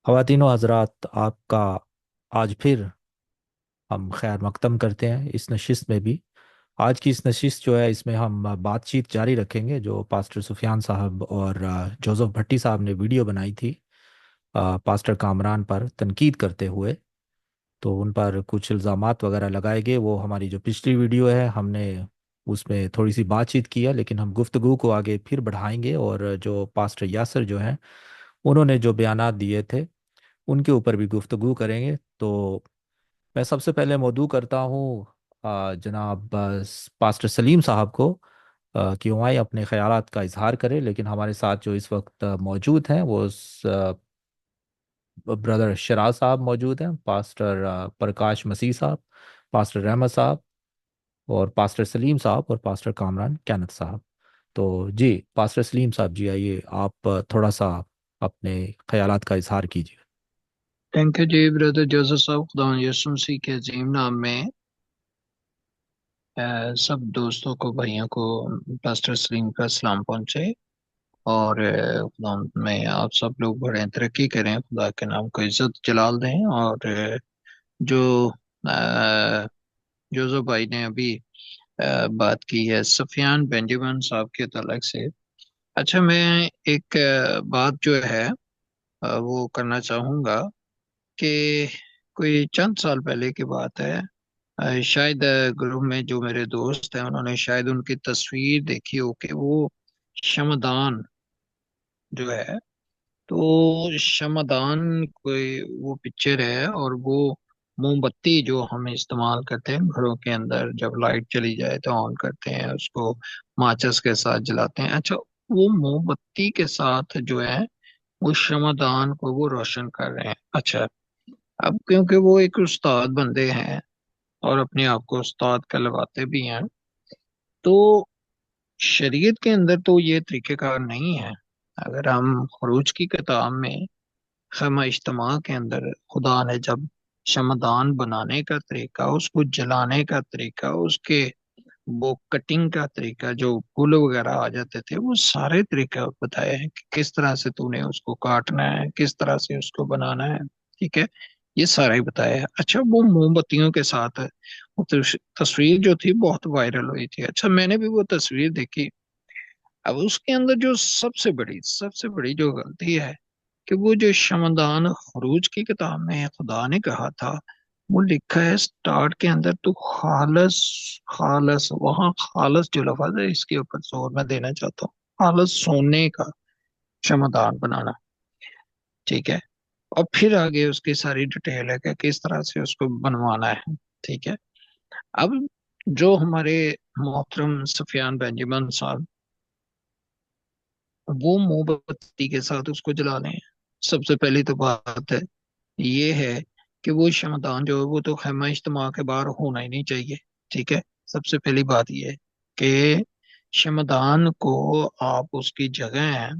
ख़वातीनो हज़रात, आपका आज फिर हम खैर मकदम करते हैं इस नशिस्त में भी। आज की इस नशिस्त जो है, इसमें हम बातचीत जारी रखेंगे जो पास्टर सुफियान साहब और जोसेफ भट्टी साहब ने वीडियो बनाई थी पास्टर कामरान पर तनकीद करते हुए। तो उन पर कुछ इल्ज़ामात वगैरह लगाए गए। वो हमारी जो पिछली वीडियो है, हमने उसमें थोड़ी सी बातचीत की है, लेकिन हम गुफ्तगू को आगे फिर बढ़ाएंगे और जो पास्टर यासर जो हैं, उन्होंने जो बयानात दिए थे उनके ऊपर भी गुफ्तगू करेंगे। तो मैं सबसे पहले मौदू करता हूँ जनाब पास्टर सलीम साहब को कि वो आए अपने ख्यालात का इजहार करें। लेकिन हमारे साथ जो इस वक्त मौजूद हैं वो ब्रदर शराज साहब मौजूद हैं, पास्टर प्रकाश मसीह साहब, पास्टर रहमत साहब और पास्टर सलीम साहब और पास्टर कामरान कैनत साहब। तो जी पास्टर सलीम साहब, जी आइए आप थोड़ा सा अपने ख्यालात का इजहार कीजिए। थैंक यू जी ब्रदर जोसेफ साहब। खुदा यीशु मसीह के अजीम नाम में सब दोस्तों को भाइयों को पास्टर सलीम का सलाम पहुंचे। और खुदा में आप सब लोग बड़े तरक्की करें, खुदा के नाम को इज्जत जलाल दें। और जो अ, जोसेफ भाई ने अभी बात की है सफियान बेंजामिन साहब के तलक से। अच्छा, मैं एक बात जो है वो करना चाहूँगा कि कोई चंद साल पहले की बात है। शायद ग्रुप में जो मेरे दोस्त हैं उन्होंने शायद उनकी तस्वीर देखी हो कि वो शमदान जो है, तो शमदान कोई वो पिक्चर है। और वो मोमबत्ती जो हम इस्तेमाल करते हैं घरों के अंदर, जब लाइट चली जाए तो ऑन करते हैं उसको, माचिस के साथ जलाते हैं। अच्छा, वो मोमबत्ती के साथ जो है वो शमदान को वो रोशन कर रहे हैं। अच्छा, अब क्योंकि वो एक उस्ताद बंदे हैं और अपने आप को उस्ताद कहलवाते भी हैं, तो शरीयत के अंदर तो ये तरीकेकार नहीं है। अगर हम खरूज की किताब में खैमा इज्तिमा के अंदर खुदा ने जब शमदान बनाने का तरीका, उसको जलाने का तरीका, उसके वो कटिंग का तरीका, जो गुल वगैरह आ जाते थे, वो सारे तरीके बताए हैं कि किस तरह से तूने उसको काटना है, किस तरह से उसको बनाना है। ठीक है, ये सारा ही बताया है। अच्छा, वो मोमबत्तियों के साथ वो तस्वीर जो थी बहुत वायरल हुई थी। अच्छा, मैंने भी वो तस्वीर देखी। अब उसके अंदर जो सबसे बड़ी जो गलती है कि वो जो शमदान खरूज की किताब में खुदा ने कहा था, वो लिखा है स्टार्ट के अंदर तो खालस। खालस, वहां खालस जो लफ्ज है इसके ऊपर जोर मैं देना चाहता हूँ। खालस सोने का शमदान बनाना। ठीक है, और फिर आगे उसकी सारी डिटेल है कि किस तरह से उसको बनवाना है। ठीक है, अब जो हमारे मोहतरम सफियान बेंजामिन साहब, वो मोमबत्ती के साथ उसको जला रहे हैं। सबसे पहली तो बात है ये है कि वो शमदान जो है वो तो खैमा इज्तिमा के बाहर होना ही नहीं चाहिए। ठीक है, सबसे पहली बात ये है कि शमदान को आप उसकी जगह है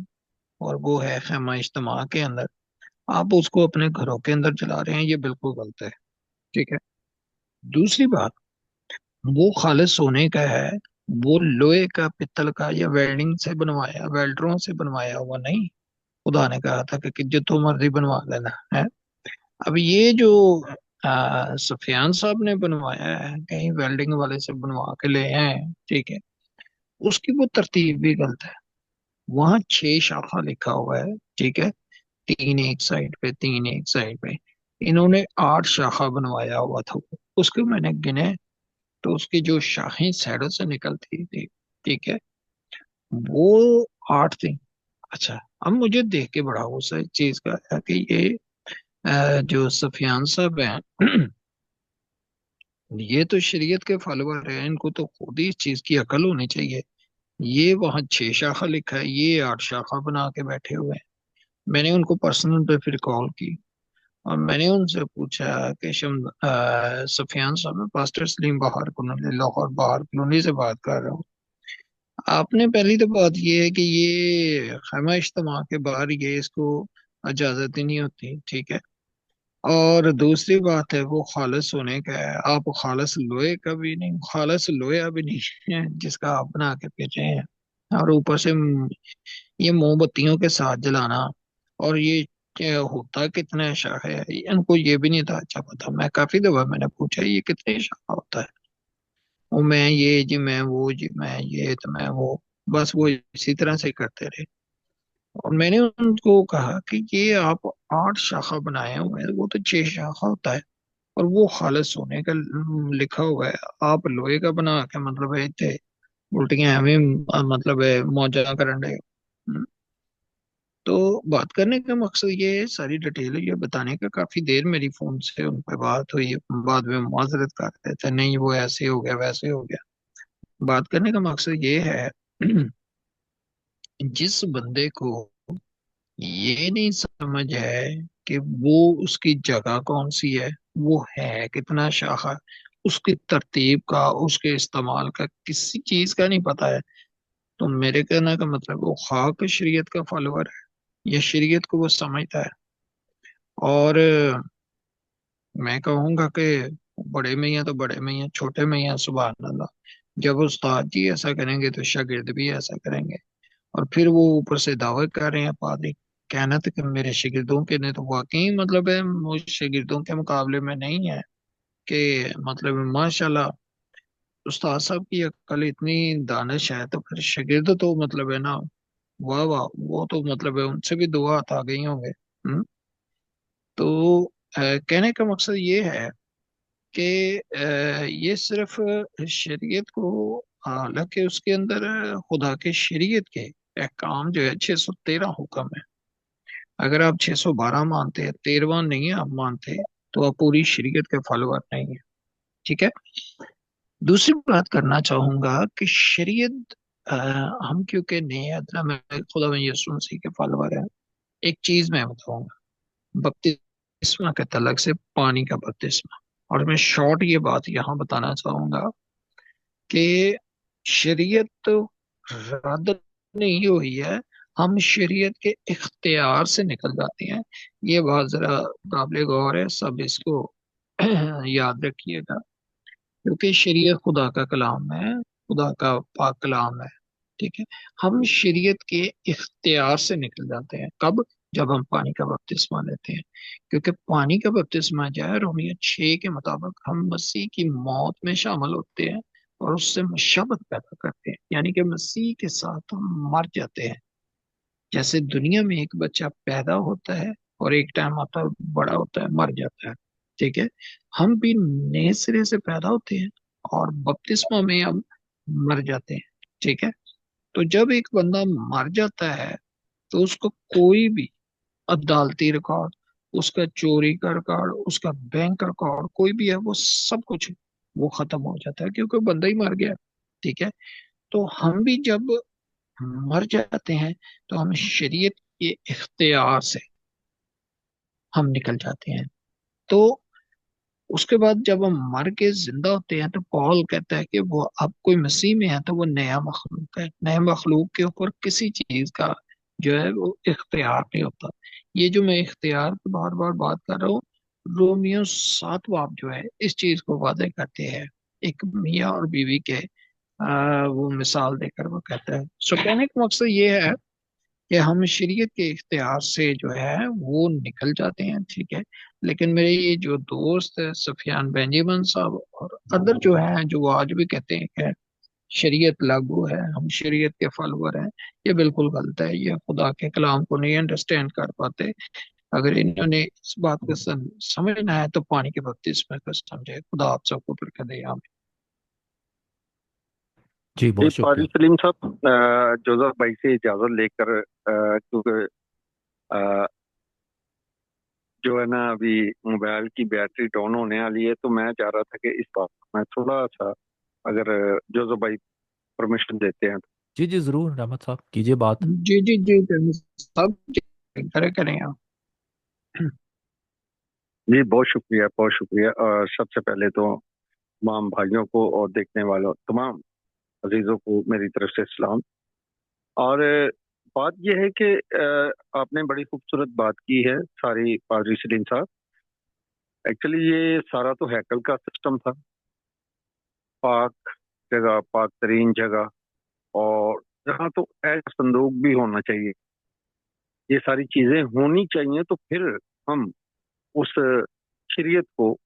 और वो है खैमा इज्तिमा के अंदर, आप उसको अपने घरों के अंदर जला रहे हैं, ये बिल्कुल गलत है। ठीक है, दूसरी बात, वो खालिस सोने का है, वो लोहे का, पित्तल का या वेल्डिंग से बनवाया, वेल्डरों से बनवाया हुआ नहीं। खुदा ने कहा था कि जो मर्जी बनवा लेना है। अब ये जो सुफियान साहब ने बनवाया है, कहीं वेल्डिंग वाले से बनवा के ले आए हैं, ठीक है, उसकी वो तरतीब भी गलत है। वहां 6 शाखा लिखा हुआ है। ठीक है, तीन एक साइड पे, तीन एक साइड पे, इन्होंने 8 शाखा बनवाया हुआ था। उसको मैंने गिने तो उसकी जो शाखें साइडों से निकलती थी, ठीक है, वो 8 थी। अच्छा, अब मुझे देख के बड़ा गुस्सा इस चीज का है कि ये जो सफियान साहब हैं ये तो शरीयत के फॉलोअर हैं, इनको तो खुद ही इस चीज की अकल होनी चाहिए। ये वहां 6 शाखा लिखा है, ये 8 शाखा बना के बैठे हुए हैं। मैंने उनको पर्सनल पे फिर कॉल की और मैंने उनसे पूछा कि सफियान साहब, मैं पास्टर सलीम बाहर कॉलोनी, लाहौर बाहर कॉलोनी से बात कर रहा हूँ। आपने पहली तो बात ये है कि ये खैमा इज्तिमा के बाहर ये इसको इजाजत ही नहीं होती। ठीक है, और दूसरी बात है वो खालिस होने का है, आप खालिस लोहे का भी नहीं, खालिस लोहा भी नहीं है जिसका आप बना के बेचे हैं। और ऊपर से ये मोमबत्तियों के साथ जलाना, और ये कि होता कितने शाखा है, इनको ये भी नहीं था अच्छा पता। मैं काफी दफा मैंने पूछा ये कितने शाखा होता है, वो मैं ये जी मैं वो जी मैं ये तो मैं वो, बस वो इसी तरह से करते रहे। और मैंने उनको कहा कि ये आप 8 शाखा बनाए हुए हैं, वो तो 6 शाखा होता है। और वो खालिस सोने का लिखा हुआ है, आप लोहे का बना के मतलब है इतने उल्टियां हमें मतलब है मौजा करन रहे हो। तो बात करने का मकसद ये है, सारी डिटेल ये बताने का, काफी देर मेरी फोन से उन पर बात हुई, बाद में माजरत कर रहे थे, नहीं वो ऐसे हो गया वैसे हो गया। बात करने का मकसद ये है जिस बंदे को ये नहीं समझ है कि वो उसकी जगह कौन सी है, वो है कितना शाखा, उसकी तरतीब का उसके इस्तेमाल का किसी चीज का नहीं पता है, तो मेरे कहने का मतलब वो खाक शरीयत का फॉलोअर है या शरीयत को वो समझता है। और मैं कहूँगा कि बड़े में या तो बड़े में या छोटे में या सुभान अल्लाह, जब उस्ताद जी ऐसा करेंगे तो शागिर्द भी ऐसा करेंगे। और फिर वो ऊपर से दावे कर रहे हैं पादरी, कहना तो कि मेरे शागिर्दों के ने तो वाकई मतलब है मुझ शागिर्दों के मुकाबले में नहीं है, कि मतलब माशाल्लाह उस्ताद साहब की अक्ल इतनी दानिश है, तो फिर शागिर्द तो मतलब है ना, वाह वाह, वो तो मतलब है उनसे भी दुआ हाथ आ गई होंगे। तो कहने का मकसद ये है कि ये सिर्फ शरीयत को, हालांकि उसके अंदर खुदा के शरीयत के अहकाम जो है 613 हुक्म है। अगर आप 612 मानते हैं, 13वां नहीं है आप मानते, तो आप पूरी शरीयत के फॉलोअर नहीं है। ठीक है। दूसरी बात करना चाहूंगा कि शरीयत, अ, हम क्योंकि नहीं अदना में खुदा में यीशु मसीह के फॉलोअर है, एक चीज मैं बताऊंगा बपतिस्मा के तलक से, पानी का बपतिस्मा। और मैं शॉर्ट ये बात यहाँ बताना चाहूंगा कि शरीयत तो रद्द नहीं हुई है, हम शरीयत के इख्तियार से निकल जाते हैं। ये बात जरा काबिल गौर है, सब इसको याद रखिएगा, क्योंकि शरीयत खुदा का कलाम है, खुदा का पाक कलाम है। ठीक है। हम शरीयत के इख्तियार से निकल जाते हैं कब, जब हम पानी का बपतिस्मा लेते हैं। क्योंकि पानी का बपतिस्मा जो है रोमियो 6 के मुताबिक हम मसीह की मौत में शामिल होते हैं और उससे मशब्बत पैदा करते हैं, यानी कि मसीह के साथ हम मर जाते हैं। जैसे दुनिया में एक बच्चा पैदा होता है और एक टाइम आता है बड़ा होता है मर जाता है, ठीक है, हम भी नए सिरे से पैदा होते हैं और बपतिस्मा में हम मर जाते हैं। ठीक है। तो जब एक बंदा मर जाता है तो उसको कोई भी अदालती रिकॉर्ड, उसका चोरी का रिकॉर्ड, उसका बैंक रिकॉर्ड, कोई भी है वो सब कुछ वो खत्म हो जाता है, क्योंकि बंदा ही मर गया। ठीक है। तो हम भी जब मर जाते हैं तो हम शरीयत के इख्तियार से हम निकल जाते हैं। तो उसके बाद जब हम मर के जिंदा होते हैं तो पॉल कहता है कि वो अब कोई मसीह में है तो वो नया मखलूक है, नए मखलूक के ऊपर किसी चीज का जो है वो इख्तियार नहीं होता। ये जो मैं इख्तियार की बार बार बात कर रहा हूँ, रोमियो 7 बाब जो है इस चीज को वादे करते हैं, एक मियाँ और बीवी के वो मिसाल देकर वो कहता है। सो कहने का मकसद ये है कि हम शरीयत के इख्तियार से जो है वो निकल जाते हैं। ठीक है। लेकिन मेरे ये जो दोस्त है सफियान बेंजामिन साहब और अदर जो हैं, जो वो आज भी कहते हैं कि शरीयत लागू है, हम शरीयत के फॉलोअर हैं, ये बिल्कुल गलत है। ये खुदा के कलाम को नहीं अंडरस्टैंड कर पाते। अगर इन्होंने इस बात को समझना है तो पानी के बपतिस्मे को समझे। खुदा आप सबको बरकत दे। आमीन। जी जी बहुत पाजी शुक्रिया। सलीम साहब, जोसफ भाई से इजाजत लेकर, क्योंकि अ, जो है ना अभी मोबाइल की बैटरी डाउन होने वाली है, तो मैं चाह रहा था कि इस बात को मैं थोड़ा सा, अगर जोसफ भाई परमिशन देते हैं तो। जी जी ज़रूर रहमत साहब कीजिए बात। जी जी जी जी, सब करें करें आप। जी बहुत शुक्रिया, बहुत शुक्रिया। और सबसे पहले तो तमाम भाइयों को और देखने वालों तमाम अजीजों को मेरी तरफ से सलाम। और बात यह है कि आपने बड़ी खूबसूरत बात की है सारी, पादरी सलीम साहब। एक्चुअली ये सारा तो हैकल का सिस्टम था, पाक जगह, पाक तरीन जगह, और जहाँ तो ऐसा संदूक भी होना चाहिए। ये सारी चीजें होनी चाहिए, तो फिर हम उस शरीयत को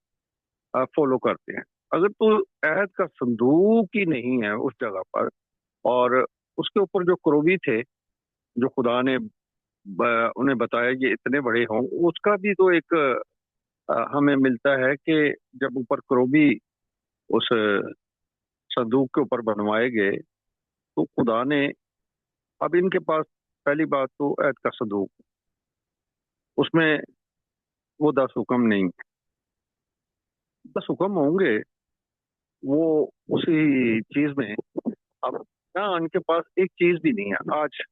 फॉलो करते हैं। अगर तो अहद का संदूक ही नहीं है उस जगह पर, और उसके ऊपर जो करोबी थे, जो खुदा ने उन्हें बताया ये इतने बड़े हों, उसका भी तो एक हमें मिलता है कि जब ऊपर करोबी उस संदूक के ऊपर बनवाए गए, तो खुदा ने, अब इनके पास पहली बात तो ऐत का संदूक, उसमें वो 10 हुक्म नहीं, 10 हुक्म होंगे वो उसी चीज में। अब यहाँ इनके पास एक चीज भी नहीं है आज,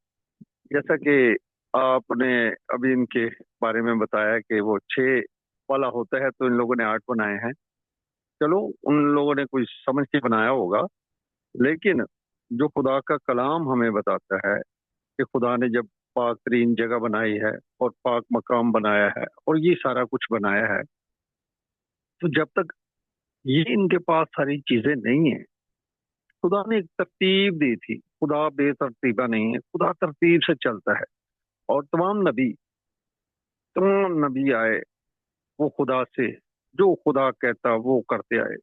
जैसा कि आपने अभी इनके बारे में बताया कि वो 6 वाला होता है, तो इन लोगों ने 8 बनाए हैं। चलो, उन लोगों ने कुछ समझ के बनाया होगा, लेकिन जो खुदा का कलाम हमें बताता है कि खुदा ने जब पाक तरीन जगह बनाई है और पाक मकाम बनाया है और ये सारा कुछ बनाया है, तो जब तक ये इनके पास सारी चीजें नहीं है, खुदा ने एक तरतीब दी थी। खुदा बेतरतीबा नहीं है, खुदा तरतीब से चलता है। और तमाम नबी आए, वो खुदा से जो खुदा कहता वो करते आए।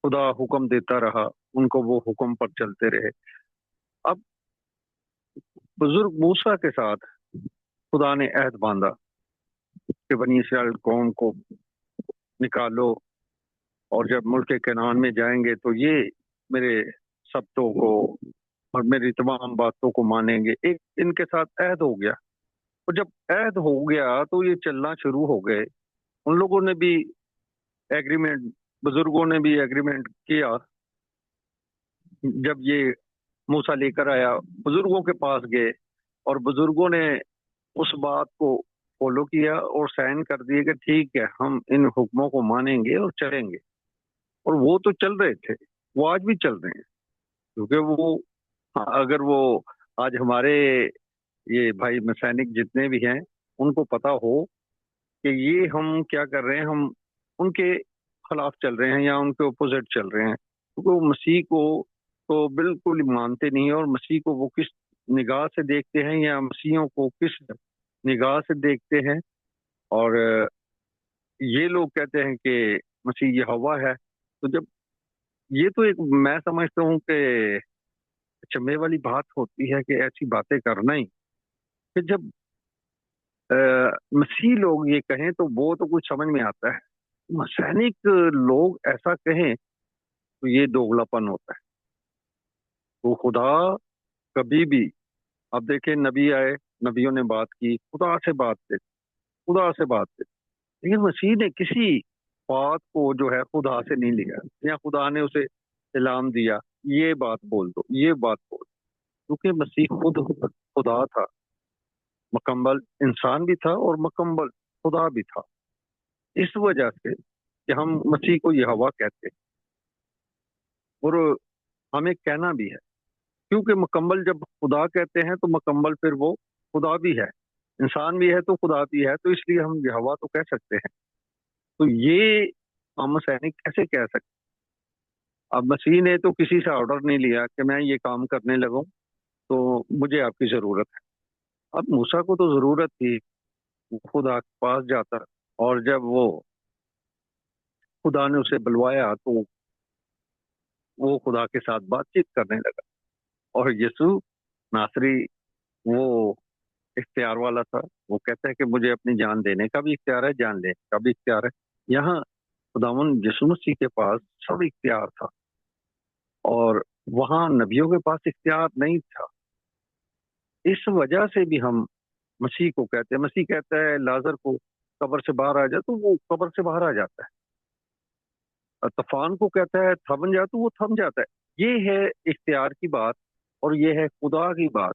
खुदा हुक्म देता रहा, उनको वो हुक्म पर चलते रहे। अब बुजुर्ग मूसा के साथ खुदा ने अहद बांधा कि बनी इसराइल कौम को निकालो, और जब मुल्क कनान में जाएंगे तो ये मेरे शब्दों को और मेरी तमाम बातों को मानेंगे। एक इनके साथ अहद हो गया, और जब अहद हो गया तो ये चलना शुरू हो गए। उन लोगों ने भी एग्रीमेंट, बुजुर्गों ने भी एग्रीमेंट किया। जब ये मूसा लेकर आया, बुजुर्गों के पास गए, और बुजुर्गों ने उस बात को फॉलो किया और साइन कर दिए कि ठीक है, हम इन हुक्मों को मानेंगे और चलेंगे। और वो तो चल रहे थे, वो आज भी चल रहे हैं। क्योंकि वो, हाँ, अगर वो आज हमारे ये भाई मैकेनिक जितने भी हैं, उनको पता हो कि ये हम क्या कर रहे हैं, हम उनके खिलाफ चल रहे हैं या उनके ओपोजिट चल रहे हैं, क्योंकि वो मसीह को तो बिल्कुल ही मानते नहीं है। और मसीह को वो किस निगाह से देखते हैं या मसीहों को किस निगाह से देखते हैं। और ये लोग कहते हैं कि मसीह ये हवा है। तो जब ये तो एक, मैं समझता हूँ कि अचंभे वाली बात होती है कि ऐसी बातें करना ही, कि जब अ, मसीह लोग ये कहें तो वो तो कुछ समझ में आता है, मसैनिक लोग ऐसा कहें तो ये दोगलापन होता है। तो खुदा कभी भी, अब देखें, नबी आए, नबियों ने बात की, खुदा से बात की, खुदा से बात की, लेकिन मसीह ने किसी बात को जो है खुदा से नहीं लिया, या खुदा ने उसे इलाम दिया ये बात बोल दो, ये बात बोल। क्योंकि मसीह खुद खुदा था, मुकम्मल इंसान भी था और मुकम्मल खुदा भी था। इस वजह से कि हम मसीह को ये हवा कहते हैं, और हमें कहना भी है। क्योंकि मुकम्मल जब खुदा कहते हैं तो मुकम्मल फिर वो खुदा भी है, इंसान भी है तो खुदा भी है, तो इसलिए हम ये हवा तो कह सकते हैं। तो ये हम सैनिक कैसे कह सकते? अब मसीह ने तो किसी से ऑर्डर नहीं लिया कि मैं ये काम करने लगूं तो मुझे आपकी जरूरत है। अब मूसा को तो जरूरत थी, वो खुदा के पास जाता, और जब वो खुदा ने उसे बुलवाया तो वो खुदा के साथ बातचीत करने लगा। और यीशु नासरी वो इख्तियार वाला था, वो कहता है कि मुझे अपनी जान देने का भी इख्तियार है, जान लेने का भी इख्तियार है। यहाँ खुदावन यीशु मसीह के पास सब इख्तियार था, और वहां नबियों के पास इख्तियार नहीं था। इस वजह से भी हम मसीह को कहते हैं, मसीह कहता है लाजर को कब्र से बाहर आ जा, तो वो कब्र से बाहर आ जाता है। और तूफान को कहता है थम जा, तो वो थम जाता है। ये है इख्तियार की बात, और ये है खुदा की बात।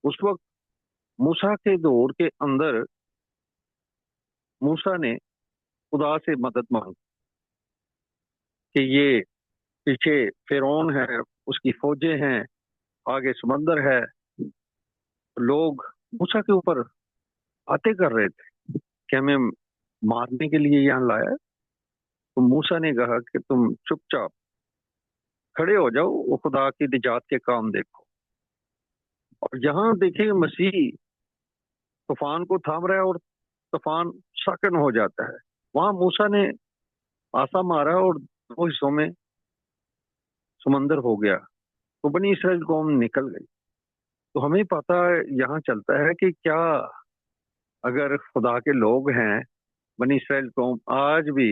उस वक्त मूसा के दौर के अंदर मूसा ने खुदा से मदद मांगी कि ये पीछे फिरौन है, उसकी फौजें हैं, आगे समंदर है, लोग मूसा के ऊपर बातें कर रहे थे कि हमें मारने के लिए यहाँ लाया है। तो मूसा ने कहा कि तुम चुपचाप खड़े हो जाओ, वो खुदा की निजात के काम देखो। और यहाँ देखिए, मसीह तूफान को थाम रहा है और तूफान साकन हो जाता है। वहां मूसा ने आसा मारा और दो हिस्सों में समंदर हो गया, तो बनी इसराइल कौम निकल गई। तो हमें पता यहाँ चलता है कि क्या, अगर खुदा के लोग हैं, बनी इसराइल कौम आज भी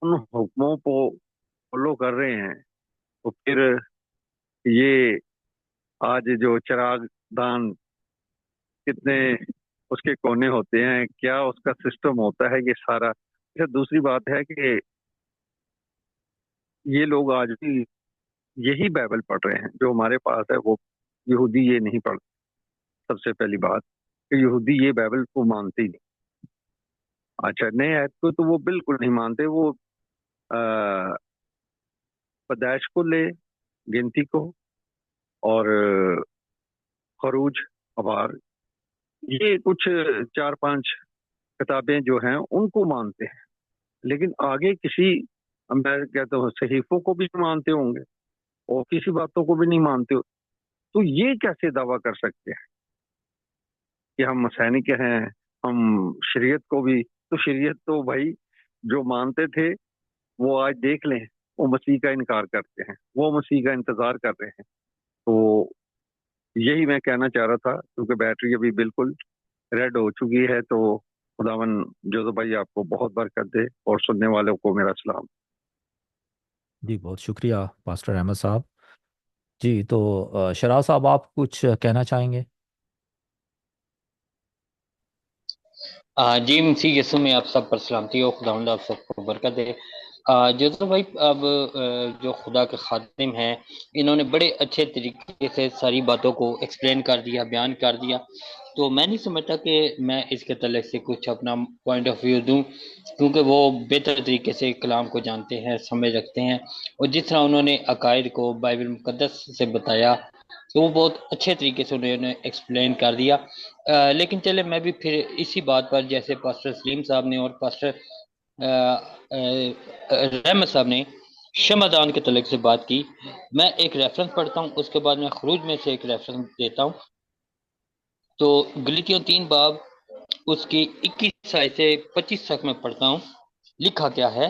उन हुक्मों को फॉलो कर रहे हैं, तो फिर ये आज जो चिराग दान कितने उसके कोने होते हैं, क्या उसका सिस्टम होता है, ये सारा। फिर दूसरी बात है कि ये लोग आज भी यही बाइबल पढ़ रहे हैं जो हमारे पास है, वो यहूदी ये नहीं पढ़। सबसे पहली बात कि यहूदी ये बाइबल को मानते ही नहीं। अच्छा, नए ऐत को तो वो बिल्कुल नहीं मानते। वो आ, पैदाइश को ले, गिनती को, और खरूज, अबार, ये कुछ चार पांच किताबें जो हैं उनको मानते हैं। लेकिन आगे किसी, मैं कहता हूँ, सहीफों को भी मानते होंगे और किसी बातों को भी नहीं मानते हो। तो ये कैसे दावा कर सकते हैं कि हम मसैनिक हैं, हम शरीयत को भी। तो शरीयत तो भाई जो मानते थे वो आज देख लें, वो मसीह का इनकार करते हैं, वो मसीह का इंतजार कर रहे हैं। तो यही मैं कहना चाह रहा था, क्योंकि बैटरी अभी बिल्कुल रेड हो चुकी है। तो खुदावन जोसफ भाई आपको बहुत बरकत दे, और सुनने वालों को मेरा सलाम। जी बहुत शुक्रिया पास्टर अहमद साहब। जी तो शराव साहब, आप कुछ कहना चाहेंगे? जी मसीह यीशु में आप सब पर सलामती हो। खुदावंद आप सबको बरकत दे। जो तो भाई अब जो खुदा के खादिम हैं, इन्होंने बड़े अच्छे तरीके से सारी बातों को एक्सप्लेन कर दिया, बयान कर दिया। तो मैं नहीं समझता कि मैं इसके तले से कुछ अपना पॉइंट ऑफ व्यू दूं, क्योंकि वो बेहतर तरीके से कलाम को जानते हैं, समझ रखते हैं। और जिस तरह उन्होंने अकायद को बाइबल मुकद्दस से बताया, तो वो बहुत अच्छे तरीके से उन्होंने एक्सप्लेन कर दिया। लेकिन चले मैं भी फिर इसी बात पर, जैसे पास्टर सलीम साहब ने और पास्टर रहमत साहब ने शमादान के तलक से बात की, मैं एक रेफरेंस पढ़ता हूँ, उसके बाद मैं खरूज में से एक रेफरेंस देता हूँ। तो गलीतियों 3 बाब उसकी 21 आयत से 25 तक में पढ़ता हूँ। लिखा क्या है?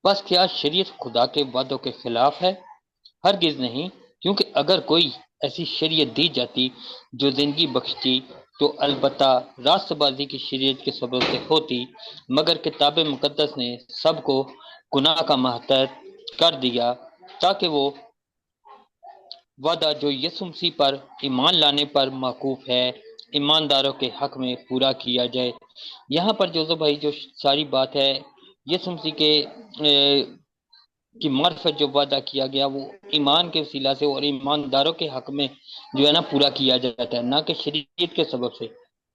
बस क्या शरीयत खुदा के वादों के खिलाफ है? हरगिज नहीं, क्योंकि अगर कोई ऐसी शरीयत दी जाती जो जिंदगी बख्शती, तो अलबत्ता रास्तबाजी की शरीयत के सबब से होती। मगर किताब मुकद्दस ने सबको गुनाह का महतर कर दिया, ताकि वो वादा जो यीशु मसीह पर ईमान लाने पर मौकूफ है, ईमानदारों के हक में पूरा किया जाए। यहाँ पर जो भाई जो सारी बात है, यीशु मसीह के की मार्फत जो वादा किया गया, वो ईमान के वसीला से और ईमानदारों के हक में जो है ना पूरा किया जाता है, ना कि शरीयत के सबब से।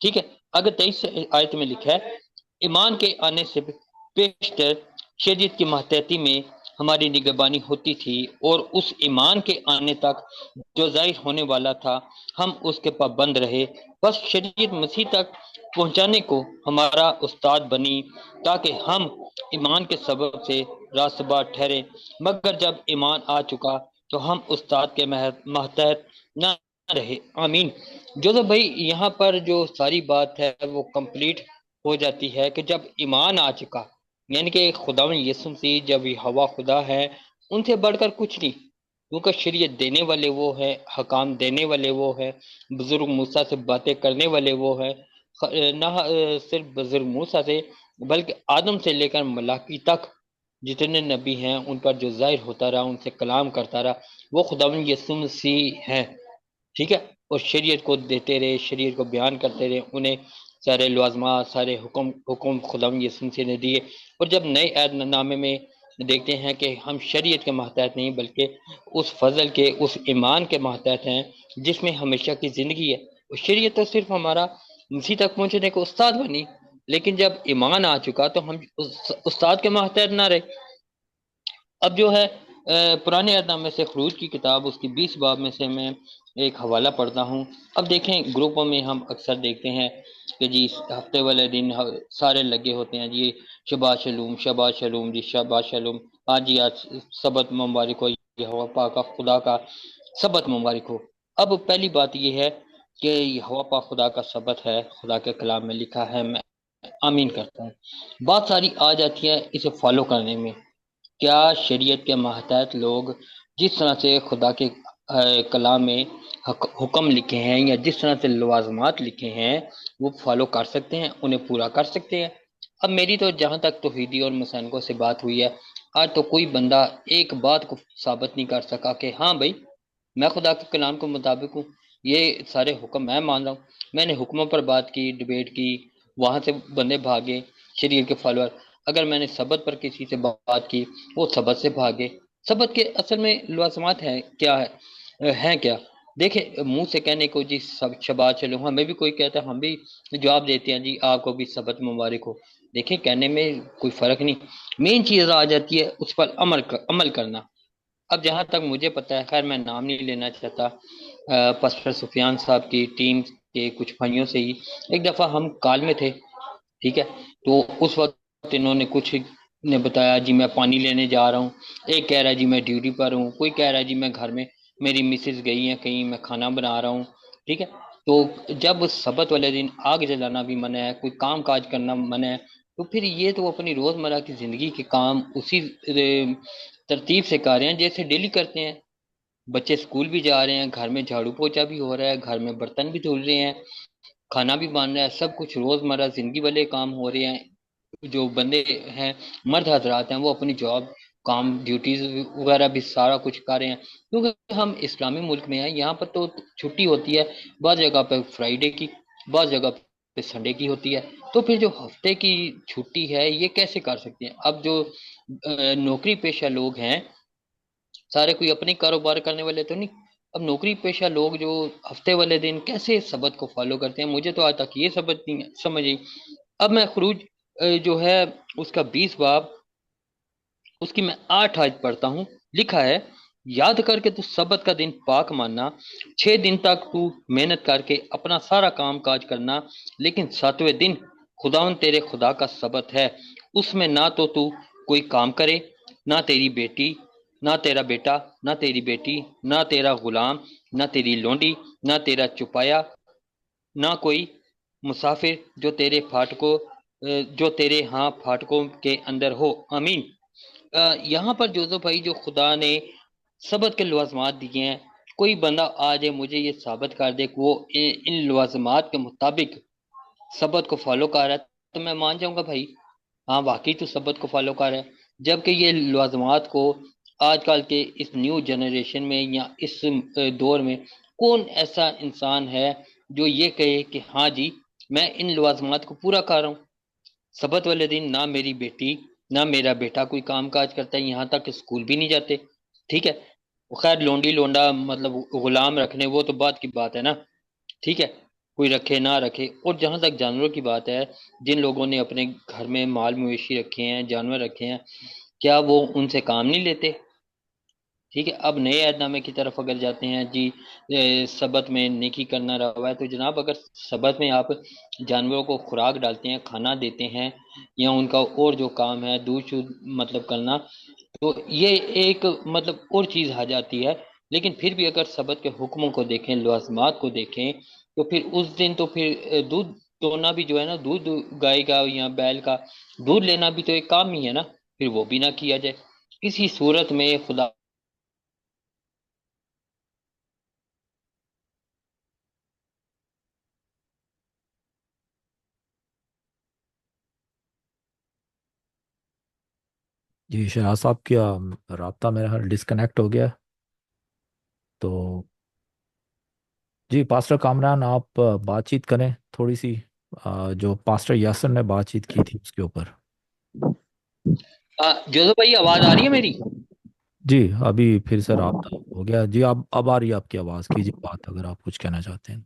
ठीक है। अगर 23 आयत में लिखा है, ईमान के आने से पेशतर शरीयत की महतती में हमारी निगरानी होती थी, और उस ईमान के आने तक जो जाहिर होने वाला था, हम उसके पाबंद रहे। बस शरीयत मसीह तक पहुंचाने को हमारा उस्ताद बनी, ताकि हम ईमान के सबब से रास्तबार ठहरे। मगर जब ईमान आ चुका, तो हम उस्ताद के महतहत न रहे। आमीन। जो तो भाई यहाँ पर जो सारी बात है वो कंप्लीट हो जाती है कि जब ईमान आ चुका, यानी कि खुदा यीशु मसीह जब हवा खुदा है, उनसे बढ़कर कुछ नहीं, क्योंकि शरीयत देने वाले वो है, हकाम देने वाले वो है, बुजुर्ग मूसा से बातें करने वाले वो है। ना सिर्फ बुजुर्ग मूसा से, बल्कि आदम से लेकर मलाकी तक जितने नबी हैं उन पर जो जाहिर होता रहा, उनसे कलाम करता रहा, वो खुदावंद यीशु मसीह है। ठीक है। और शरीयत को देते रहे, शरीयत को बयान करते रहे, उन्हें सारे लवाजमा, सारे हुक्म हुक्म खुदावंद यीशु मसीह ने दिए। और जब नए ऐदनामे में देखते हैं कि हम शरीयत के महतहत नहीं, बल्कि उस फजल के, उस ईमान के महतहत हैं जिसमें हमेशा की ज़िंदगी है। और शरीयत तो सिर्फ हमारा मसीह तक पहुंचने का उस्ताद बनी, लेकिन जब ईमान आ चुका तो हम उस उस्ताद के महतहत ना रहे। अब जो है पुराने अहदनामे से खरूज की किताब उसकी 20 बाब में से मैं एक हवाला पढ़ता हूँ। अब देखें, ग्रुपों में हम अक्सर देखते हैं कि जी हफ्ते वाले दिन सारे लगे होते हैं जी, शबा शलूम, शबा शलूम जी, शबा शलूम, आज जी आज सबत मुबारक हो, यहोवा पाक का खुदा का सबत मुबारक हो। अब पहली बात यह है कि यहोवा पाक खुदा का सबत है, खुदा के कलाम में लिखा है, मैं आमीन करता हूँ। बात सारी आ जाती है इसे फॉलो करने में। क्या शरीयत के मातहत लोग जिस तरह से खुदा के कलाम में हुक्म लिखे हैं या जिस तरह से लवाजमात लिखे हैं वो फॉलो कर सकते हैं, उन्हें पूरा कर सकते हैं? अब मेरी तो जहाँ तक तौहीदी और मसैनकों से बात हुई है, आज तो कोई बंदा एक बात को साबित नहीं कर सका कि हाँ भाई मैं खुदा के कलाम के मुताबिक हूँ, ये सारे हुक्म मैं मान रहा हूँ। मैंने हुक्मों पर बात की, डिबेट की, वहां से बंदे भागे शरीयत के फॉलोअर। अगर मैंने सबत पर किसी से बात की, वो सबत से भागे। सबत के असल में लवाजमात है क्या है क्या? देखे मुंह से कहने को जी सब शबात चलो, हमें भी कोई कहता है हम भी जवाब देते हैं जी आपको भी सबत मुबारक हो। देखे कहने में कोई फर्क नहीं, मेन चीज आ जाती है उस पर अमल करना। अब जहां तक मुझे पता है, खैर मैं नाम नहीं लेना चाहता, पास्टर सुफियान साहब की टीम के कुछ भाइयों से ही एक दफा हम कॉल में थे, ठीक है? तो उस वक्त इन्होंने कुछ ने बताया जी मैं पानी लेने जा रहा हूँ, एक कह रहा है जी मैं ड्यूटी पर हूँ, कोई कह रहा है जी मैं घर में मेरी मिसेज गई है कहीं, मैं खाना बना रहा हूँ, ठीक है? तो जब सबत वाले दिन आग जलाना भी मना है, कोई काम काज करना मना है, तो फिर ये तो अपनी रोजमर्रा की जिंदगी के काम उसी तरतीब से कर रहे हैं जैसे डेली करते हैं। बच्चे स्कूल भी जा रहे हैं, घर में झाड़ू पोछा भी हो रहा है, घर में बर्तन भी धुल रहे हैं, खाना भी बन रहा है, सब कुछ रोजमर्रा जिंदगी वाले काम हो रहे हैं। जो बंदे हैं, मर्द हजरात हैं, वो अपनी जॉब काम ड्यूटीज वगैरह भी सारा कुछ कर रहे हैं, क्योंकि हम इस्लामी मुल्क में हैं। यहाँ पर तो छुट्टी होती है, बाद जगह पे फ्राइडे की, बाद जगह पे संडे की होती है। तो फिर जो हफ्ते की छुट्टी है ये कैसे कर सकते हैं? अब जो नौकरी पेशा लोग हैं, सारे कोई अपने कारोबार करने वाले तो नहीं। अब नौकरी पेशा लोग जो हफ्ते वाले दिन कैसे सबत को फॉलो करते हैं, मुझे तो आज तक ये सबक नहीं समझ आई। अब मैं खरूज जो है उसका 20 बाब, उसकी मैं 8 आयत पढ़ता हूँ। लिखा है, याद करके तू सबत का दिन पाक मानना, 6 दिन तक तू मेहनत करके अपना सारा काम काज करना, लेकिन 7वें दिन खुदावन तेरे खुदा का सबत है। उसमें ना तो तू कोई काम करे, ना तेरी बेटी, ना तेरा बेटा, ना तेरी बेटी, ना तेरा गुलाम, ना तेरी लोंडी, ना तेरा चुपाया, ना कोई मुसाफिर जो तेरे हाँ फाटकों के अंदर हो। आमीन। यहाँ पर जोसफ भाई जो खुदा ने सबत के लवाजमात दिए हैं, कोई बंदा आ जाए मुझे ये साबित कर दे कि वो इन लवाजमात के मुताबिक सबत को फॉलो कर रहा है, तो मैं मान जाऊंगा भाई हाँ वाकई तो सबत को फॉलो कर रहा है। जबकि ये लवाजमात को आजकल के इस न्यू जनरेशन में या इस दौर में कौन ऐसा इंसान है जो ये कहे कि हाँ जी मैं इन लवाजमात को पूरा कर रहा हूँ? सबत वाले दिन ना मेरी बेटी ना मेरा बेटा कोई काम काज करता है, यहाँ तक कि स्कूल भी नहीं जाते, ठीक है? वो खैर लोंडी लोंडा मतलब गुलाम रखने वो तो बात की बात है ना, ठीक है? कोई रखे ना रखे। और जहां तक जानवरों की बात है, जिन लोगों ने अपने घर में माल मवेशी रखे हैं, जानवर रखे हैं, क्या वो उनसे काम नहीं लेते? ठीक है, अब नए ऐदनामे की तरफ अगर जाते हैं जी, सबत में नेकी करना रवा है, तो जनाब अगर सबत में आप जानवरों को खुराक डालते हैं, खाना देते हैं, या उनका और जो काम है दूध शूध मतलब करना, तो ये एक मतलब और चीज आ जाती है। लेकिन फिर भी अगर सबत के हुक्मों को देखें, लवाजमात को देखें, तो फिर उस दिन तो फिर दूध दोना भी जो है ना, दूध गाय का या बैल का दूध लेना भी तो एक काम ही है ना, फिर वो भी ना किया जाए किसी सूरत में खुदा। जी शहनाज साहब, क्या राब्ता मेरा डिस्कनेक्ट हो गया? तो जी पास्टर कामरान, आप बातचीत करें थोड़ी सी, जो पास्टर यासर ने बातचीत की थी उसके ऊपर। जोधो भाई आवाज आ रही है मेरी? जी अभी फिर से राब्ता हो गया जी, अब आ रही है आपकी आवाज़, कीजिए बात अगर आप कुछ कहना चाहते हैं।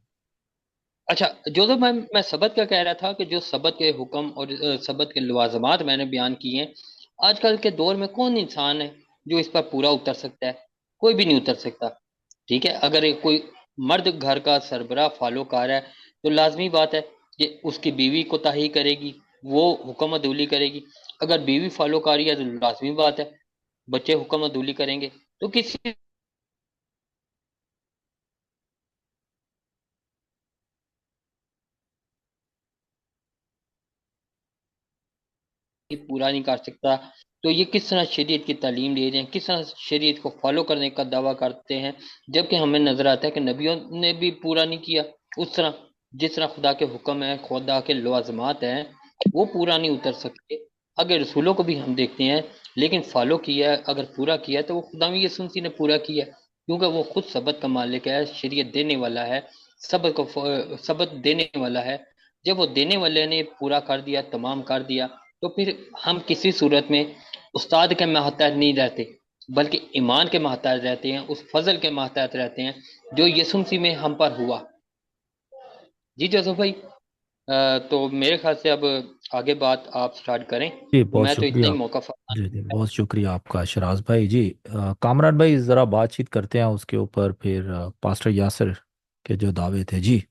अच्छा जोधो, मैं सबत का कह रहा था कि जो सबत के हुक्म और सबत के लवाजमात मैंने बयान किए हैं, आजकल के दौर में कौन इंसान है जो इस पर पूरा उतर सकता है? कोई भी नहीं उतर सकता, ठीक है? अगर एक कोई मर्द घर का सरबराह फॉलो कर रहा है, तो लाजमी बात है कि उसकी बीवी कोताही करेगी, वो हुक्म अदूली करेगी। अगर बीवी फॉलो कर रही है तो लाजमी बात है बच्चे हुक्म अदूली करेंगे। तो किसी पूरा नहीं कर सकता, तो ये किस तरह शरीयत की तालीम दे रहे हैं, किस तरह शरीयत को फॉलो करने का दावा करते हैं, जबकि हमें नजर आता है कि नबियों ने भी पूरा नहीं किया उस तरह। जिस तरह खुदा के हुक्म है, खुदा के लवाजमात हैं, वो पूरा नहीं उतर सकते। अगर रसूलों को भी हम देखते हैं, लेकिन फॉलो किया है, अगर पूरा किया है, तो वो खुदा यीशु मसीह ने पूरा किया है, क्योंकि वो खुद सबत का मालिक है, शरीयत देने वाला है, सबत देने वाला है। जब वो देने वाले ने पूरा कर दिया, तमाम कर दिया, तो फिर हम किसी सूरत में उस्ताद के महताज नहीं रहते, बल्कि ईमान के महताज रहते हैं, उस फजल के महताज रहते हैं जो यीशु मसीह में हम पर हुआ। जी जोसफ भाई, तो मेरे ख्याल से अब आगे बात आप स्टार्ट करें। जी बहुत मैं तो इतना शुक्रिया। ही मौका जी जी बहुत शुक्रिया आपका शराज भाई जी। कामरान भाई ज़रा बातचीत करते हैं उसके ऊपर, फिर पास्टर यासिर के जो दावे थे जी।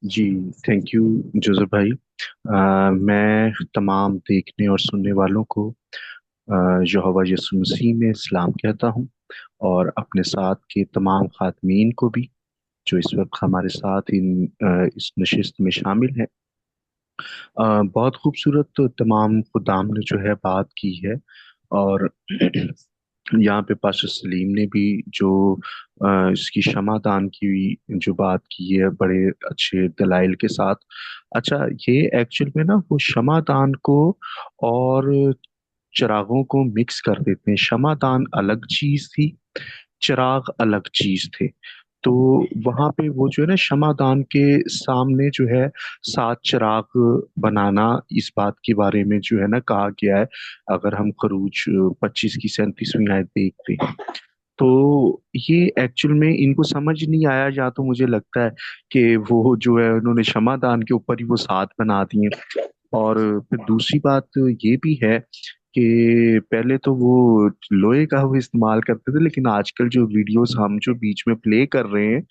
जी, थैंक यू जोसेफ भाई। मैं तमाम देखने और सुनने वालों को यहोवा यीशु मसीह में सलाम कहता हूँ, और अपने साथ के तमाम खातमीन को भी जो इस वक्त हमारे साथ इस नशिस्त में शामिल हैं। बहुत खूबसूरत तो तमाम खुदाम ने जो है बात की है, और यहाँ पे पास्टर सलीम ने भी जो इसकी क्षमादान की जो बात की है बड़े अच्छे दलाइल के साथ। अच्छा, ये एक्चुअल में ना वो क्षमादान को और चिरागों को मिक्स कर देते हैं। क्षमादान अलग चीज थी, चिराग अलग चीज थे। तो वहां पे वो जो है ना क्षमादान के सामने जो है 7 चिराग बनाना, इस बात के बारे में जो है ना कहा गया है। अगर हम खरूज 25 की 37वीं आयत देखते हैं, तो ये एक्चुअल में इनको समझ नहीं आया, या तो मुझे लगता है कि वो जो है उन्होंने क्षमादान के ऊपर ही वो 7 बना दिए। और फिर दूसरी बात ये भी है कि पहले तो वो लोहे का वो इस्तेमाल करते थे, लेकिन आजकल जो वीडियोस हम जो बीच में प्ले कर रहे हैं,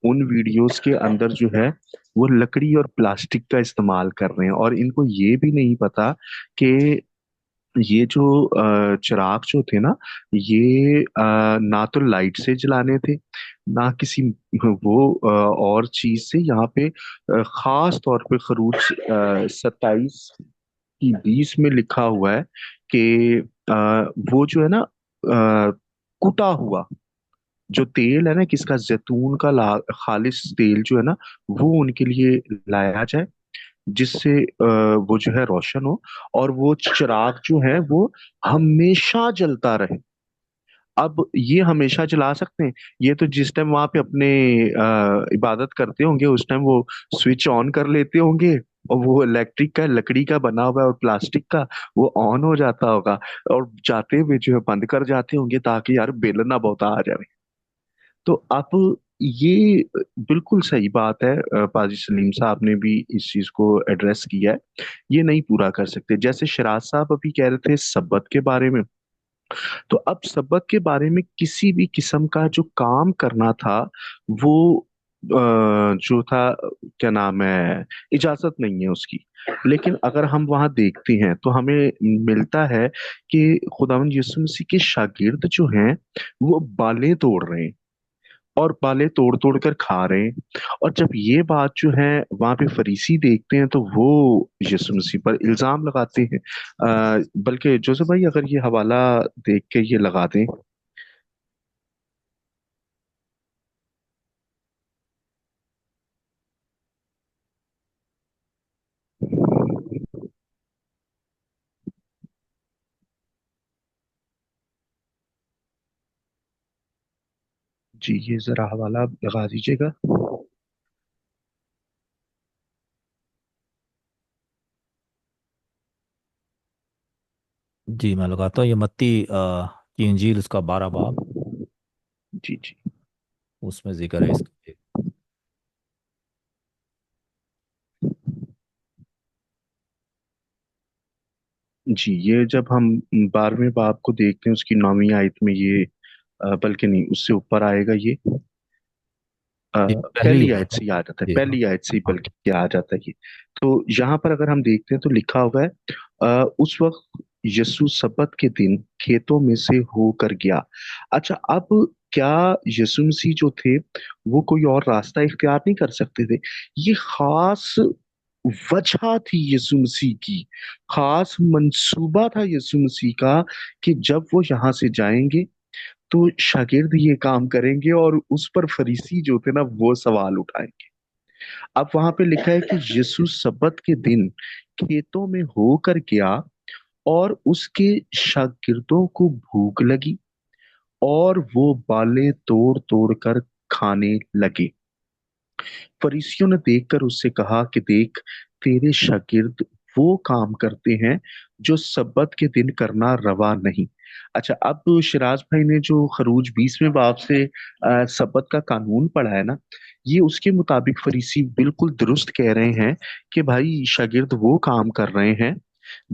उन वीडियोस के अंदर जो है वो लकड़ी और प्लास्टिक का इस्तेमाल कर रहे हैं, और इनको ये भी नहीं पता कि ये जो चिराग जो थे ना, ये ना तो लाइट से जलाने थे, ना किसी वो और चीज से। यहाँ पे खास तौर पे खरूज 27 की 20 में लिखा हुआ है कि वो जो है ना कुटा हुआ जो तेल है ना, किसका, जैतून का खालिस तेल जो है ना, वो उनके लिए लाया जाए, जिससे वो जो है रोशन हो, और वो चिराग जो है वो हमेशा जलता रहे। अब ये हमेशा जला सकते हैं? ये तो जिस टाइम वहां पे अपने इबादत करते होंगे उस टाइम वो स्विच ऑन कर लेते होंगे, और वो इलेक्ट्रिक का, लकड़ी का बना हुआ है और प्लास्टिक का, वो ऑन हो जाता होगा, और जाते हुए जो है बंद कर जाते होंगे ताकि यार बिल ना बहुत आ जाए। तो अब ये बिल्कुल सही बात है, पाजी सलीम साहब ने भी इस चीज को एड्रेस किया है। ये नहीं पूरा कर सकते। जैसे शराज साहब अभी कह रहे थे सब्बत के बारे में, तो अब सब्बत के बारे में किसी भी किस्म का जो काम करना था, वो जो था, क्या नाम है, इजाजत नहीं है उसकी। लेकिन अगर हम वहां देखते हैं तो हमें मिलता है कि खुदावंद यीशु मसीह के शागिर्द जो हैं वो बालें तोड़ रहे हैं, और बालें तोड़ तोड़ कर खा रहे हैं। और जब ये बात जो है वहां पे फरीसी देखते हैं, तो वो यीशु मसीह पर इल्जाम लगाते हैं। बल्कि जोसेफ भाई अगर ये हवाला देख के ये लगा दें। जी, ये जरा हवाला लगा दीजिएगा। जी मैं लगाता हूँ, ये मत्ती की इंजील उसका 12 बाब, जी जी। उसमें जिक्र है इसका। जी, ये जब हम 12वें बाब को देखते हैं उसकी 9वीं आयत में ये बल्कि नहीं, उससे ऊपर आएगा ये। ये पहली पहली है। आयत से ही आ जाता है, जी हाँ। पहली आयत से ही हाँ। बल्कि आ जाता है ये। तो यहाँ पर अगर हम देखते हैं तो लिखा हुआ है, उस वक्त यीशु सब्बत के दिन खेतों में से होकर गया। अच्छा, अब क्या यीशु मसीह जो थे वो कोई और रास्ता इख्तियार नहीं कर सकते थे? ये खास वजह थी यीशु मसीह की, खास मंसूबा था यीशु मसीह का कि जब वो यहाँ से जाएंगे तो शागिर्द ये काम करेंगे और उस पर फरीसी जो थे ना वो सवाल उठाएंगे। अब वहां पे लिखा है कि यीशु सब्बत के दिन खेतों में होकर गया और उसके शागिर्दों को भूख लगी और वो बालें तोड़ तोड़ कर खाने लगे। फरीसियों ने देखकर उससे कहा कि देख, तेरे शागिर्द वो काम करते हैं जो सब्बत के दिन करना रवा नहीं। अच्छा, अब शिराज भाई ने जो खरूज 20वें बाब से सब्बत का कानून पढ़ा है ना, ये उसके मुताबिक फरीसी बिल्कुल दुरुस्त कह रहे हैं कि भाई शागिर्द वो काम कर रहे हैं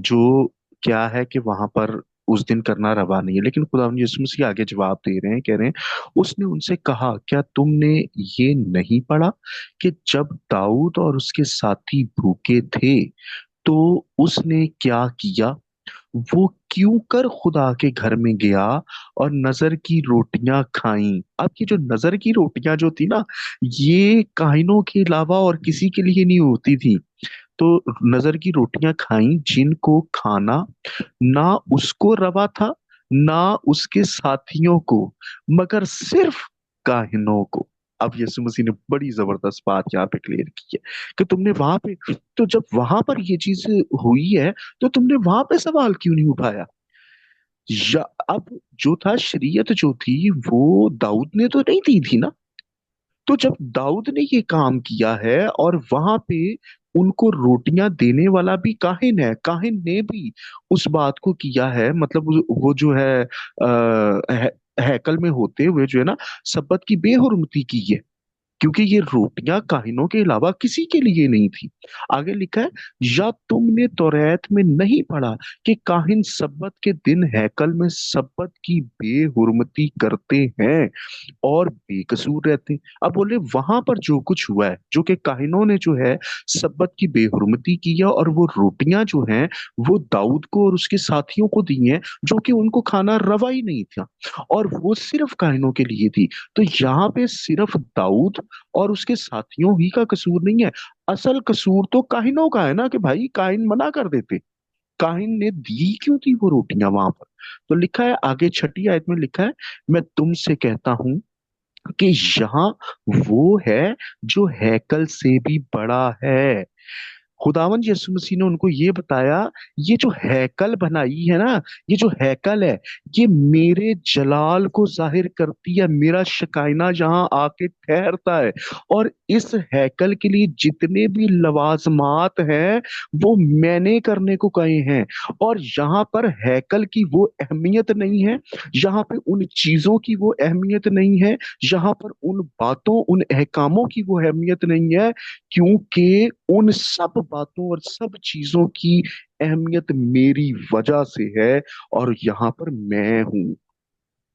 जो क्या है कि वहां पर उस दिन करना रवा नहीं है। लेकिन खुदा यीशु मसीह आगे जवाब दे रहे हैं, कह रहे हैं उसने उनसे कहा, क्या तुमने ये नहीं पढ़ा कि जब दाऊद और उसके साथी भूखे थे तो उसने क्या किया? वो क्यों कर खुदा के घर में गया और नजर की रोटियां खाई। अब ये जो नजर की रोटियां जो थी ना, ये काहिनों के अलावा और किसी के लिए नहीं होती थी। तो नजर की रोटियां खाई जिनको खाना ना उसको रवा था ना उसके साथियों को, मगर सिर्फ काहिनों को। अब यीशु मसीह ने बड़ी जबरदस्त बात यहाँ पे क्लियर की है कि तुमने वहां पे, तो जब वहां पर ये चीज हुई है तो तुमने वहां पे सवाल क्यों नहीं उठाया? या अब जो था, शरीयत जो थी वो दाऊद ने तो नहीं दी थी ना। तो जब दाऊद ने ये काम किया है और वहां पे उनको रोटियां देने वाला भी काहिन है, काहिन ने भी उस बात को किया है, मतलब वो जो है हैकल में होते हुए जो है ना सब्बत की बेहुरमती की है, क्योंकि ये रोटियां काहिनों के अलावा किसी के लिए नहीं थी। आगे लिखा है, या तुमने तौरात में नहीं पढ़ा कि काहिन सब्बत के दिन हैकल में सब्बत की बेहुरमती करते हैं और बेकसूर रहते हैं। अब बोले वहां पर जो कुछ हुआ है, जो कि काहिनों ने जो है सब्बत की बेहुरमती की है, और वो रोटियां जो हैं वो दाऊद को और उसके साथियों को दी हैं, जो कि उनको खाना रवा ही नहीं था, और वो सिर्फ काहिनों के लिए थी। तो यहाँ पे सिर्फ दाऊद और उसके साथियों ही का कसूर नहीं है, असल कसूर तो काहिनों का है ना, कि भाई काहिन मना कर देते। काहिन ने दी क्यों थी वो रोटियां वहां पर? तो लिखा है आगे 6ठी आयत में लिखा है, मैं तुमसे कहता हूं कि यहाँ वो है जो हैकल से भी बड़ा है। खुदावंद यीशु मसीह ने उनको ये बताया, ये जो हैकल बनाई है ना, ये जो हैकल है, ये मेरे जलाल को जाहिर करती है, मेरा शकाइना यहाँ आके ठहरता है। और इस हैकल के लिए जितने भी लवाजमात हैं वो मैंने करने को कहे हैं। और यहाँ पर हैकल की वो अहमियत नहीं है, यहाँ पे उन चीजों की वो अहमियत नहीं है, यहाँ पर उन बातों उन अहकामों की वो अहमियत नहीं है, क्योंकि उन सब बातों और सब चीजों की अहमियत मेरी वजह से है। और यहाँ पर मैं हूं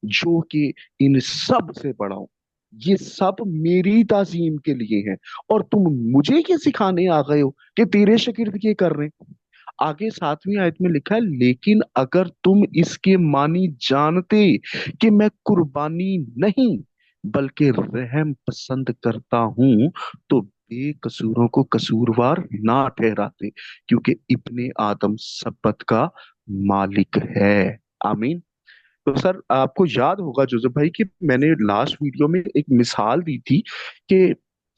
जो कि इन सब से बड़ा हूं। ये सब मेरी ताजीम के लिए है, और तुम मुझे क्या सिखाने आ गए हो कि तेरे शागिर्द ये कर रहे हैं? आगे 7वीं आयत में लिखा है, लेकिन अगर तुम इसके मानी जानते कि मैं कुर्बानी नहीं बल्कि रहम पसंद करता हूं, तो बेकसूरों को कसूरवार ना ठहराते, क्योंकि इब्ने आदम सब्बत का मालिक है। आमीन। तो सर, आपको याद होगा जोसेफ भाई कि मैंने लास्ट वीडियो में एक मिसाल दी थी कि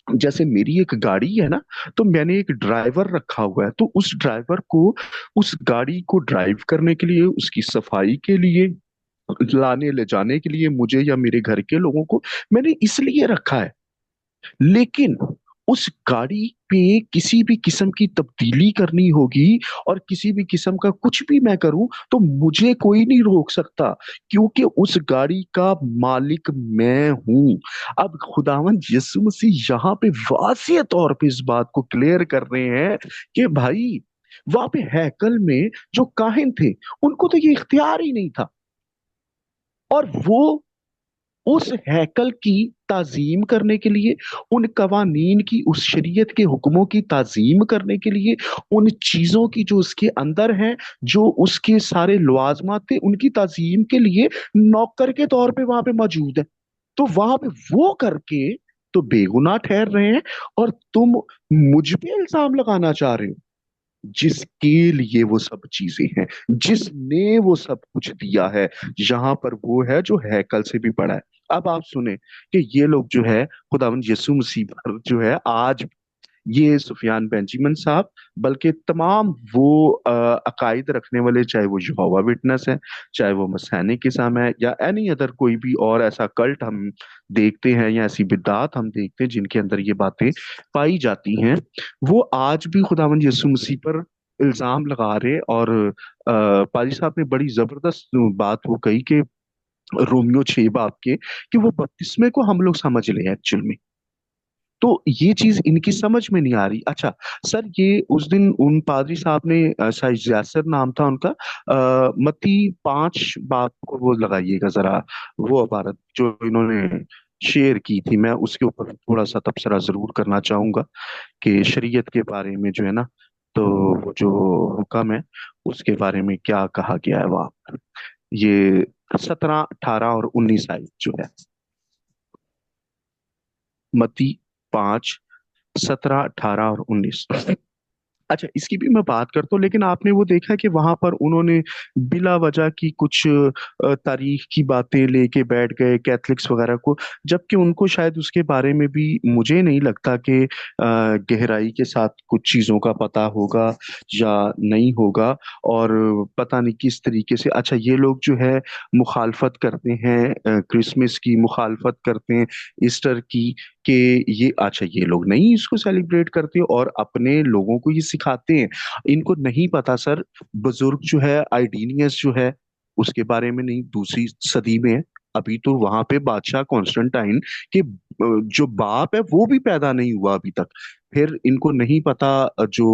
जैसे मेरी एक गाड़ी है ना, तो मैंने एक ड्राइवर रखा हुआ है, तो उस ड्राइवर को उस गाड़ी को ड्राइव करने के लिए, उसकी सफाई के लिए, लाने ले जाने के लिए मुझे या मेरे घर के लोगों को मैंने इसलिए रखा है। लेकिन उस गाड़ी पे किसी भी किस्म की तब्दीली करनी होगी और किसी भी किस्म का कुछ भी मैं करूं तो मुझे कोई नहीं रोक सकता, क्योंकि उस गाड़ी का मालिक मैं हूं। अब खुदावंद यीशु मसीह यहाँ पे वाज़िह तौर पे इस बात को क्लियर कर रहे हैं कि भाई वहां पे हैकल में जो काहिन थे उनको तो ये इख्तियार ही नहीं था, और वो उस हैकल की ताजीम करने के लिए, उन कवानीन की, उस शरीयत के हुक्मों की ताजीम करने के लिए, उन चीजों की जो उसके अंदर हैं, जो उसके सारे लवाजमात थे, उनकी ताजीम के लिए नौकर के तौर पे वहां पे मौजूद है। तो वहां पे वो करके तो बेगुनाह ठहर रहे हैं, और तुम मुझ पे इल्जाम लगाना चाह रहे हो। जिसके लिए वो सब चीजें हैं, जिसने वो सब कुछ दिया है, यहाँ पर वो है जो हैकल से भी बड़ा है। अब आप सुने कि ये लोग जो है खुदावंद यीशु मसीह पर जो है आज, ये सुफियान बेंजामिन साहब, बल्कि तमाम वो अकायद रखने वाले, चाहे वो यहोवा विटनेस है, चाहे वो मसीहिक इस्लाम है, या एनी अदर कोई भी और ऐसा कल्ट हम देखते हैं, या ऐसी बिदात हम देखते हैं जिनके अंदर ये बातें पाई जाती हैं, वो आज भी खुदावंद यीशु मसीह पर इल्जाम लगा रहे। और पाजी साहब ने बड़ी जबरदस्त बात वो कही कि रोमियो 6 बाब के, कि वो बपतिस्मे को हम लोग समझ ले एक्चुअल में। तो ये चीज इनकी समझ में नहीं आ रही। अच्छा सर, ये उस दिन उन पादरी साहब ने शायद यासर नाम था उनका, मत्ती 5 बात को वो लगाइएगा जरा, वो इबारत जो इन्होंने शेयर की थी, मैं उसके ऊपर थोड़ा सा तबसरा जरूर करना चाहूंगा कि शरीयत के बारे में जो है ना, तो वो जो हुक्म है उसके बारे में क्या कहा गया है वहां पर। ये 17, 18 और 19 आयत जो है, मत्ती 5, 17, 18 और 19। अच्छा, इसकी भी मैं बात करता हूँ, लेकिन आपने वो देखा कि वहां पर उन्होंने बिला वजह की कुछ तारीख की बातें लेके बैठ गए कैथलिक्स वगैरह को, जबकि उनको शायद उसके बारे में भी मुझे नहीं लगता कि गहराई के साथ कुछ चीजों का पता होगा या नहीं होगा। और पता नहीं किस तरीके से, अच्छा ये लोग जो है मुखालफत करते हैं, क्रिसमस की मुखालफत करते हैं, ईस्टर की, कि ये, अच्छा ये लोग नहीं इसको सेलिब्रेट करते और अपने लोगों को ये सिखाते हैं। इनको नहीं पता सर, बुजुर्ग जो है आइडीनियस जो है उसके बारे में नहीं, दूसरी सदी में है। अभी तो वहां पे बादशाह कॉन्स्टेंटाइन के जो बाप है वो भी पैदा नहीं हुआ अभी तक। फिर इनको नहीं पता जो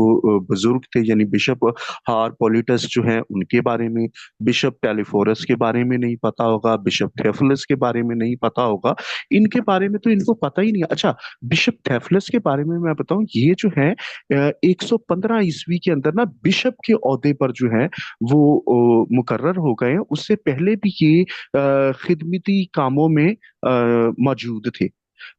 बुजुर्ग थे, यानी बिशप हार पॉलिटस जो है उनके बारे में, बिशप टेलीफोरस के बारे में नहीं पता होगा, बिशप थेफलस के बारे में नहीं पता होगा। इनके बारे में तो इनको पता ही नहीं। अच्छा, बिशप थेफलस के बारे में मैं बताऊं, ये जो है 115 ईस्वी के अंदर ना बिशप के ओहदे पर जो है वो मुकर्रर हो गए हैं। उससे पहले भी ये खिदमती कामों में मौजूद थे।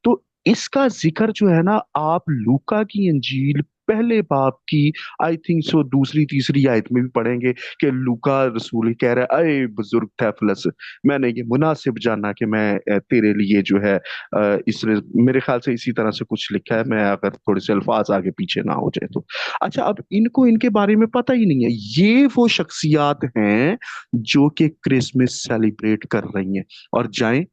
तो इसका जिक्र जो है ना, आप लूका की इंजील पहले बाब की, आई थिंक सो दूसरी तीसरी आयत में भी पढ़ेंगे कि लूका रसूल कह रहा है, अरे बुजुर्ग थेफलस, मैंने ये मुनासिब जाना कि मैं तेरे लिए जो है इस, मेरे ख्याल से इसी तरह से कुछ लिखा है, मैं अगर थोड़े से अल्फाज आगे पीछे ना हो जाए तो। अच्छा, अब इनको इनके बारे में पता ही नहीं है। ये वो शख्सियात हैं जो कि क्रिसमस सेलिब्रेट कर रही हैं। और जाएं,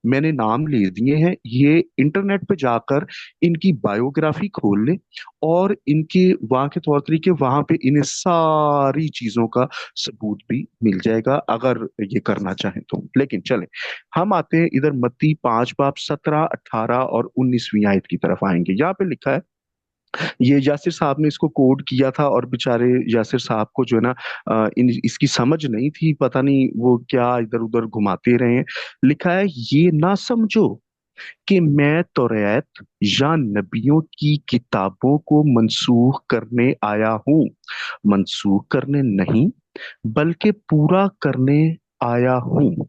मैंने नाम ले दिए हैं, ये इंटरनेट पे जाकर इनकी बायोग्राफी खोल लें, और इनके वहाँ के तौर तरीके, वहां पे इन्हें सारी चीजों का सबूत भी मिल जाएगा अगर ये करना चाहें तो। लेकिन चलें, हम आते हैं इधर मत्ती 5 बाब 17, 18 और 19वीं आयत की तरफ आएंगे। यहाँ पे लिखा है, ये यासिर साहब ने इसको कोड किया था, और बेचारे यासिर साहब को जो है ना इसकी समझ नहीं थी, पता नहीं वो क्या इधर उधर घुमाते रहे हैं। लिखा है, ये ना समझो कि मैं तौरात या नबियों की किताबों को मनसूख करने आया हूँ। मनसूख करने नहीं, बल्कि पूरा करने आया हूँ।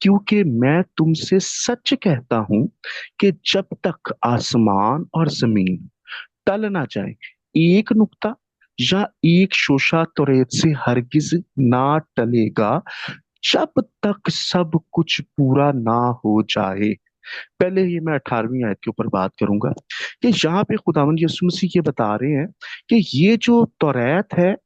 क्योंकि मैं तुमसे सच कहता हूं कि जब तक आसमान और जमीन टल ना जाए, एक नुक्ता या एक शोशा तौरेत से हरगिज ना टलेगा, जब तक सब कुछ पूरा ना हो जाए। पहले ये मैं 18वीं आयत के ऊपर बात करूंगा कि यहाँ पे खुदावंद यीशु मसीह ये बता रहे हैं कि ये जो तौरात है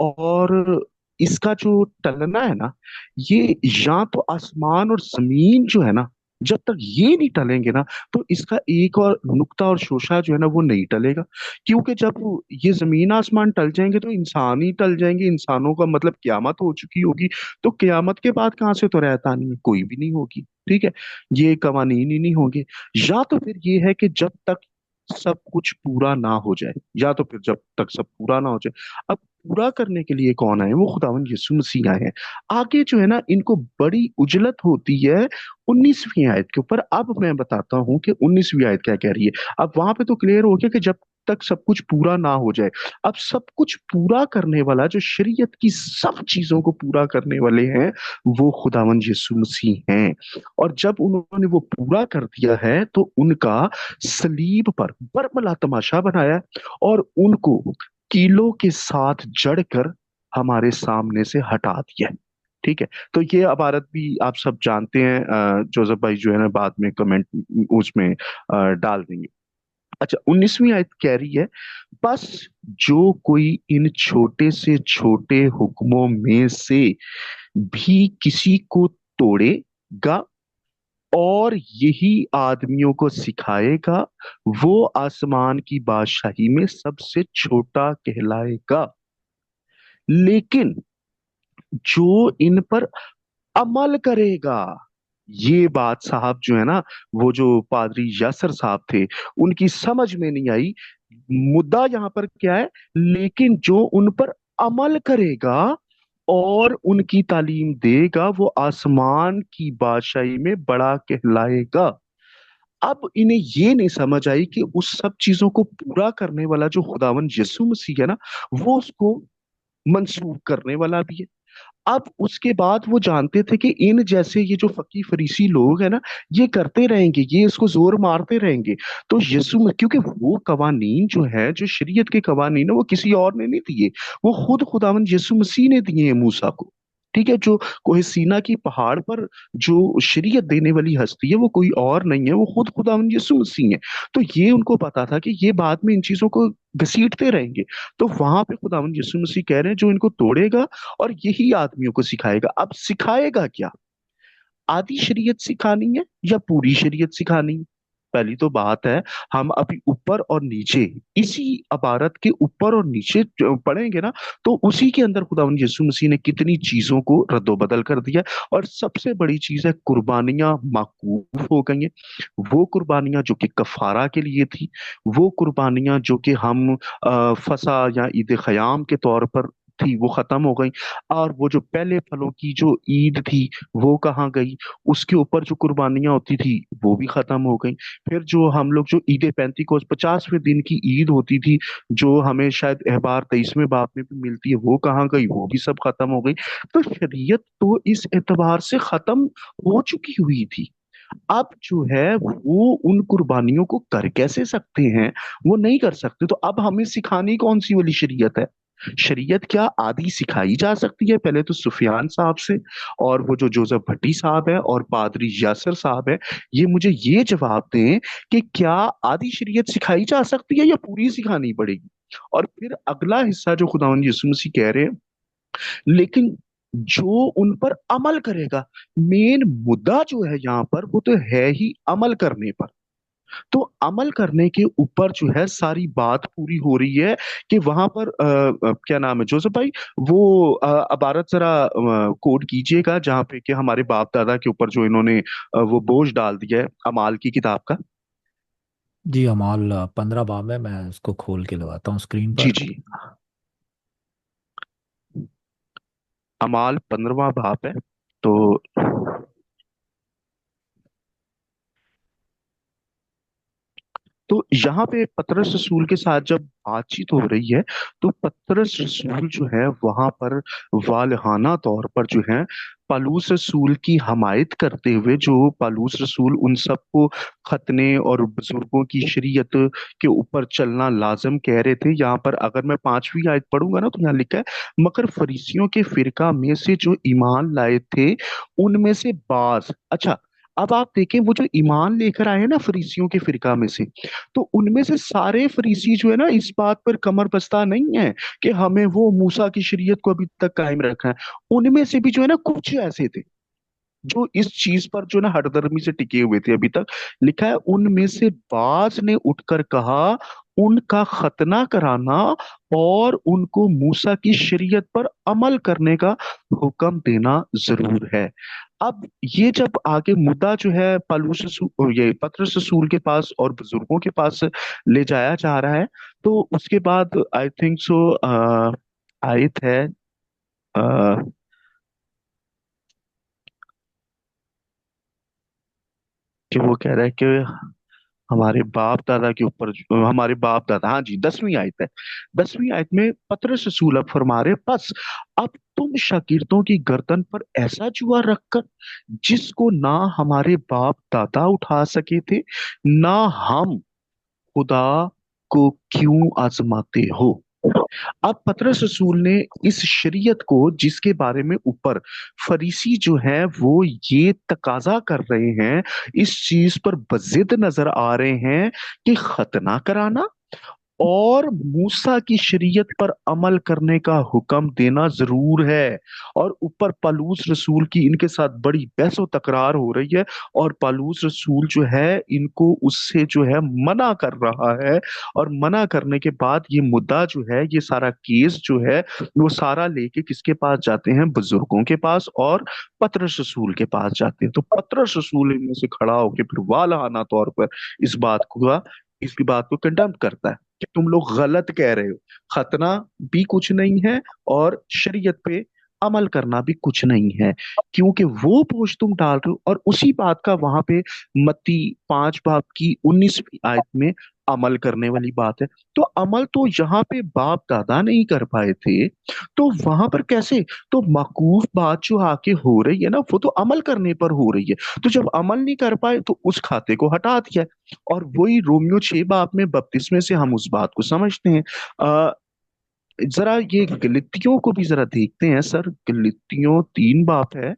और इसका जो टलना है ना, ये या तो आसमान और जमीन जो है ना, जब तक ये नहीं टलेंगे ना, तो इसका एक और नुक्ता और शोशा जो है ना वो नहीं टलेगा। क्योंकि जब ये जमीन आसमान टल जाएंगे तो इंसान ही टल जाएंगे, इंसानों का मतलब क्यामत हो चुकी होगी। तो क्यामत के बाद कहाँ से तो रहता नहीं है, कोई भी नहीं होगी। ठीक है, ये कवानीन ही नहीं होंगे। या तो फिर ये है कि जब तक सब कुछ पूरा ना हो जाए, या तो फिर जब तक सब पूरा ना हो जाए। अब पूरा करने के लिए कौन आए? वो खुदावंद यीशु मसीह आए हैं। आगे जो है ना, इनको बड़ी उजलत होती है 19वीं आयत के ऊपर। अब मैं बताता हूँ कि 19वीं आयत क्या कह रही है। अब वहां पे तो क्लियर हो गया कि जब तक सब कुछ पूरा ना हो जाए। अब सब कुछ पूरा करने वाला, जो शरीयत की सब चीजों को पूरा करने वाले हैं, वो खुदावंद यीशु मसीह हैं। और जब उन्होंने वो पूरा कर दिया है तो उनका सलीब पर बरमला तमाशा बनाया और उनको कीलों के साथ जड़कर हमारे सामने से हटा दिया। ठीक है। तो ये इबारत भी आप सब जानते हैं। जोसेफ भाई जो है ना बाद में कमेंट उसमें डाल देंगे। अच्छा, 19वीं आयत कह रही है, बस जो कोई इन छोटे से छोटे हुक्मों में से भी किसी को तोड़ेगा और यही आदमियों को सिखाएगा, वो आसमान की बादशाही में सबसे छोटा कहलाएगा। लेकिन जो इन पर अमल करेगा, ये बात साहब जो है ना, वो जो पादरी यासर साहब थे, उनकी समझ में नहीं आई। मुद्दा यहाँ पर क्या है? लेकिन जो उन पर अमल करेगा और उनकी तालीम देगा, वो आसमान की बादशाही में बड़ा कहलाएगा। अब इन्हें ये नहीं समझ आई कि उस सब चीजों को पूरा करने वाला जो खुदावन यीशु मसीह है ना, वो उसको मंसूब करने वाला भी है। अब उसके बाद वो जानते थे कि इन जैसे ये जो फकी फरीसी लोग हैं ना, ये करते रहेंगे, ये इसको जोर मारते रहेंगे। तो यीशु में, क्योंकि वो कवानीन जो है, जो शरीयत के कवानीन है, वो किसी और ने नहीं दिए, वो खुद खुदावंद यीशु मसीह ने दिए हैं मूसा को। ठीक है। जो कोहे सीना की पहाड़ पर जो शरीयत देने वाली हस्ती है, वो कोई और नहीं है, वो खुद खुदावंद यीशु मसीह है। तो ये उनको पता था कि ये बाद में इन चीजों को घसीटते रहेंगे। तो वहां पे खुदावंद यीशु मसीह कह रहे हैं, जो इनको तोड़ेगा और यही आदमियों को सिखाएगा। अब सिखाएगा क्या? आधी शरीयत सिखानी है या पूरी शरीयत सिखानी है? पहली तो बात है, हम अभी ऊपर और नीचे, इसी इबारत के ऊपर और नीचे जो पढ़ेंगे ना, तो उसी के अंदर खुदावंद यीशु मसीह ने कितनी चीजों को रद्दोबदल कर दिया। और सबसे बड़ी चीज है, कुर्बानियां माकूफ हो गई हैं। वो कुर्बानियां जो कि कफारा के लिए थी, वो कुर्बानियां जो कि हम फसा या ईद खयाम के तौर पर थी, वो खत्म हो गई। और वो जो पहले फलों की जो ईद थी, वो कहाँ गई? उसके ऊपर जो कुर्बानियां होती थी, वो भी खत्म हो गई। फिर जो हम लोग जो ईद पेंतिकोस 50वें दिन की ईद होती थी, जो हमें शायद अहबार 23वें बाब में भी मिलती है, वो कहाँ गई? वो भी सब खत्म हो गई। तो शरीयत तो इस एतबार से खत्म हो चुकी हुई थी। अब जो है वो उन कुर्बानियों को कर कैसे सकते हैं? वो नहीं कर सकते। तो अब हमें सिखानी कौन सी वाली शरीयत है? शरीयत क्या आदि सिखाई जा सकती है? पहले तो सुफियान साहब से, और वो जो जोसेफ भट्टी साहब है और पादरी यासर साहब है, ये मुझे ये जवाब दें कि क्या आदि शरीयत सिखाई जा सकती है या पूरी सिखानी पड़ेगी? और फिर अगला हिस्सा जो खुदावंद यीशु मसीह कह रहे हैं, लेकिन जो उन पर अमल करेगा। मेन मुद्दा जो है यहाँ पर, वो तो है ही अमल करने पर। तो अमल करने के ऊपर जो है सारी बात पूरी हो रही है कि वहां पर क्या नाम है जोसेफ भाई, वो इबारत जरा कोड कीजिएगा जहां पे कि हमारे बाप दादा के ऊपर जो इन्होंने वो बोझ डाल दिया है अमाल की किताब का। जी, अमाल 15 बाब है, मैं उसको खोल के लगाता हूँ स्क्रीन जी पर। जी। अमाल 15वां बाप है। तो यहाँ पे पतरस रसूल के साथ जब बातचीत हो रही है, तो पतरस रसूल जो है वहां पर वालहाना तौर पर जो है पालूस रसूल की हमायत करते हुए, जो पालूस रसूल उन सबको खतने और बुजुर्गों की शरीयत के ऊपर चलना लाजम कह रहे थे। यहाँ पर अगर मैं 5वीं आयत पढ़ूंगा ना, तो यहाँ लिखा है, मगर फरीसियों के फिरका में से जो ईमान लाए थे, उनमें से बाज। अच्छा, अब आप देखें, वो जो ईमान लेकर आए हैं ना फरीसियों के फिरका में से, तो उनमें से सारे फरीसी जो है ना, इस बात पर कमर बस्ता नहीं है कि हमें वो मूसा की शरीयत को अभी तक कायम रखा है। उनमें से भी जो है ना, कुछ ऐसे थे जो इस चीज पर जो ना हठधर्मी से टिके हुए थे अभी तक। लिखा है, उनमें से बाज ने उठकर कहा, उनका खतना कराना और उनको मूसा की शरीयत पर अमल करने का हुक्म देना जरूर है। अब ये जब आगे मुद्दा जो है पलूस ये पतरस रसूल के पास और बुजुर्गों के पास ले जाया जा रहा है, तो उसके बाद आई थिंक सो आयत है आ, कि वो कह रहा है कि हमारे बाप दादा के ऊपर हमारे बाप दादा, हाँ जी, 10वीं आयत है। 10वीं आयत में पतरस रसूल अब फरमा रहे, बस अब तुम शागिर्दों की गर्दन पर ऐसा जुआ रखकर जिसको ना हमारे बाप दादा उठा सके थे, ना हम खुदा को क्यों आजमाते हो। अब पतरस रसूल ने इस शरीयत को, जिसके बारे में ऊपर फरीसी जो है वो ये तकाजा कर रहे हैं, इस चीज पर बजिद नजर आ रहे हैं कि खतना कराना और मूसा की शरीयत पर अमल करने का हुक्म देना जरूर है। और ऊपर पालूस रसूल की इनके साथ बड़ी बहस व तकरार हो रही है, और पालूस रसूल जो है इनको उससे जो है मना कर रहा है। और मना करने के बाद ये मुद्दा जो है, ये सारा केस जो है, वो सारा लेके किसके पास जाते हैं? बुजुर्गों के पास और पतरस रसूल के पास जाते हैं। तो पतरस रसूल इनमें से खड़ा होकर फिर वालहाना तौर पर इस बात को इसकी बात को कंडेम करता है कि तुम लोग गलत कह रहे हो, खतना भी कुछ नहीं है और शरीयत पे अमल करना भी कुछ नहीं है, क्योंकि वो बोझ तुम डाल रहे हो। और उसी बात का वहां पे मत्ती 5 बाब की 19वीं आयत में अमल करने वाली बात है। तो अमल तो यहाँ पे बाप दादा नहीं कर पाए थे, तो वहां पर कैसे? तो मकूफ बात जो आके हो रही है ना, वो तो अमल करने पर हो रही है। तो जब अमल नहीं कर पाए तो उस खाते को हटा दिया। और वही रोमियो 6 बाब में 32 से हम उस बात को समझते हैं। आ, जरा ये गलतियों को भी जरा देखते हैं सर। गलतियों 3 बाब है,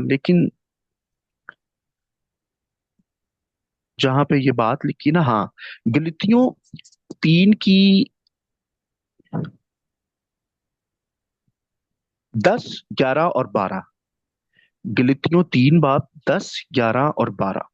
लेकिन जहां पे ये बात लिखी ना, हाँ, गलतियों 3 की 10, 11 और 12। गलतियों 3 बाब 10, 11 और 12।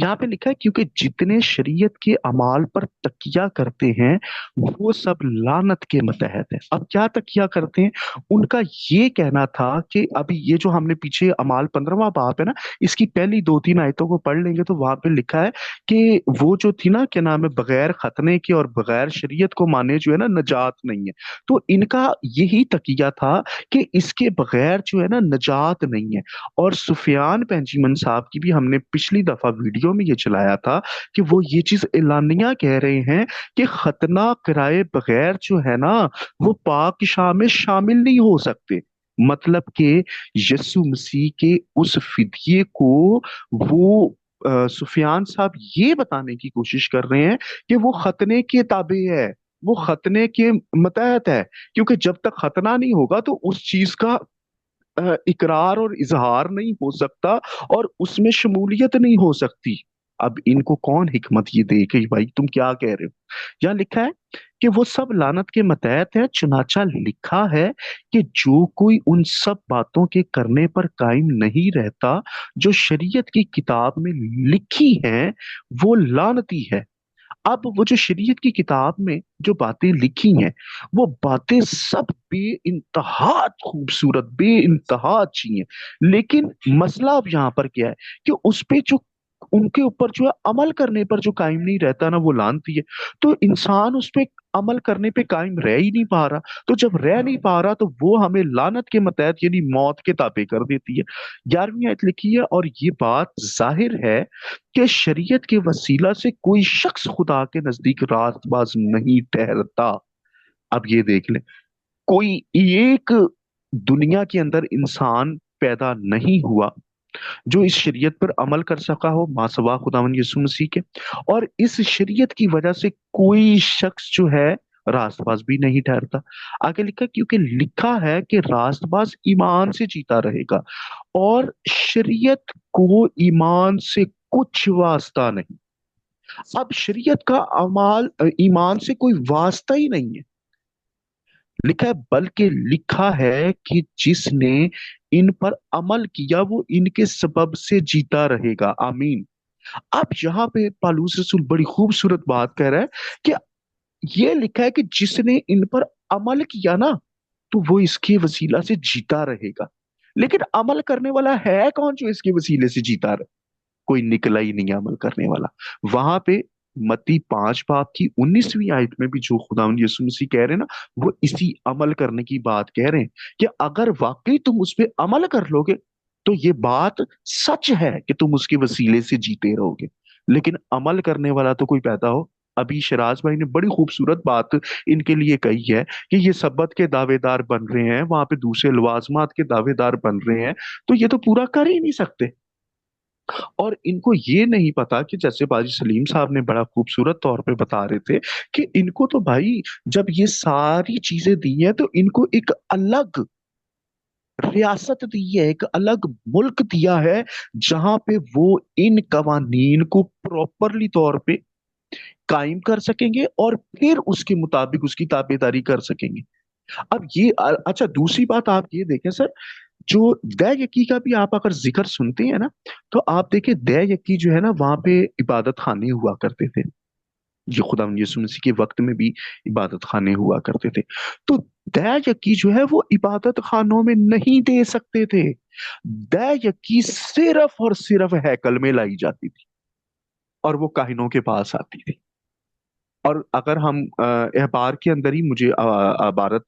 यहाँ पे लिखा है, क्योंकि जितने शरीयत के अमाल पर तकिया करते हैं वो सब लानत के मतहत है। अब क्या तकिया करते हैं? उनका ये कहना था कि अभी ये जो हमने पीछे अमाल 15वां बाब है ना, इसकी पहली 2-3 आयतों को पढ़ लेंगे तो वहां पे लिखा है कि वो जो थी ना, क्या नाम है, बगैर खतने के और बगैर शरीयत को माने जो है ना, नजात नहीं है। तो इनका यही तकिया था कि इसके बगैर जो है ना, नजात नहीं है। और सुफियान पेंजीमन साहब की भी हमने पिछली दफा वीडियो में ये चलाया था कि वो ये चीज एलानिया कह रहे हैं कि खतना कराए बगैर जो है ना, वो पाक शाह में शामिल नहीं हो सकते। मतलब कि यीशु मसीह के उस फिदिये को वो सुफियान साहब ये बताने की कोशिश कर रहे हैं कि वो खतने के ताबे है, वो खतने के मतहत है। क्योंकि जब तक खतना नहीं होगा तो उस चीज का इकरार और इजहार नहीं हो सकता और उसमें शमूलियत नहीं हो सकती। अब इनको कौन हिकमत ये दे कि भाई तुम क्या कह रहे हो? यहाँ लिखा है कि वो सब लानत के मतहत है, चुनाचा लिखा है कि जो कोई उन सब बातों के करने पर कायम नहीं रहता जो शरीयत की किताब में लिखी हैं, वो लानती है। अब वो जो शरीयत की किताब में जो बातें लिखी हैं, वो बातें सब बे इंतहा खूबसूरत, बे इंतहा अच्छी हैं। लेकिन मसला अब यहाँ पर क्या है कि उस पे जो उनके ऊपर जो है अमल करने पर जो कायम नहीं रहता ना, वो लानती है। तो इंसान उस पे अमल करने पे कायम रह ही नहीं पा रहा। तो जब रह नहीं पा रहा तो वो हमें लानत के मतहत यानी मौत के ताबे कर देती है। 11वीं आयत लिखी है, और ये बात जाहिर है कि शरीयत के वसीला से कोई शख्स खुदा के नजदीक रास्तबाज नहीं ठहरता। अब ये देख ले, कोई एक दुनिया के अंदर इंसान पैदा नहीं हुआ जो इस शरीयत पर अमल कर सका हो मासवा खुदावन यीशु मसीह के। और इस शरीयत की वजह से कोई शख्स जो है रास्तबाज भी नहीं ठहरता। आगे लिखा, क्योंकि लिखा है कि रास्तबाज ईमान से जीता रहेगा, और शरीयत को ईमान से कुछ वास्ता नहीं। अब शरीयत का अमाल ईमान से कोई वास्ता ही नहीं है। लिखा है, बल्कि लिखा है कि जिसने इन पर अमल किया वो इनके सबब से जीता रहेगा। आमीन। अब यहाँ पे पालूस रसूल बड़ी खूबसूरत बात कह रहा है कि ये लिखा है कि जिसने इन पर अमल किया ना, तो वो इसके वसीला से जीता रहेगा। लेकिन अमल करने वाला है कौन जो इसके वसीले से जीता रहे? कोई निकला ही नहीं अमल करने वाला। वहां पे मत्ती 5 बाब की 19वीं आयत में भी जो खुदावंद यीशु मसीह कह रहे हैं ना, वो इसी अमल करने की बात कह रहे हैं कि अगर वाकई तुम उस पे अमल कर लोगे तो ये बात सच है कि तुम उसके वसीले से जीते रहोगे। लेकिन अमल करने वाला तो कोई पैदा हो। अभी शराज भाई ने बड़ी खूबसूरत बात इनके लिए कही है कि ये सब्बत के दावेदार बन रहे हैं, वहां पे दूसरे लवाजमात के दावेदार बन रहे हैं, तो ये तो पूरा कर ही नहीं सकते। और इनको ये नहीं पता कि जैसे बाजी सलीम साहब ने बड़ा खूबसूरत तौर पे बता रहे थे कि इनको तो भाई जब ये सारी चीजें दी हैं तो इनको एक अलग रियासत दी है, एक अलग मुल्क दिया है, जहां पे वो इन कवानीन को प्रॉपरली तौर पे कायम कर सकेंगे और फिर उसके मुताबिक उसकी ताबेदारी कर सकेंगे। अब ये अच्छा, दूसरी बात आप ये देखें सर, जो दया यकी का भी आप अगर जिक्र सुनते हैं ना, तो आप देखें दया यकी जो है ना, वहां पे इबादत खाने हुआ करते थे। ये खुदा यीशु मसीह के वक्त में भी इबादत खाने हुआ करते थे। तो दया यकी जो है वो इबादत खानों में नहीं दे सकते थे। दया यकी सिर्फ और सिर्फ हैकल में लाई जाती थी और वो काहिनों के पास आती थी। और अगर हम अखबार के अंदर ही, मुझे इबारत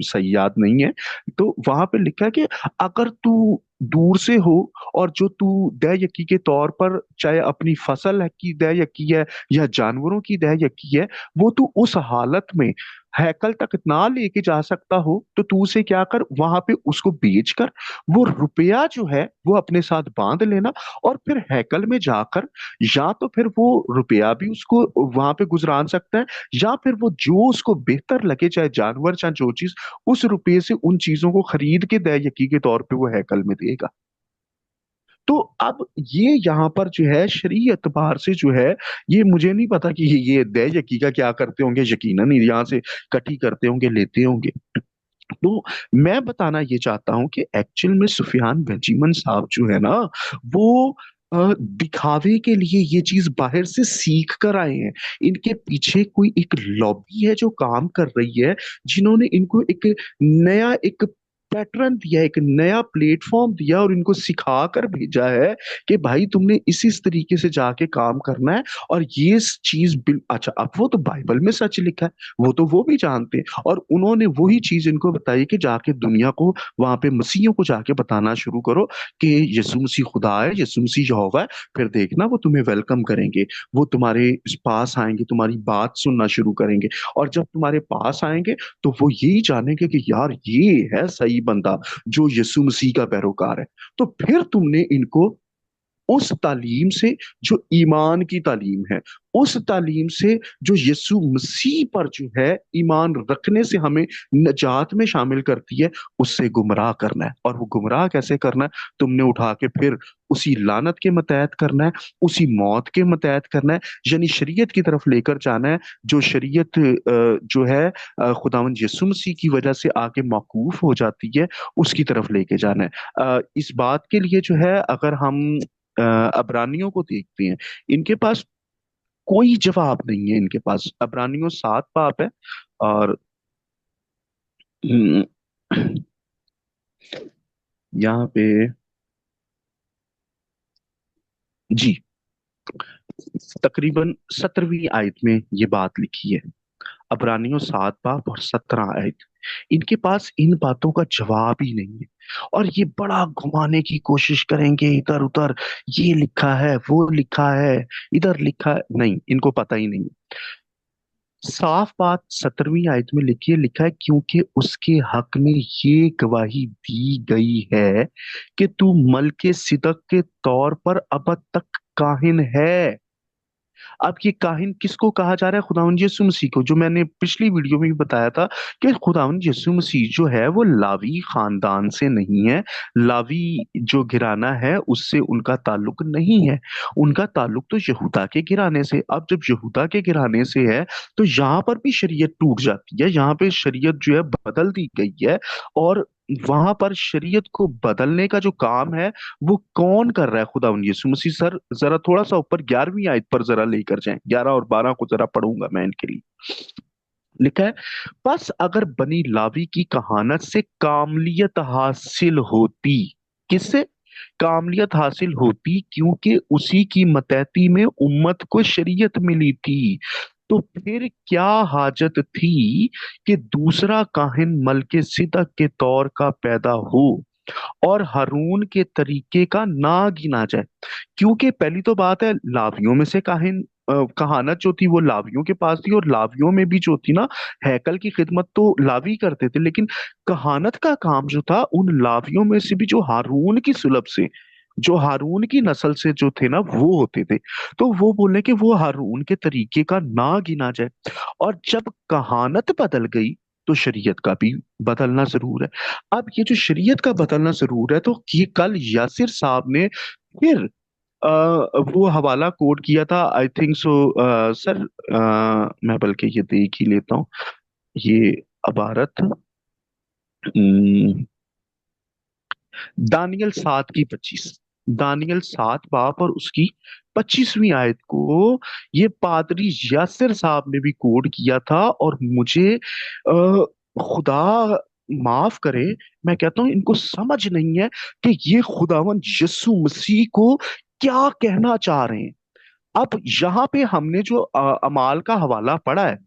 सही याद नहीं है, तो वहां पे लिखा है कि अगर तू दूर से हो और जो तू दया यकी के तौर पर, चाहे अपनी फसल है की दया यकी है या जानवरों की दया यकी है, वो तू उस हालत में हैकल तक ना लेके जा सकता हो, तो तू उसे क्या कर, वहां पे उसको बेच कर वो रुपया जो है वो अपने साथ बांध लेना, और फिर हैकल में जाकर या तो फिर वो रुपया भी उसको वहां पे गुजरान सकता है, या फिर वो जो उसको बेहतर लगे, चाहे जानवर चाहे जो चीज, उस रुपये से उन चीजों को खरीद के दया यकी के तौर पे वो हैकल में देगा। तो अब ये यहाँ पर जो है शरई एतबार से जो है, ये मुझे नहीं पता कि ये दया यकी का क्या करते होंगे, यकीनन यहाँ से कटी करते होंगे, लेते होंगे। तो मैं बताना ये चाहता हूं कि एक्चुअल में सुफियान बेंजीमन साहब जो है ना, वो दिखावे के लिए ये चीज बाहर से सीख कर आए हैं। इनके पीछे कोई एक लॉबी है जो काम कर रही है, जिन्होंने इनको एक नया एक पैटर्न दिया, एक नया प्लेटफॉर्म दिया और इनको सिखा कर भेजा है कि भाई तुमने इस तरीके से जाके काम करना है। और ये चीज अच्छा, अब वो तो बाइबल में सच लिखा है, वो तो वो भी जानते हैं, और उन्होंने वही चीज इनको बताई कि जाके दुनिया को, वहां पे मसीहियों को जाके बताना शुरू करो कि यीशु मसीह खुदा है, यीशु मसीह यहोवा है। फिर देखना वो तुम्हें वेलकम करेंगे, वो तुम्हारे इस पास आएंगे, तुम्हारी बात सुनना शुरू करेंगे। और जब तुम्हारे पास आएंगे तो वो यही जानेंगे कि यार ये है सही बंदा जो यीशु मसीह का पैरोकार है। तो फिर तुमने इनको उस तालीम से जो ईमान की तालीम है, उस तालीम से जो यीशु मसीह पर जो है ईमान रखने से हमें नजात में शामिल करती है, उससे गुमराह करना है। और वो गुमराह कैसे करना है, तुमने उठा के फिर उसी लानत के मतहत करना है, उसी मौत के मतहत करना है, यानी शरीयत की तरफ लेकर जाना है। जो शरीयत जो है खुदावंद यीशु मसीह की वजह से आके मौकूफ हो जाती है, उसकी तरफ लेके जाना है। इस बात के लिए जो है, अगर हम अबरानियों को देखते हैं, इनके पास कोई जवाब नहीं है। इनके पास अबरानियों 7 बाब है, और हम्म, यहाँ पे जी तकरीबन 17वीं आयत में ये बात लिखी है। अबरानियों 7 बाब और 17 आयत, इनके पास इन बातों का जवाब ही नहीं है। और ये बड़ा घुमाने की कोशिश करेंगे इधर उधर, ये लिखा है वो लिखा है, इधर लिखा है, नहीं इनको पता ही नहीं। साफ बात 17वीं आयत में लिखा है, क्योंकि उसके हक में ये गवाही दी गई है कि तू मलके सिदक के तौर पर अब तक काहिन है। अब ये काहिन किसको कहा जा रहा है? खुदावंद यीशु मसीह को, जो मैंने पिछली वीडियो में भी बताया था कि खुदावंद यीशु मसीह जो है वो लावी खानदान से नहीं है। लावी जो घराना है उससे उनका ताल्लुक नहीं है, उनका ताल्लुक तो यहूदा के घराने से। अब जब यहूदा के घराने से है तो यहाँ पर भी शरीयत टूट जाती है, यहाँ पे शरीयत जो है बदल दी गई है। और वहां पर शरीयत को बदलने का जो काम है वो कौन कर रहा है? खुदा यीशु मसीह। सर जरा थोड़ा सा ऊपर 11वीं आयत पर जरा लेकर जाएं, 11 और 12 को जरा पढ़ूंगा मैं इनके लिए। लिखा है, बस अगर बनी लावी की कहानत से कामलियत हासिल होती, किससे? कामलियत हासिल होती क्योंकि उसी की मतहती में उम्मत को शरीयत मिली थी। तो फिर क्या हाजत थी कि दूसरा काहिन मलके सिदक के तौर का पैदा हो और हारून के तरीके का ना गिना जाए। क्योंकि पहली तो बात है, लावियों में से काहिन कहानत जो थी वो लावियों के पास थी, और लावियों में भी जो थी ना, हैकल की खिदमत तो लावी करते थे, लेकिन कहानत का काम जो था उन लावियों में से भी जो हारून की सुलभ से, जो हारून की नस्ल से जो थे ना वो होते थे। तो वो बोले कि वो हारून के तरीके का ना गिना जाए। और जब कहानत बदल गई तो शरीयत का भी बदलना जरूर है। अब ये जो शरीयत का बदलना जरूर है, तो ये कल यासिर साहब ने फिर वो हवाला कोट किया था, आई थिंक सो। सर, मैं बल्कि ये देख ही लेता हूँ, ये अबारत दानियल 7 की 25, दानियल 7 बाब और उसकी 25वीं आयत को ये पादरी यासिर साहब ने भी कोड किया था। और मुझे खुदा माफ करे, मैं कहता हूं इनको समझ नहीं है कि ये खुदावन यीशु मसीह को क्या कहना चाह रहे हैं। अब यहाँ पे हमने जो अमाल का हवाला पढ़ा है,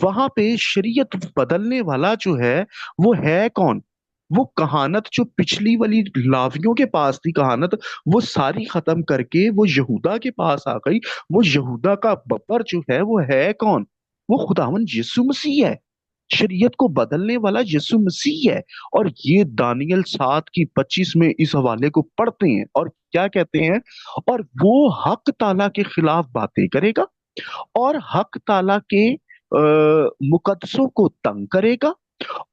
वहां पे शरीयत बदलने वाला जो है वो है कौन? वो कहानत जो पिछली वाली लावियों के पास थी कहानत, वो सारी खत्म करके वो यहूदा के पास आ गई। वो यहूदा का बब्बर जो है वो है कौन? वो खुदावन यीशु मसीह है। शरीयत को बदलने वाला यीशु मसीह है। और ये दानियल 7 की 25 में इस हवाले को पढ़ते हैं और क्या कहते हैं? और वो हक ताला के खिलाफ बातें करेगा और हक ताला के मुकद्दसों को तंग करेगा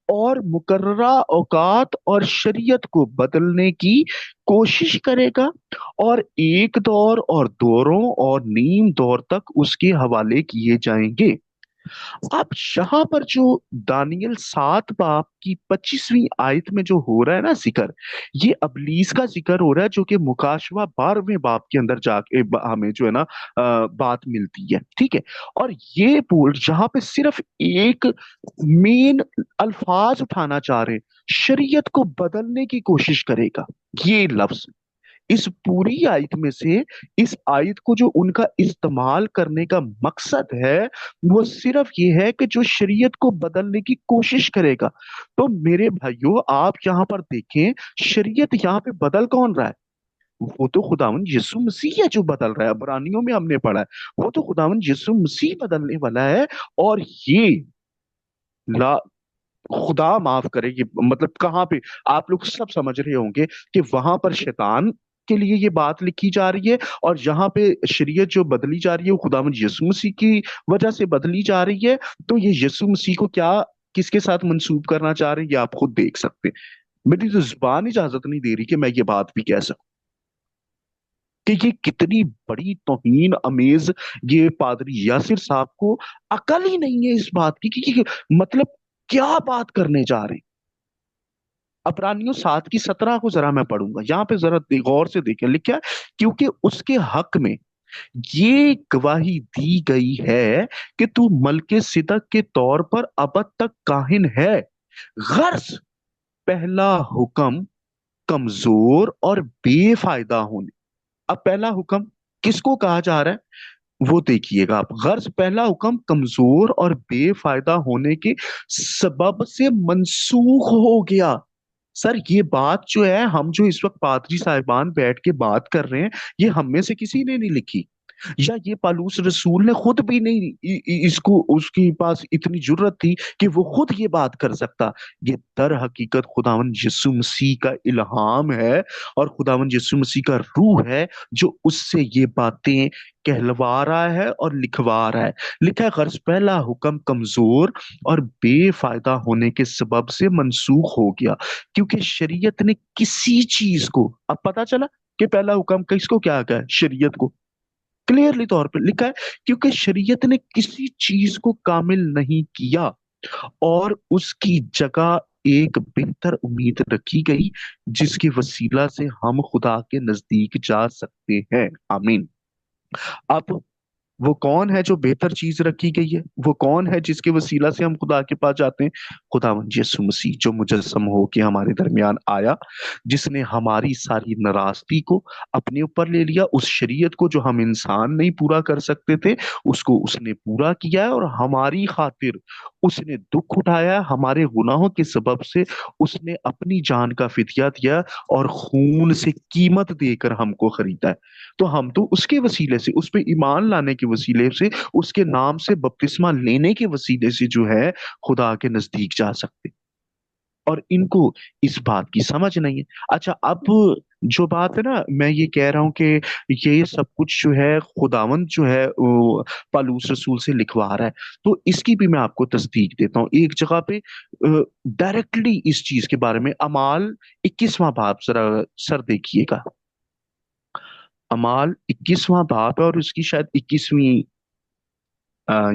और मुकर्ररा औकात और शरीयत को बदलने की कोशिश करेगा, और एक दौर और दौरों और नीम दौर तक उसके हवाले किए जाएंगे। अब यहाँ पर जो दानियल 7 बाब की 25वीं आयत में जो हो रहा है ना जिक्र, ये अबलीस का जिक्र हो रहा है, जो कि मुकाशवा 12वें बाब के अंदर जाके हमें जो है ना बात मिलती है, ठीक है। और ये बोल जहां पे सिर्फ एक मेन अल्फाज उठाना चाह रहे हैं, शरीयत को बदलने की कोशिश करेगा, ये लफ्ज इस पूरी आयत में से, इस आयत को जो उनका इस्तेमाल करने का मकसद है वो सिर्फ ये है कि जो शरीयत को बदलने की कोशिश करेगा। तो मेरे भाइयों, आप यहाँ पर देखें, शरीयत यहाँ पे बदल कौन रहा है? वो तो खुदावन यीशु मसीह है जो बदल रहा है। इब्रानियों में हमने पढ़ा है, वो तो खुदावन यीशु मसीह बदलने वाला है। और ये ला खुदा माफ करे, ये मतलब कहाँ पे आप लोग सब समझ रहे होंगे कि वहां पर शैतान के लिए ये बात लिखी जा रही है, और यहाँ पे शरीयत जो बदली जा रही है वो खुदावंद यीशु मसीह की वजह से बदली जा रही है। तो ये यीशु मसीह को क्या किसके साथ मंसूब करना चाह रहे हैं, ये आप खुद देख सकते हैं। मेरी तो जुबान इजाजत नहीं दे रही कि मैं ये बात भी कह सकूं कि ये कितनी बड़ी तौहीन अमेज, ये पादरी यासिर साहब को अकल ही नहीं है इस बात की कि मतलब क्या बात करने जा रहे हैं। अबरानियों 7 की 17 को जरा मैं पढ़ूंगा, यहाँ पे जरा गौर से देखें, लिखा है क्योंकि उसके हक में ये गवाही दी गई है कि तू मलके सिदक के तौर पर अब तक काहिन है। गर्ज पहला हुक्म कमजोर और बेफायदा होने। अब पहला हुक्म किसको कहा जा रहा है वो देखिएगा आप। गर्ज पहला हुक्म कमजोर और बेफायदा होने के सबब से मनसूख हो गया। सर, ये बात जो है, हम जो इस वक्त पादरी साहिबान बैठ के बात कर रहे हैं, ये हम में से किसी ने नहीं लिखी, या ये पालूस रसूल ने खुद भी नहीं इसको, उसके पास इतनी जुर्रत थी कि वो खुद ये बात कर सकता। ये दर हकीकत खुदावन यीशु मसीह का इल्हाम है, और खुदावन यीशु मसीह का रूह है जो उससे ये बातें कहलवा रहा है और लिखवा रहा है। लिखा है, गर्ज पहला हुक्म कमजोर और बेफायदा होने के सबब से मनसूख हो गया, क्योंकि शरीयत ने किसी चीज को, अब पता चला कि पहला हुक्म किसको क्या कहा है, शरीयत को क्लियरली तौर पे लिखा है, क्योंकि शरीयत ने किसी चीज को कामिल नहीं किया और उसकी जगह एक बेहतर उम्मीद रखी गई, जिसकी वसीला से हम खुदा के नजदीक जा सकते हैं। आमीन। अब वो कौन है जो बेहतर चीज रखी गई है? वो कौन है जिसके वसीला से हम खुदा के पास जाते हैं? खुदावंद यीशु मसीह, जो मुजस्सम हो के हमारे दरमियान आया, जिसने हमारी सारी नाराजगी को अपने ऊपर ले लिया, उस शरीयत को जो हम इंसान नहीं पूरा कर सकते थे, उसको उसने पूरा किया है, और हमारी खातिर उसने दुख उठाया है। हमारे गुनाहों के सबब से उसने अपनी जान का फिदिया दिया और खून से कीमत देकर हमको खरीदा है। तो हम तो उसके वसीले से, उस पे ईमान लाने के वसीले से, उसके नाम से बपतिस्मा लेने के वसीले से जो है खुदा के नजदीक जा सकते। और इनको इस बात की समझ नहीं है। अच्छा, अब जो बात है ना, मैं ये कह रहा हूं कि ये सब कुछ जो है खुदावंद जो है वो पालूस रसूल से लिखवा रहा है। तो इसकी भी मैं आपको तस्दीक देता हूँ एक जगह पे डायरेक्टली इस चीज के बारे में। अमाल 21वां बाब, जरा सर देखिएगा। अमाल 21वां बाब है और उसकी शायद 21वीं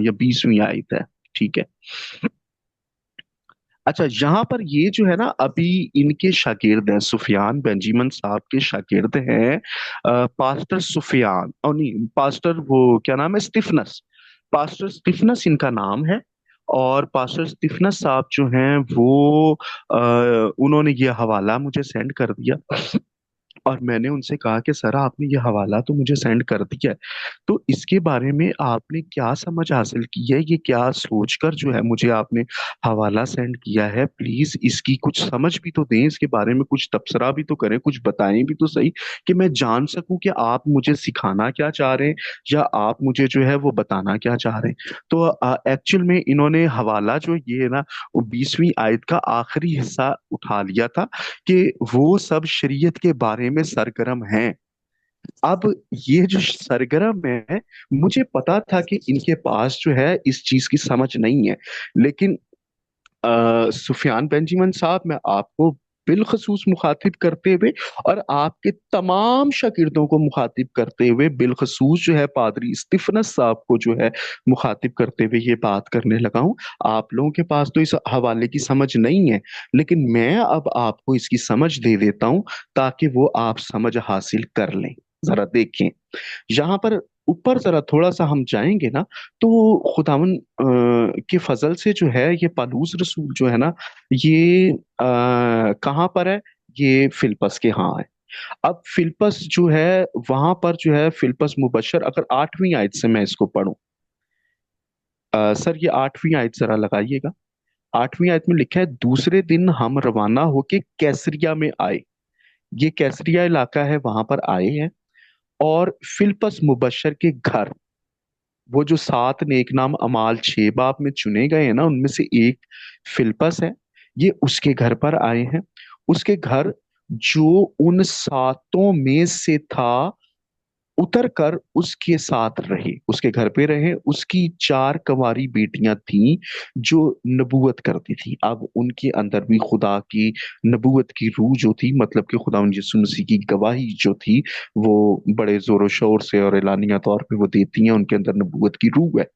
या 20वीं आयत है। ठीक है। अच्छा, यहाँ पर ये जो है ना, अभी इनके शागिर्द हैं, सुफियान बेंजामिन साहब के शागिर्द हैं पास्टर सुफियान, और नहीं, पास्टर वो क्या नाम है, स्टिफनस। पास्टर स्टिफनस इनका नाम है। और पास्टर स्टिफनस साहब जो हैं वो उन्होंने ये हवाला मुझे सेंड कर दिया। और मैंने उनसे कहा कि सर, आपने ये हवाला तो मुझे सेंड कर दिया है, तो इसके बारे में आपने क्या समझ हासिल की है, ये क्या सोचकर जो है मुझे आपने हवाला सेंड किया है? प्लीज इसकी कुछ समझ भी तो दें, इसके बारे में कुछ तबसरा भी तो करें, कुछ बताएं भी तो सही, कि मैं जान सकूं कि आप मुझे सिखाना क्या चाह रहे हैं, या आप मुझे जो है वो बताना क्या चाह रहे हैं। तो एक्चुअल में इन्होंने हवाला जो ये है ना, वो 20वीं आयत का आखिरी हिस्सा उठा लिया था, कि वो सब शरीयत के बारे में सरगर्म हैं। अब ये जो सरगर्म है, मुझे पता था कि इनके पास जो है इस चीज की समझ नहीं है, लेकिन सुफियान बेंजामिन साहब, मैं आपको बिलखसूस मुखातिब करते हुए और आपके तमाम शागिर्दों को मुखातिब करते हुए, बिलखसूस जो है पादरी स्टिफनस साहब को जो है मुखातिब करते हुए ये बात करने लगा हूं। आप लोगों के पास तो इस हवाले की समझ नहीं है, लेकिन मैं अब आपको इसकी समझ दे देता हूं, ताकि वो आप समझ हासिल कर लें। जरा देखें, यहाँ पर ऊपर जरा थोड़ा सा हम जाएंगे ना, तो खुदावन के फजल से जो है ये पालूस रसूल जो है ना, ये कहाँ पर है? ये फिलिप्पस के यहाँ है। अब फिलिप्पस जो है, वहां पर जो है फिलिप्पस मुबशर, अगर 8वीं आयत से मैं इसको पढ़ूं, सर ये 8वीं आयत जरा लगाइएगा। 8वीं आयत में लिखा है, दूसरे दिन हम रवाना होके कैसरिया में आए। ये कैसरिया इलाका है, वहां पर आए हैं। और फिलिप्पस मुबशर के घर, वो जो 7 नेक नाम अमाल 6 बाब में चुने गए हैं ना, उनमें से एक फिलिप्पस है। ये उसके घर पर आए हैं। उसके घर, जो उन सातों में से था, उतर कर उसके साथ रहे, उसके घर पे रहे। उसकी 4 कंवारी बेटियां थीं जो नबूवत करती थी। अब उनके अंदर भी खुदा की नबूवत की रूह जो थी, मतलब कि खुदा यीशु मसीह की गवाही जो थी, वो बड़े जोरों शोर से और एलानिया तौर पे वो देती हैं, उनके अंदर नबूवत की रूह है।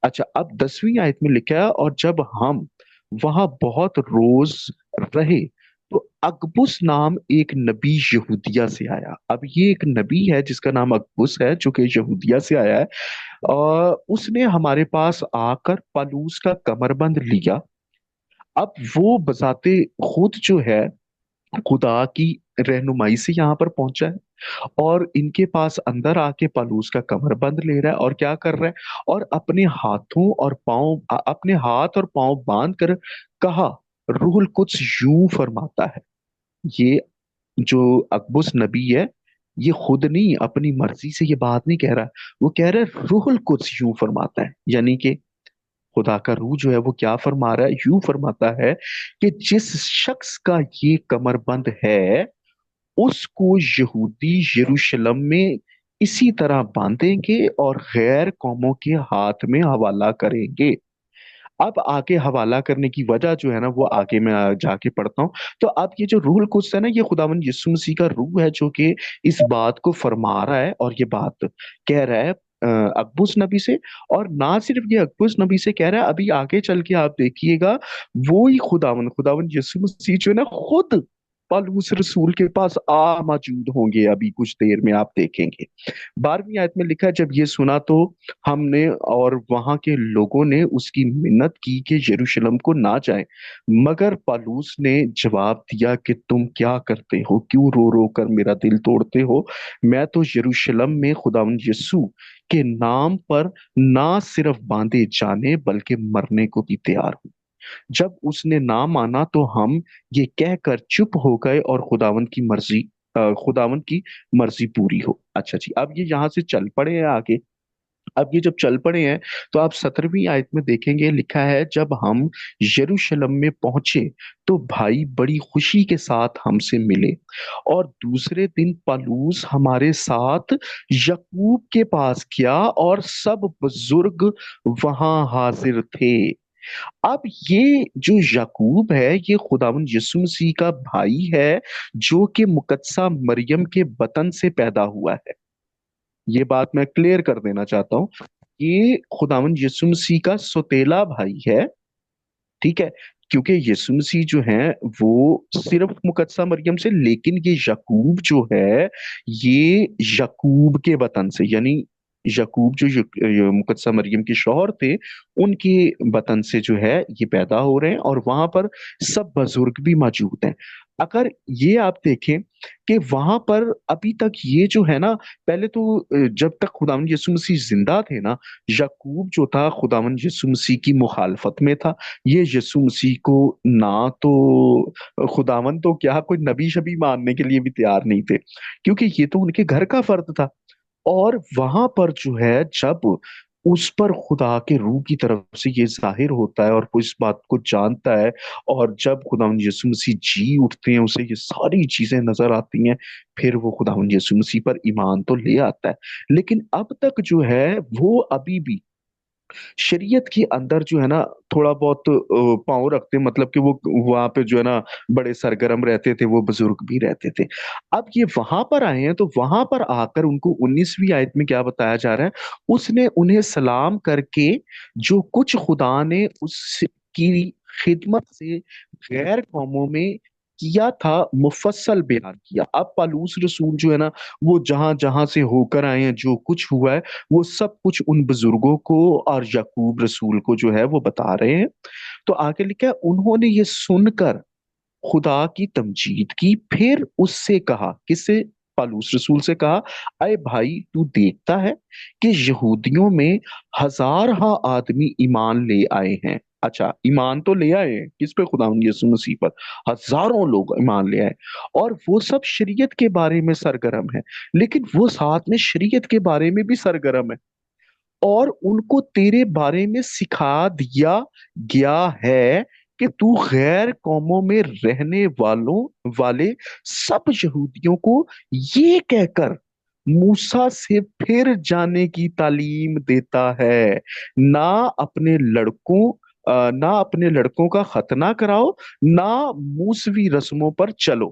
अच्छा, अब 10वीं आयत में लिखा है, और जब हम वहां बहुत रोज रहे, तो अकबुस नाम एक नबी यहूदिया से आया। अब ये एक नबी है जिसका नाम अकबुस है, जो कि यहूदिया से आया है। और उसने हमारे पास आकर पलूस का कमरबंद लिया। अब वो बजाते खुद जो है खुदा की रहनुमाई से यहाँ पर पहुंचा है, और इनके पास अंदर आके पलूस का कमरबंद ले रहा है, और क्या कर रहा है, और अपने हाथों और पांव, अपने हाथ और पांव बांध कर कहा, रूहुल कुछ यूं फरमाता है। ये जो अकबुस नबी है, ये खुद नहीं अपनी मर्जी से ये बात नहीं कह रहा, वो कह रहा है रूहुल कुछ यूं फरमाता है, यानी कि खुदा का रूह जो है वो क्या फरमा रहा है, यूं फरमाता है कि जिस शख्स का ये कमरबंद है, उसको यहूदी यरूशलेम में इसी तरह बांधेंगे और गैर कौमों के हाथ में हवाला करेंगे। अब आगे हवाला करने की वजह जो है ना, वो आगे मैं जाके पढ़ता हूँ। तो अब ये जो रूहुल कुद्स है ना, ये खुदावंद यीशु मसीह का रूह है, जो कि इस बात को फरमा रहा है और ये बात कह रहा है अकबुस नबी से। और ना सिर्फ ये अकबुस नबी से कह रहा है, अभी आगे चल के आप देखिएगा, वो ही खुदावंद खुदावंद यीशु मसीह जो है ना, खुद पौलुस रसूल के पास आ मौजूद होंगे, अभी कुछ देर में आप देखेंगे। 12वीं आयत में लिखा है, जब ये सुना तो हमने और वहां के लोगों ने उसकी मिन्नत की कि यरूशलेम को ना जाए, मगर पौलुस ने जवाब दिया कि तुम क्या करते हो, क्यों रो रो कर मेरा दिल तोड़ते हो। मैं तो यरूशलेम में खुदावंद यीशु के नाम पर ना सिर्फ बांधे जाने बल्कि मरने को भी तैयार हूं। जब उसने ना माना तो हम ये कहकर चुप हो गए और खुदावंद की मर्जी पूरी हो। अच्छा जी, अब ये यहाँ से चल पड़े हैं आगे। अब ये जब चल पड़े हैं तो आप 17वीं आयत में देखेंगे, लिखा है, जब हम यरूशलेम में पहुंचे तो भाई बड़ी खुशी के साथ हमसे मिले, और दूसरे दिन पलूस हमारे साथ यकूब के पास गया और सब बुजुर्ग वहां हाजिर थे। अब ये जो याकूब है, ये खुदावंद यीशु मसीह का भाई है, जो कि मुकद्दसा मरियम के बतन से पैदा हुआ है। ये बात मैं क्लियर कर देना चाहता हूँ। ये खुदावंद यीशु मसीह का सौतेला भाई है, ठीक है। क्योंकि यीशु मसीह जो है वो सिर्फ मुकद्दसा मरियम से, लेकिन ये याकूब जो है, ये याकूब के बतन से, यानी याकूब जो मुकद्दसा मरियम के शौहर थे, उनके बतन से जो है ये पैदा हो रहे हैं, और वहां पर सब बुजुर्ग भी मौजूद हैं। अगर ये आप देखें कि वहां पर अभी तक ये जो है ना, पहले तो जब तक खुदावंद यीशु मसीह जिंदा थे ना, याकूब जो था खुदावंद यीशु मसीह की मुखालफत में था। ये यीशु मसीह को ना तो खुदावंद तो क्या, कोई नबी शबी मानने के लिए भी तैयार नहीं थे, क्योंकि ये तो उनके घर का फर्द था। और वहां पर जो है, जब उस पर खुदा के रूह की तरफ से ये जाहिर होता है और वो इस बात को जानता है, और जब खुदावंद यीशु मसीह जी उठते हैं, उसे ये सारी चीजें नजर आती हैं, फिर वो खुदावंद यीशु मसीह पर ईमान तो ले आता है। लेकिन अब तक जो है वो अभी भी शरीयत के अंदर जो है ना थोड़ा बहुत पाँव रखते, मतलब कि वो वहां पे जो है ना बड़े सरगर्म रहते थे, वो बुजुर्ग भी रहते थे। अब ये वहां पर आए हैं, तो वहां पर आकर उनको 19वीं आयत में क्या बताया जा रहा है, उसने उन्हें सलाम करके जो कुछ खुदा ने उसकी खिदमत से गैर कौमों में किया था मुफस्सल बयान किया। अब पालूस रसूल जो है ना, वो जहां जहां से होकर आए हैं, जो कुछ हुआ है, वो सब कुछ उन बुजुर्गों को और याकूब रसूल को जो है वो बता रहे हैं। तो आगे लिखा है, उन्होंने ये सुनकर खुदा की तमजीद की, फिर उससे कहा, किससे, पालूस रसूल से कहा, अय भाई, तू देखता है कि यहूदियों में हजार हा आदमी ईमान ले आए हैं। अच्छा, ईमान तो ले आए हैं किस पे, खुदा यीशु मसीह पर। हजारों लोग ईमान ले आए, और वो सब शरीयत के बारे में सरगर्म है, लेकिन वो साथ में शरीयत के बारे में भी सरगर्म है, और उनको तेरे बारे में सिखा दिया गया है कि तू गैर कौमों में रहने वाले सब यहूदियों को ये कहकर मूसा से फिर जाने की तालीम देता है, ना अपने लड़कों ना अपने लड़कों का खतना कराओ, ना मूसवी रस्मों पर चलो।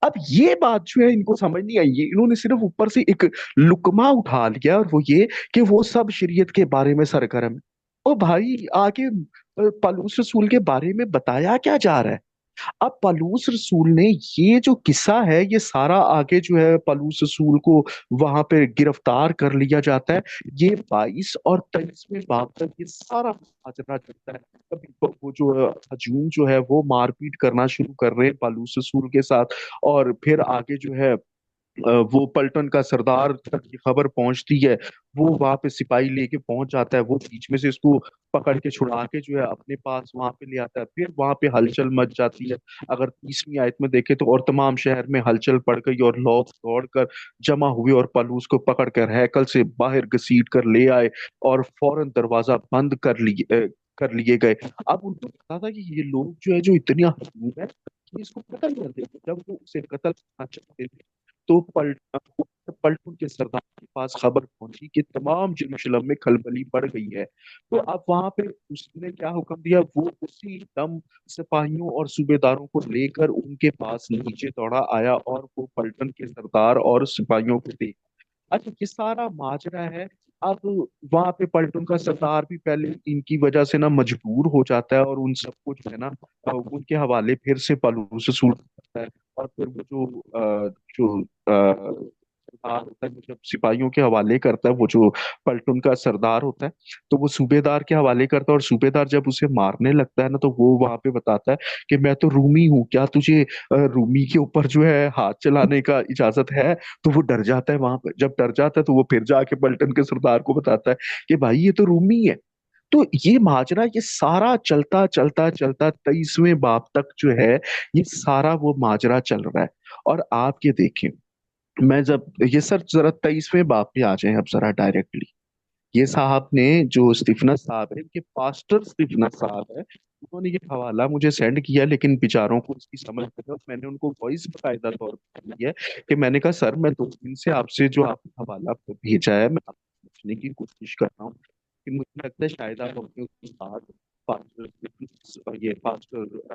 अब ये बात जो है इनको समझ नहीं आई, ये इन्होंने सिर्फ ऊपर से एक लुकमा उठा लिया, और वो ये कि वो सब शरीयत के बारे में सरगर्म है। ओ भाई, आगे पालूस रसूल के बारे में बताया क्या जा रहा है। अब पालूस रसूल ने, ये जो किस्सा है, ये सारा आगे जो है पालूस रसूल को वहां पे गिरफ्तार कर लिया जाता है। ये 22 और 23वें बाब तक ये सारा माजरा चलता है। अभी वो जो हजूम जो है वो मारपीट करना शुरू कर रहे हैं पालूस रसूल के साथ, और फिर आगे जो है वो पलटन का सरदार तक की खबर पहुंचती है। वो वहां पे सिपाही लेके पहुंच जाता है, वो बीच में से इसको पकड़ के छुड़ा के जो है अपने पास वहां पे ले आता है। फिर वहां पे हलचल मच जाती है। अगर 30वीं आयत में देखे तो, और तमाम शहर में हलचल पड़ गई और लोग दौड़कर जमा हुए और पलूस को पकड़ कर हैकल से बाहर घसीट कर ले आए, और फौरन दरवाजा बंद कर लिए गए। अब उनको पता था कि ये लोग जो है, जो इतनी हजूम है, कि इसको कत्ल कर देंगे। जब वो उसे कत्ल करना चाहते थे, तो पलटन के सरदार के पास खबर पहुंची कि तमाम यरूशलेम में खलबली पड़ गई है। तो अब वहां पे उसने क्या हुक्म दिया, वो उसी दम सिपाहियों और सूबेदारों को लेकर उनके पास नीचे दौड़ा आया, और वो पलटन के सरदार और सिपाहियों को दे। अच्छा, ये सारा माजरा है। अब वहां पे पलटन का सरदार भी पहले इनकी वजह से ना मजबूर हो जाता है, और उन सबको जो है ना उनके हवाले फिर से पालूस रसूल होता है। और फिर वो जो सरदार होता है वो जब सिपाहियों के हवाले करता है, वो जो पलटन का सरदार होता है, तो वो सूबेदार के हवाले करता है, और सूबेदार जब उसे मारने लगता है ना, तो वो वहां पे बताता है कि मैं तो रूमी हूँ, क्या तुझे रूमी के ऊपर जो है हाथ चलाने का इजाजत है? तो वो डर जाता है। वहां पर जब डर जाता है तो वो फिर जाके पलटन के सरदार को बताता है कि भाई ये तो रूमी है। तो ये माजरा, ये सारा चलता चलता चलता 23वें बाब तक जो है, ये सारा वो माजरा चल रहा है। और आप ये देखें, मैं जब ये सर जरा 23वें बाब पे आ जाए अब जरा डायरेक्टली। ये साहब ने, जो स्टीफनस साहब है, इनके पास्टर स्टीफनस साहब है, उन्होंने ये हवाला मुझे सेंड किया, लेकिन बेचारों को इसकी समझ नहीं है। मैंने उनको वॉइस बकायदा तौर पर दी है कि मैंने कहा सर, मैं 2 दिन से आपसे जो आप हवाला भेजा है, मैं आपको समझने की कोशिश कर रहा हूँ कि मुझे लगता है शायद आप अपने उसके साथ पास्टर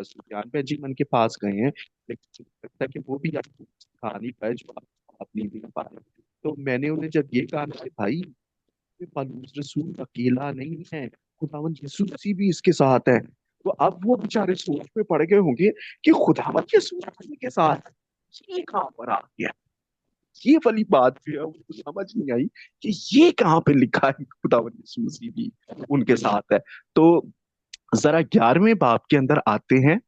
सुफियान बेंजीमन के पास गए हैं, लेकिन मुझे लगता है कि वो भी आपको कुछ कहानी पाए जो आप नहीं देख पा रहे। तो मैंने उन्हें जब ये कहा कि भाई, ये पालूस रसूल अकेला नहीं है, खुदावन यीशु मसीह भी इसके साथ है। तो अब वो बेचारे सोच में पड़ गए होंगे कि खुदावन यीशु मसीह के साथ ये कहाँ पर आ गया। ये वाली बात जो है उनको समझ नहीं आई कि ये कहाँ पे लिखा है कि खुदावन यीशु मसीह भी उनके साथ है। तो जरा 11वें बाब के अंदर आते हैं,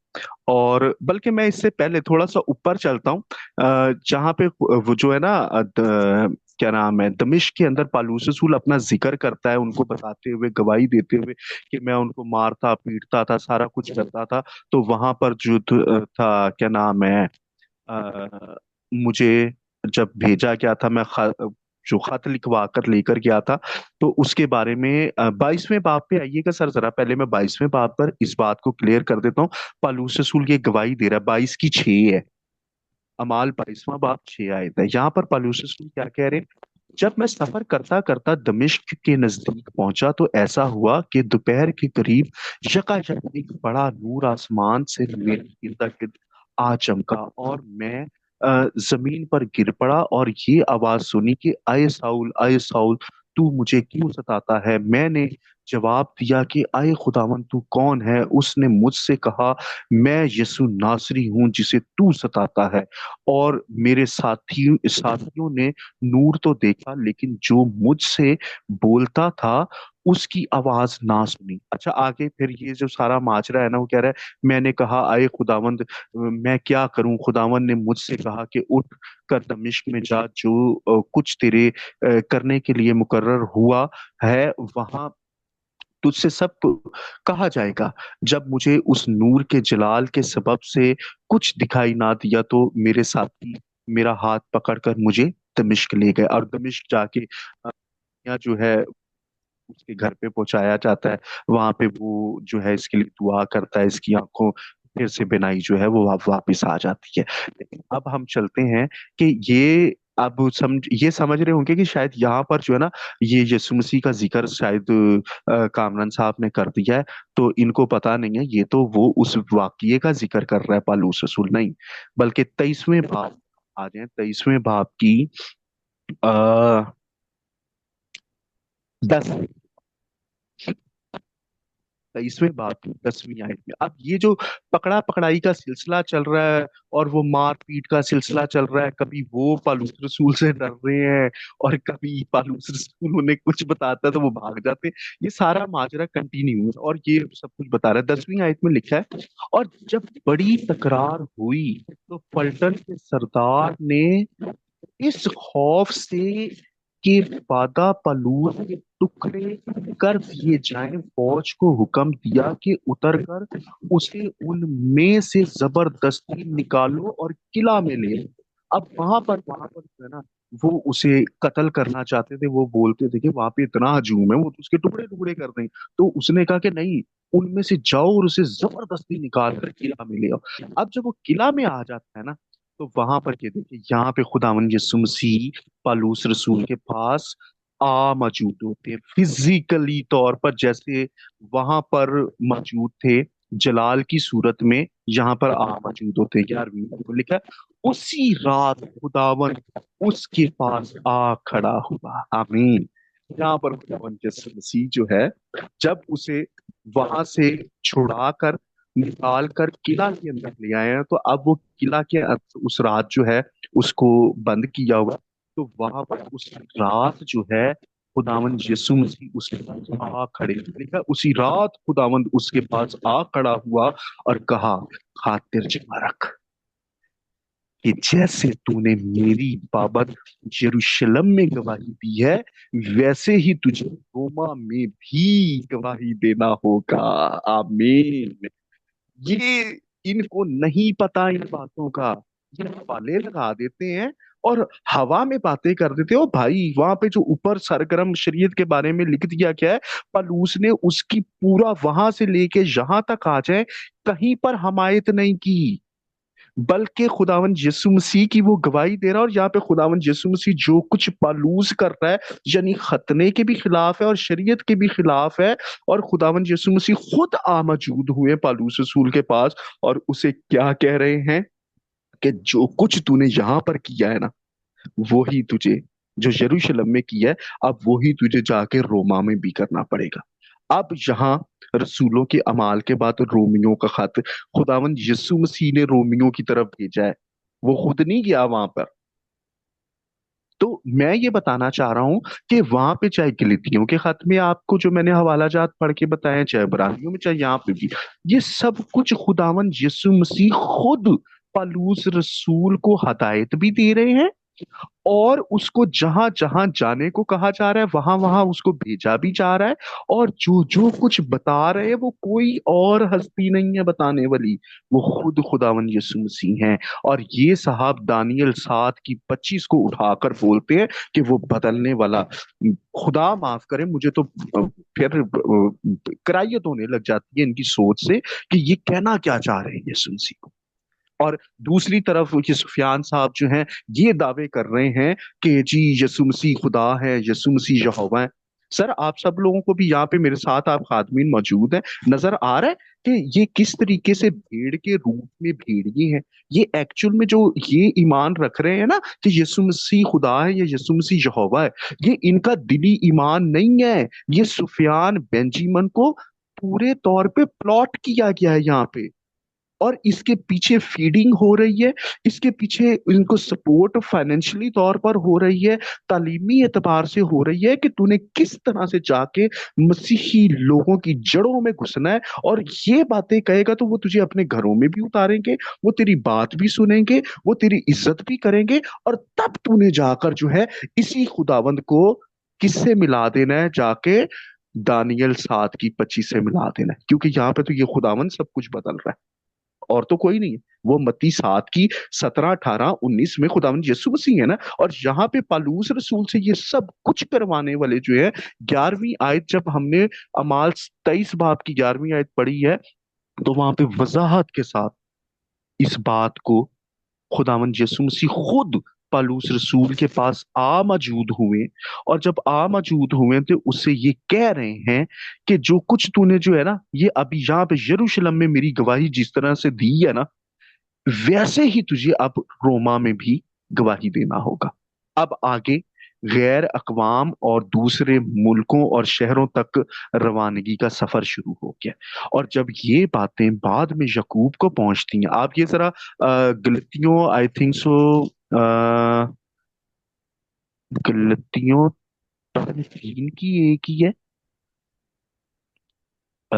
और बल्कि मैं इससे पहले थोड़ा सा ऊपर चलता हूँ, जहाँ पे वो जो है ना, क्या नाम है, दमिश्क के अंदर पालूस रसूल अपना जिक्र करता है, उनको बताते हुए, गवाही देते हुए कि मैं उनको मारता पीटता था, सारा कुछ करता था। तो वहां पर जो था, क्या नाम है, मुझे जब भेजा गया था, मैं जो खत लिखवा कर लेकर गया था, तो उसके बारे में 22वें बाब पे आइएगा सर जरा। पहले मैं 22वें बाब पर इस बात को क्लियर कर देता हूँ। पालूस रसूल ये गवाही दे रहा है, 22 की 6 है। अमाल 22वां बाब 6 आयत है। यहाँ पर पालूस रसूल क्या कह रहे हैं? जब मैं सफर करता करता दमिश्क के नजदीक पहुंचा, तो ऐसा हुआ कि दोपहर के करीब यकायक एक बड़ा नूर आसमान से मेरे इर्द गिर्द आ चमका, और मैं जमीन पर गिर पड़ा, और ये आवाज सुनी कि आए साउल, तू मुझे क्यों सताता है? मैंने जवाब दिया कि आए खुदावन, तू कौन है? उसने मुझसे कहा, मैं यसु नासरी हूं जिसे तू सताता है। और मेरे साथियों ने नूर तो देखा, लेकिन जो मुझसे बोलता था उसकी आवाज ना सुनी। अच्छा, आगे फिर ये जो सारा माजरा है ना, वो कह रहा है, मैंने कहा, आए खुदावंद, मैं क्या करूं? खुदावंद ने मुझसे कहा कि उठ कर दमिश्क में जा, जो कुछ तेरे करने के लिए मुकर्रर हुआ है, वहां तुझसे सब कहा जाएगा। जब मुझे उस नूर के जलाल के सबब से कुछ दिखाई ना दिया, तो मेरे साथी मेरा हाथ पकड़कर मुझे दमिश्क ले गए, और दमिश्क जाके यहाँ जो है उसके घर पे पहुंचाया जाता है। वहां पे वो जो है इसके लिए दुआ करता है, इसकी आंखों फिर से बिनाई जो है वो वापिस आ जाती है। लेकिन अब हम चलते हैं कि ये समझ रहे होंगे कि शायद यहाँ पर जो है ना, ये यीशु मसीह का जिक्र शायद कामरान साहब ने कर दिया है। तो इनको पता नहीं है, ये तो वो उस वाकये का जिक्र कर रहा है पालूस रसूल, नहीं, बल्कि 23वें बाब आ जाए, 23वें बाब की आ 10, 23वें बाब की 10वीं आयत में अब ये जो पकड़ा पकड़ाई का सिलसिला चल रहा है, और वो मारपीट का सिलसिला चल रहा है, कभी वो पालूस रसूल से डर रहे हैं, और कभी पालूस रसूल उन्हें कुछ बताता है तो वो भाग जाते हैं। ये सारा माजरा कंटिन्यू है, और ये सब कुछ बता रहा है। 10वीं आयत में लिखा है, और जब बड़ी तकरार हुई, तो पलटन के सरदार ने इस खौफ से कि बादा पलूस के टुकड़े कर दिए जाएं, फौज को हुक्म दिया कि उतर कर उसे उनमें से जबरदस्ती निकालो और किला में ले आओ। अब वहां पर जो है ना, वो उसे कत्ल करना चाहते थे। वो बोलते थे कि वहां पे इतना हजूम है, वो तो उसके टुकड़े टुकड़े कर दें। तो उसने कहा कि नहीं, उनमें से जाओ और उसे जबरदस्ती निकाल कर किला में ले आओ। अब जब वो किला में आ जाता है ना, तो वहां पर ये देखिए, यहाँ पे खुदावन यीशु मसीह पालूस रसूल के पास आ मौजूद होते हैं, फिजिकली तौर पर, जैसे वहां पर मौजूद थे जलाल की सूरत में, यहाँ पर आ मौजूद होते हैं। 11वीं में लिखा है, उसी रात खुदावन उसके पास आ खड़ा हुआ। आमीन। यहाँ पर खुदावन यीशु मसीह जो है, जब उसे वहां से छुड़ाकर निकाल कर किला के अंदर ले आए हैं। तो अब वो किला के उस रात जो है उसको बंद किया हुआ है। तो वहां पर उस रात जो है खुदावंद यीशु मसीह उसके पास आ खड़े हुए। लिखा है, उसी रात खुदावंद उसके पास आ खड़ा हुआ और कहा, खातिर जमा रख कि जैसे तूने मेरी बाबत यरूशलेम में गवाही दी है, वैसे ही तुझे रोमा में भी गवाही देना होगा। आमीन। ये इनको नहीं पता इन बातों का, ये हवाले लगा देते हैं और हवा में बातें कर देते हो। भाई वहां पे जो ऊपर सरगर्म शरीयत के बारे में लिख दिया गया है, पलूस ने उसकी पूरा वहां से लेके यहां तक आ जाए कहीं पर हमायत नहीं की, बल्कि खुदावन यीशु मसीह की वो गवाही दे रहा है। और यहाँ पे खुदावन यीशु मसीह जो कुछ पालूस कर रहा है, यानी खतने के भी खिलाफ है और शरीयत के भी खिलाफ है। और खुदावन यीशु मसीह खुद आ मौजूद हुए पालूस रसूल के पास और उसे क्या कह रहे हैं कि जो कुछ तूने यहाँ पर किया है ना, वो ही तुझे जो यरूशलेम में किया है, अब वो ही तुझे जाके रोमा में भी करना पड़ेगा। अब यहाँ रसूलों के अमाल के बाद रोमियों का खत खुदावंद यीशु मसीह ने रोमियों की तरफ भेजा है, वो खुद नहीं गया वहां पर। तो मैं ये बताना चाह रहा हूं कि वहां पे चाहे गिलतियों के खत में आपको जो मैंने हवाला जात पढ़ के बताया, चाहे इब्रानियों में, चाहे यहाँ पे भी, ये सब कुछ खुदावंद यीशु मसीह खुद पलूस रसूल को हदायत भी दे रहे हैं और उसको जहां जहां जाने को कहा जा रहा है वहां वहां उसको भेजा भी जा रहा है। और जो जो कुछ बता रहे हैं वो कोई और हस्ती नहीं है बताने वाली, वो खुद खुदावन यीशु मसीह हैं। और ये साहब दानियल 7 की 25 को उठाकर बोलते हैं कि वो बदलने वाला, खुदा माफ करे मुझे तो फिर कराहियत होने लग जाती है इनकी सोच से कि ये कहना क्या चाह रहे हैं यीशु मसीह को। और दूसरी तरफ ये सुफियान साहब जो हैं ये दावे कर रहे हैं कि जी यीशु मसीह खुदा है, यीशु मसीह यहोवा है। सर आप सब लोगों को भी यहाँ पे मेरे साथ आप खादमीन मौजूद हैं, नजर आ रहा है कि ये किस तरीके से भेड़ के रूप में भेड़िए हैं। ये एक्चुअल में जो ये ईमान रख रहे हैं ना कि यीशु मसीह खुदा है या यीशु मसीह यहोवा है, ये इनका दिली ईमान नहीं है। ये सुफियान बेंजीमन को पूरे तौर पे प्लॉट किया गया है यहाँ पे, और इसके पीछे फीडिंग हो रही है, इसके पीछे इनको सपोर्ट फाइनेंशियली तौर पर हो रही है, तालीमी एतबार से हो रही है कि तूने किस तरह से जाके मसीही लोगों की जड़ों में घुसना है। और ये बातें कहेगा तो वो तुझे अपने घरों में भी उतारेंगे, वो तेरी बात भी सुनेंगे, वो तेरी इज्जत भी करेंगे। और तब तूने जाकर जो है इसी खुदावंद को किससे मिला देना है, जाके दानियल 7 की 25 से मिला देना है, क्योंकि यहाँ पे तो ये खुदावंद सब कुछ बदल रहा है और तो कोई नहीं है। वो मत्ती 7 की 17 18 19 में खुदावंद यीशु मसीह है ना। और यहाँ पे पालूस रसूल से ये सब कुछ करवाने वाले जो है, 11वीं आयत जब हमने अमाल 23 बाब की 11वीं आयत पढ़ी है, तो वहां पे वजाहत के साथ इस बात को खुदावंद यीशु मसीह खुद पालूस रसूल के पास आ मौजूद हुए। और जब आ मौजूद हुए तो उससे ये कह रहे हैं कि जो कुछ तूने जो है ना ये अभी यहाँ पे यरूशलेम में मेरी गवाही जिस तरह से दी है ना, वैसे ही तुझे अब रोमा में भी गवाही देना होगा। अब आगे गैर अकवाम और दूसरे मुल्कों और शहरों तक रवानगी का सफर शुरू हो गया। और जब ये बातें बाद में यकूब को पहुंचती हैं, आप ये जरा गलतियों आई थिंक सो गलतियों 3 की एक ही है, अ,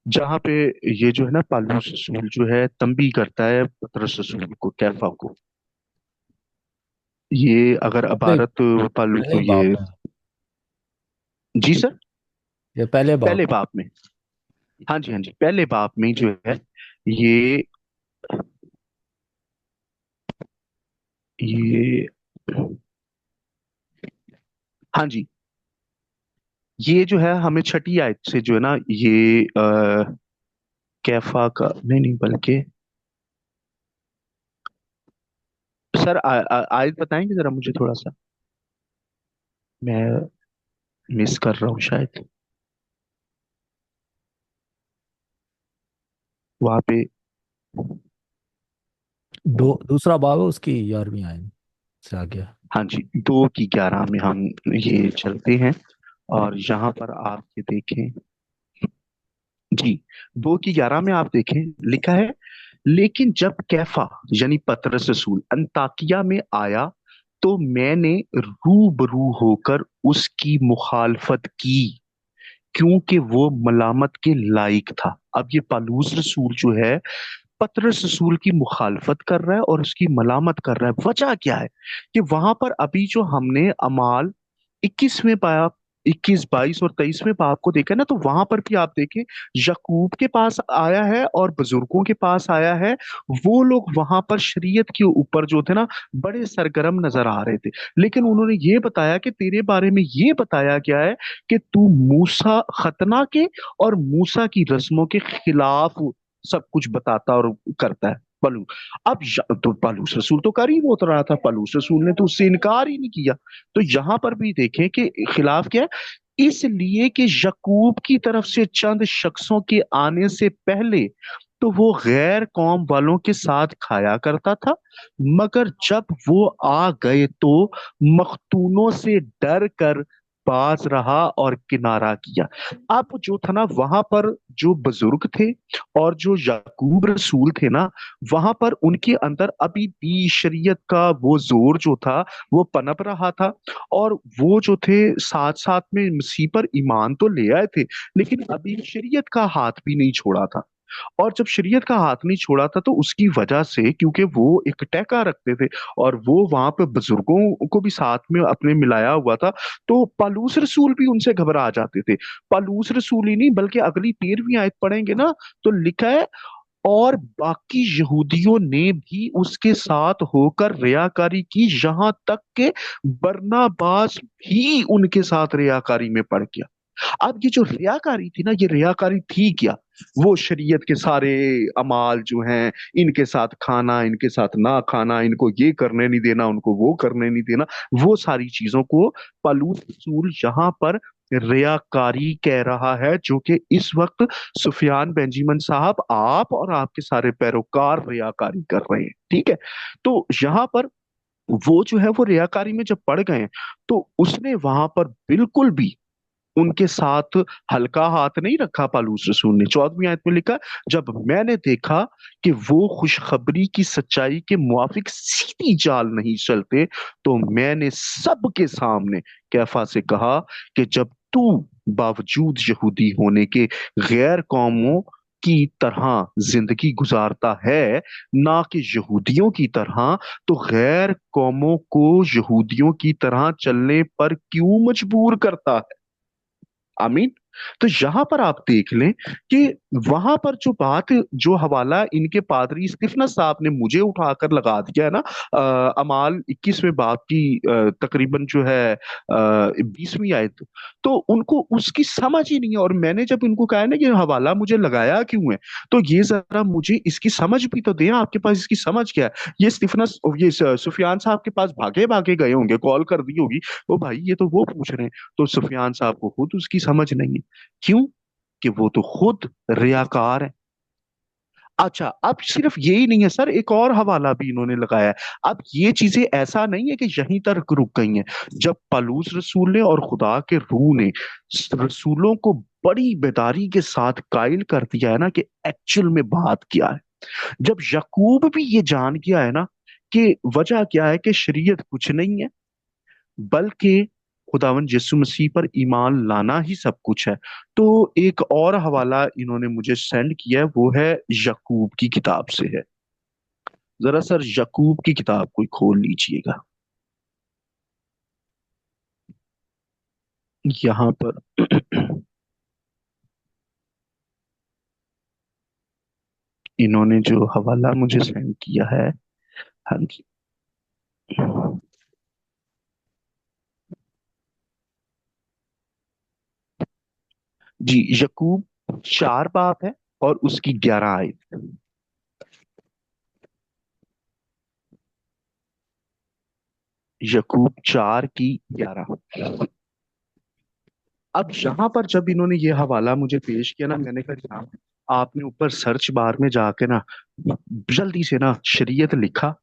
जहाँ पे ये जो है ना पालूस रसूल जो है तंबी करता है पतरस रसूल को, कैफा को। ये अगर पहले अबारत पालू पहले ये, बाप में, जी सर, ये पहले बाप। पहले बाप में, हाँ जी हाँ जी, पहले बाप में जो है ये ये हाँ जी, ये जो है हमें 6 आयत से जो है ना ये कैफा का नहीं नहीं बल्कि सर आयत बताएंगे जरा मुझे थोड़ा सा, मैं मिस कर रहा हूँ शायद वहां पे। दूसरा बाब है उसकी 11वीं आयत से आ गया। हाँ जी, 2 की 11 में हम ये चलते हैं और यहाँ पर आप ये देखें जी, 2 की 11 में आप देखें, लिखा है, लेकिन जब कैफा यानी पतरस रसूल अंताकिया में आया तो मैंने रूबरू होकर उसकी मुखालफत की, क्योंकि वो मलामत के लायक था। अब ये पालूस रसूल जो है पतरस रसूल की मुखालफत कर रहा है और उसकी मलामत कर रहा है। वजह क्या है कि वहां पर अभी जो हमने अमाल 21वें पाया, 21, 22 और 23वें बाब को देखा ना, तो वहां पर भी आप देखें, यकूब के पास आया है और बुजुर्गों के पास आया है। वो लोग वहां पर शरीयत के ऊपर जो थे ना, बड़े सरगर्म नजर आ रहे थे। लेकिन उन्होंने ये बताया कि तेरे बारे में ये बताया गया है कि तू मूसा खतना के और मूसा की रस्मों के खिलाफ सब कुछ बताता और करता है। पलू अब तो पलूस रसूल तो कर ही वो रहा था, पलूस रसूल ने तो उससे इनकार ही नहीं किया। तो यहां पर भी देखें कि खिलाफ क्या है, इसलिए कि यकूब की तरफ से चंद शख्सों के आने से पहले तो वो गैर कौम वालों के साथ खाया करता था, मगर जब वो आ गए तो मखतूनों से डर कर बाज रहा और किनारा किया। अब जो था ना, वहां पर जो बुजुर्ग थे और जो याकूब रसूल थे ना, वहां पर उनके अंदर अभी भी शरीयत का वो जोर जो था वो पनप रहा था। और वो जो थे साथ साथ में मसीह पर ईमान तो ले आए थे, लेकिन अभी शरीयत का हाथ भी नहीं छोड़ा था। और जब शरीयत का हाथ नहीं छोड़ा था तो उसकी वजह से, क्योंकि वो एक टहका रखते थे और वो वहां पे बुजुर्गों को भी साथ में अपने मिलाया हुआ था, तो पालूस रसूल भी उनसे घबरा जाते थे। पालूस रसूल ही नहीं, बल्कि अगली 13वीं आयत पढ़ेंगे ना, तो लिखा है, और बाकी यहूदियों ने भी उसके साथ होकर रियाकारी की, यहां तक के बरनाबास भी उनके साथ रियाकारी में पड़ गया। अब ये जो रियाकारी थी ना, ये रियाकारी थी क्या? वो शरीयत के सारे अमाल जो हैं, इनके साथ खाना, इनके साथ ना खाना, इनको ये करने नहीं देना, उनको वो करने नहीं देना, वो सारी चीजों को पालूस रसूल यहाँ पर रियाकारी कह रहा है, जो कि इस वक्त सुफियान बेंजामिन साहब, आप और आपके सारे पैरोकार रियाकारी कर रहे हैं। ठीक है, तो यहाँ पर वो जो है वो रियाकारी में जब पड़ गए, तो उसने वहां पर बिल्कुल भी उनके साथ हल्का हाथ नहीं रखा। पालूस रसूल ने 14वीं आयत में लिखा, जब मैंने देखा कि वो खुशखबरी की सच्चाई के मुआफिक सीधी चाल नहीं चलते, तो मैंने सबके सामने कैफा से कहा कि जब तू बावजूद यहूदी होने के गैर कौमों की तरह जिंदगी गुजारता है, ना कि यहूदियों की तरह, तो गैर कौमों को यहूदियों की तरह चलने पर क्यों मजबूर करता है? आमीन। तो यहां पर आप देख लें कि वहां पर जो बात, जो हवाला इनके पादरी स्तिफनस साहब ने मुझे उठाकर लगा दिया है ना, अमाल 21वें बाब की तकरीबन जो है 20वीं आयत, तो उनको उसकी समझ ही नहीं है। और मैंने जब इनको कहा है ना, ये हवाला मुझे लगाया क्यों है, तो ये जरा मुझे इसकी समझ भी तो दें, आपके पास इसकी समझ क्या है? ये स्तिफनस, ये सुफियान साहब के पास भागे भागे गए होंगे, कॉल कर दी होगी, ओ भाई ये तो वो पूछ रहे हैं। तो सुफियान साहब को खुद उसकी समझ नहीं है। क्यों? कि वो तो खुद रियाकार है। अच्छा, अब सिर्फ यही नहीं है सर, एक और हवाला भी इन्होंने लगाया है। अब ये चीजें ऐसा नहीं है कि यहीं तक रुक गई हैं। जब पलूस रसूल ने और खुदा के रूह ने रसूलों को बड़ी बेदारी के साथ कायल कर दिया है ना कि एक्चुअल में बात क्या है, जब यकूब भी ये जान गया है ना कि वजह क्या है, कि शरीयत कुछ नहीं है, बल्कि खुदावन यीशु मसीह पर ईमान लाना ही सब कुछ है। तो एक और हवाला इन्होंने मुझे सेंड किया है, वो है यकूब की किताब से है। जरा सर यकूब की किताब कोई खोल लीजिएगा। यहाँ पर इन्होंने जो हवाला मुझे सेंड किया है, हाँ जी, जी, यकूब 4 बाब है और उसकी 11 आयत। यकूब 4 की 11। अब यहाँ पर जब इन्होंने ये हवाला मुझे पेश किया ना, मैंने कहा जनाब, आपने ऊपर सर्च बार में जाके ना जल्दी से ना शरीयत लिखा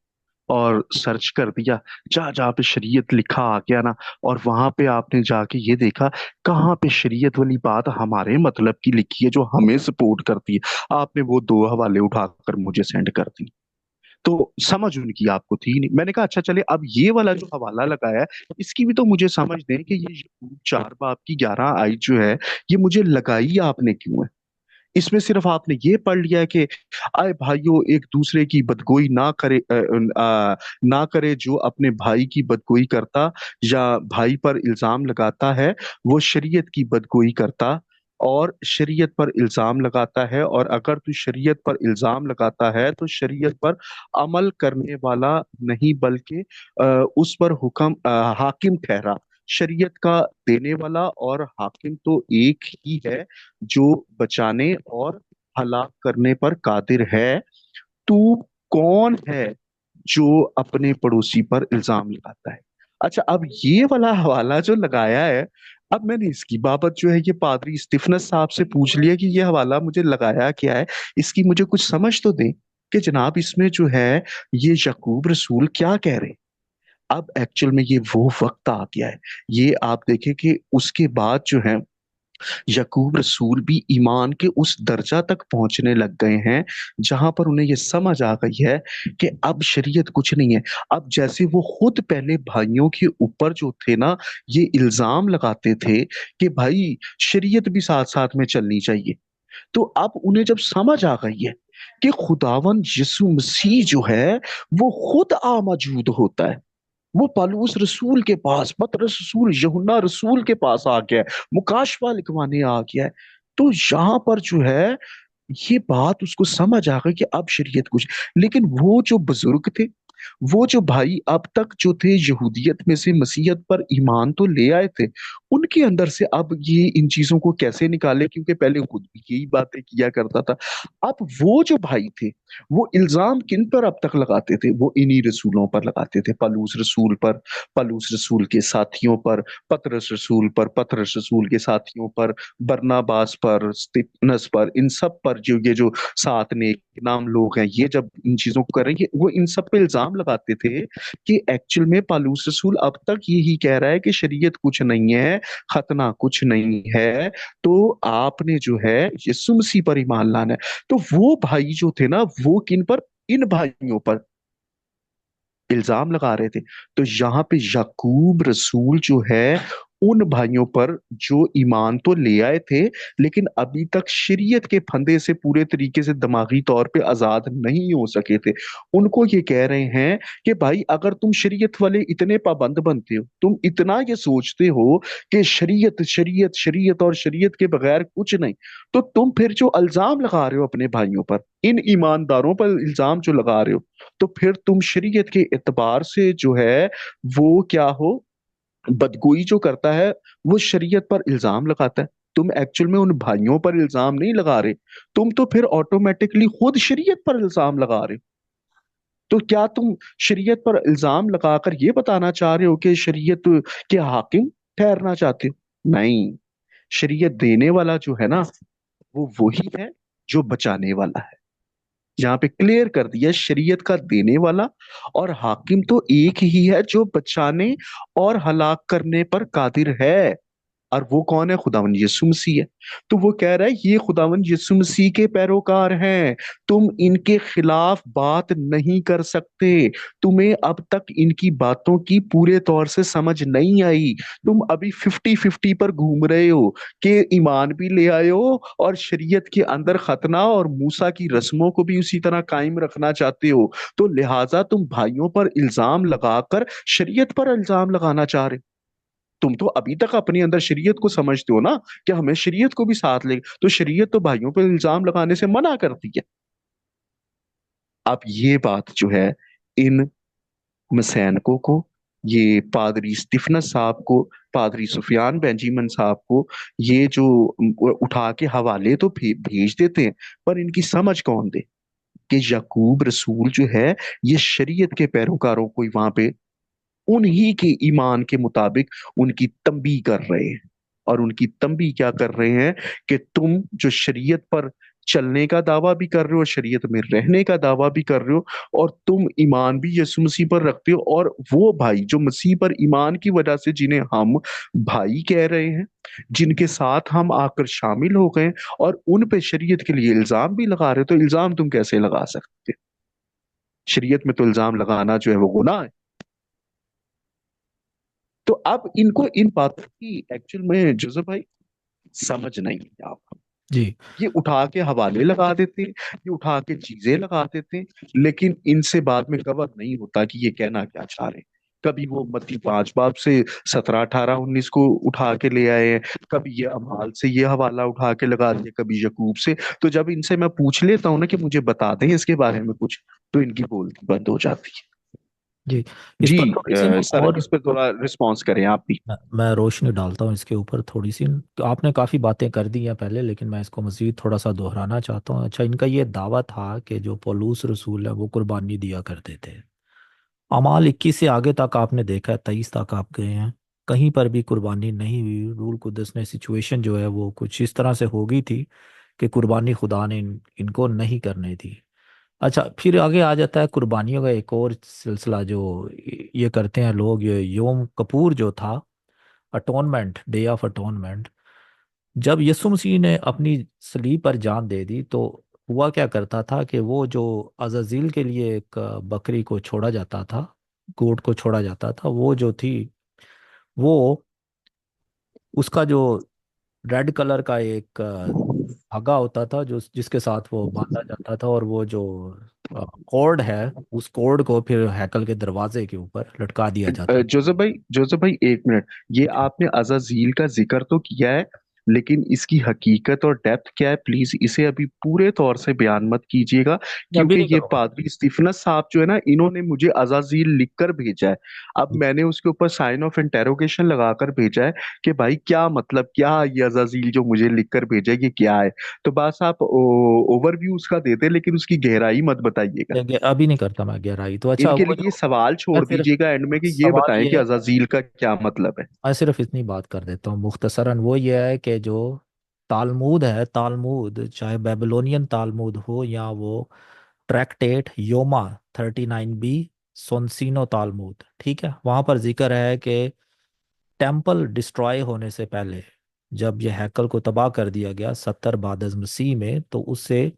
और सर्च कर दिया, जहाँ जहाँ पे शरीयत लिखा आ गया ना, और वहां पे आपने जाके ये देखा कहाँ पे शरीयत वाली बात हमारे मतलब की लिखी है जो हमें सपोर्ट करती है, आपने वो दो हवाले उठाकर मुझे सेंड कर दी। तो समझ उनकी आपको थी नहीं। मैंने कहा अच्छा चले, अब ये वाला जो हवाला लगाया है इसकी भी तो मुझे समझ दें कि ये यकूब 4 बाब की 11 आयत जो है ये मुझे लगाई आपने क्यों है। इसमें सिर्फ आपने ये पढ़ लिया है कि आए भाइयों एक दूसरे की बदगोई ना करे, ना करे, जो अपने भाई की बदगोई करता या भाई पर इल्जाम लगाता है वो शरीयत की बदगोई करता और शरीयत पर इल्जाम लगाता है, और अगर तू शरीयत पर इल्जाम लगाता है तो शरीयत पर अमल करने वाला नहीं बल्कि उस पर हुक्म हाकिम ठहरा। शरीयत का देने वाला और हाकिम तो एक ही है जो बचाने और हलाक करने पर कादिर है। तू कौन है जो अपने पड़ोसी पर इल्जाम लगाता है। अच्छा, अब ये वाला हवाला जो लगाया है, अब मैंने इसकी बाबत जो है ये पादरी स्टीफनस साहब से पूछ लिया कि ये हवाला मुझे लगाया क्या है, इसकी मुझे कुछ समझ तो दें कि जनाब इसमें जो है ये यकूब रसूल क्या कह रहे हैं। अब एक्चुअल में ये वो वक्त आ गया है, ये आप देखें कि उसके बाद जो है यकूब रसूल भी ईमान के उस दर्जा तक पहुंचने लग गए हैं जहां पर उन्हें यह समझ आ गई है कि अब शरीयत कुछ नहीं है। अब जैसे वो खुद पहले भाइयों के ऊपर जो थे ना ये इल्जाम लगाते थे कि भाई शरीयत भी साथ साथ में चलनी चाहिए, तो अब उन्हें जब समझ आ गई है कि खुदावन यीशु मसीह जो है वो खुद आ मौजूद होता है, वो पलूस रसूल के पास, पतरस रसूल, यूहन्ना रसूल के पास आ गया है, मुकाशवा लिखवाने आ गया है। तो यहाँ पर जो है ये बात उसको समझ आ गई कि अब शरीयत कुछ, लेकिन वो जो बुजुर्ग थे, वो जो भाई अब तक जो थे यहूदियत में से मसीहत पर ईमान तो ले आए थे, उनके अंदर से अब ये इन चीजों को कैसे निकाले, क्योंकि पहले खुद भी यही बातें किया करता था। अब वो जो भाई थे वो इल्जाम किन पर अब तक लगाते थे, वो इन्हीं रसूलों पर लगाते थे, पलूस रसूल पर, पलूस रसूल के साथियों पर, पतरस रसूल पर, पतरस रसूल के साथियों पर, बरनाबास पर, स्तिफनस पर, इन सब पर, जो ये जो सात नेक नाम लोग हैं ये जब इन चीजों को करेंगे वो इन सब पे इल्जाम लगाते थे कि एक्चुअल में पालूस रसूल अब तक यही कह रहा है कि शरीयत कुछ नहीं है, खतना कुछ नहीं है, तो आपने जो है यीशु मसीह पर ईमान लाना है। तो वो भाई जो थे ना वो किन पर, इन भाइयों पर इल्जाम लगा रहे थे। तो यहाँ पे याकूब रसूल जो है उन भाइयों पर जो ईमान तो ले आए थे लेकिन अभी तक शरीयत के फंदे से पूरे तरीके से दिमागी तौर पे आजाद नहीं हो सके थे, उनको ये कह रहे हैं कि भाई अगर तुम शरीयत वाले इतने पाबंद बनते हो, तुम इतना ये सोचते हो कि शरीयत शरीयत शरीयत और शरीयत के बगैर कुछ नहीं, तो तुम फिर जो इल्जाम लगा रहे हो अपने भाइयों पर, इन ईमानदारों पर इल्जाम जो लगा रहे हो, तो फिर तुम शरीयत के एतबार से जो है वो क्या हो, बदगोई जो करता है वो शरीयत पर इल्जाम लगाता है। तुम एक्चुअल में उन भाइयों पर इल्जाम नहीं लगा रहे, तुम तो फिर ऑटोमेटिकली खुद शरीयत पर इल्जाम लगा रहे हो। तो क्या तुम शरीयत पर इल्जाम लगाकर ये बताना चाह रहे हो कि शरीयत के हाकिम ठहरना चाहते हो? नहीं, शरीयत देने वाला जो है ना वो वही है जो बचाने वाला है। यहाँ पे क्लियर कर दिया शरीयत का देने वाला और हाकिम तो एक ही है जो बचाने और हलाक करने पर कादिर है। और वो कौन है? खुदावन यीशु मसीह है। तो वो कह रहा है ये खुदावन यीशु मसीह के पैरोकार हैं, तुम इनके खिलाफ बात नहीं कर सकते। तुम्हें अब तक इनकी बातों की पूरे तौर से समझ नहीं आई, तुम अभी 50-50 पर घूम रहे हो कि ईमान भी ले आए हो और शरीयत के अंदर खतना और मूसा की रस्मों को भी उसी तरह कायम रखना चाहते हो। तो लिहाजा तुम भाइयों पर इल्जाम लगाकर शरीयत पर इल्जाम लगाना चाह रहे हो। तुम तो अभी तक अपने अंदर शरीयत को समझते हो ना कि हमें शरीयत को भी साथ ले, तो शरीयत तो भाइयों पर इल्जाम लगाने से मना करती है। अब ये बात जो है इन मसैनकों को, ये पादरी स्टीफनस साहब को, पादरी सुफियान बेंजामिन साहब को, ये जो उठा के हवाले तो भेज देते हैं, पर इनकी समझ कौन दे कि याकूब रसूल जो है ये शरीयत के पैरोकारों को वहां पे उन्हीं के ईमान के मुताबिक उनकी तंबी कर रहे हैं। और उनकी तंबी क्या कर रहे हैं कि तुम जो शरीयत पर चलने का दावा भी कर रहे हो, शरीयत में रहने का दावा भी कर रहे हो, और तुम ईमान भी यीशु मसीह पर रखते हो, और वो भाई जो मसीह पर ईमान की वजह से जिन्हें हम भाई कह रहे हैं, जिनके साथ हम आकर शामिल हो गए, और उन पे शरीयत के लिए इल्जाम भी लगा रहे हो, तो इल्जाम तुम कैसे लगा सकते हो? शरीयत में तो इल्जाम लगाना जो है वो गुनाह है। तो अब इनको इन बातों की एक्चुअल में जोसेफ भाई समझ नहीं है आप। जी ये उठा के हवाले लगा देते हैं, ये उठा के चीजें लगा देते हैं, लेकिन इनसे बाद में कवर नहीं होता कि ये कहना क्या चाह रहे हैं। कभी वो मत्ती 5 बाब से 17, 18, 19 को उठा के ले आए हैं, कभी ये अमाल से ये हवाला उठा के लगा दिया, कभी यकूब से। तो जब इनसे मैं पूछ लेता हूँ ना कि मुझे बता दें इसके बारे में कुछ, तो इनकी बोलती बंद हो जाती है। जी। इस जी पर थोड़ी सी ना सर, और इस पर थोड़ा रिस्पॉन्स करें आप भी। मैं रोशनी डालता हूँ इसके ऊपर थोड़ी सी। आपने काफ़ी बातें कर दी हैं पहले, लेकिन मैं इसको मज़ीद थोड़ा सा दोहराना चाहता हूँ। अच्छा, इनका ये दावा था कि जो पौलुस रसूल है वो कुर्बानी दिया करते थे। अमाल 21 से आगे तक आपने देखा है, 23 तक आप गए हैं, कहीं पर भी कुर्बानी नहीं हुई। रूल कुद्दस ने सिचुएशन जो है वो कुछ इस तरह से हो गई थी कि कुर्बानी खुदा ने इनको नहीं करनी थी। अच्छा, फिर आगे आ जाता है कुर्बानियों का एक और सिलसिला जो ये करते हैं लोग। ये योम कपूर जो था, अटोनमेंट, डे ऑफ अटोनमेंट, जब यीशु मसीह ने अपनी सलीब पर जान दे दी तो हुआ क्या करता था कि वो जो अज़ाज़ील के लिए एक बकरी को छोड़ा जाता था, गोट को छोड़ा जाता था, वो जो थी, वो उसका जो रेड कलर का एक धागा होता था जो जिसके साथ वो बांधा जाता था, और वो जो कॉर्ड है, उस कॉर्ड को फिर हैकल के दरवाजे के ऊपर लटका दिया जाता था। जोसेफ भाई 1 मिनट, ये आपने अज़ाज़ील का जिक्र तो किया है, लेकिन इसकी हकीकत और डेप्थ क्या है, प्लीज इसे अभी पूरे तौर से बयान मत कीजिएगा, मैं अभी क्योंकि नहीं ये करूँगा। पादरी स्टीफनस साहब जो है ना, इन्होंने मुझे अज़ाज़ील लिखकर भेजा है। अब मैंने उसके ऊपर साइन ऑफ इंटेरोगेशन लगाकर भेजा है कि भाई क्या मतलब, क्या ये अज़ाज़ील जो मुझे लिखकर भेजा है ये क्या है। तो बस आप ओवरव्यू उसका देते, लेकिन उसकी गहराई मत बताइएगा। अभी नहीं करता मैं गहराई तो। अच्छा, इनके वो लिए जो सवाल मैं छोड़ सिर्फ दीजिएगा एंड में कि ये सवाल बताएं ये कि है, अज़ाज़ील का क्या मतलब है। मैं सिर्फ इतनी बात कर देता हूँ मुख्तसरन। वो ये है कि जो तालमूद है, तालमूद चाहे बेबीलोनियन तालमूद हो या वो ट्रैक्टेट योमा 39b सोनसिनो तालमूद, ठीक है, वहाँ पर जिक्र है कि टेम्पल डिस्ट्रॉय होने से पहले, जब ये हैकल को तबाह कर दिया गया 70 बाद मसीह में, तो उससे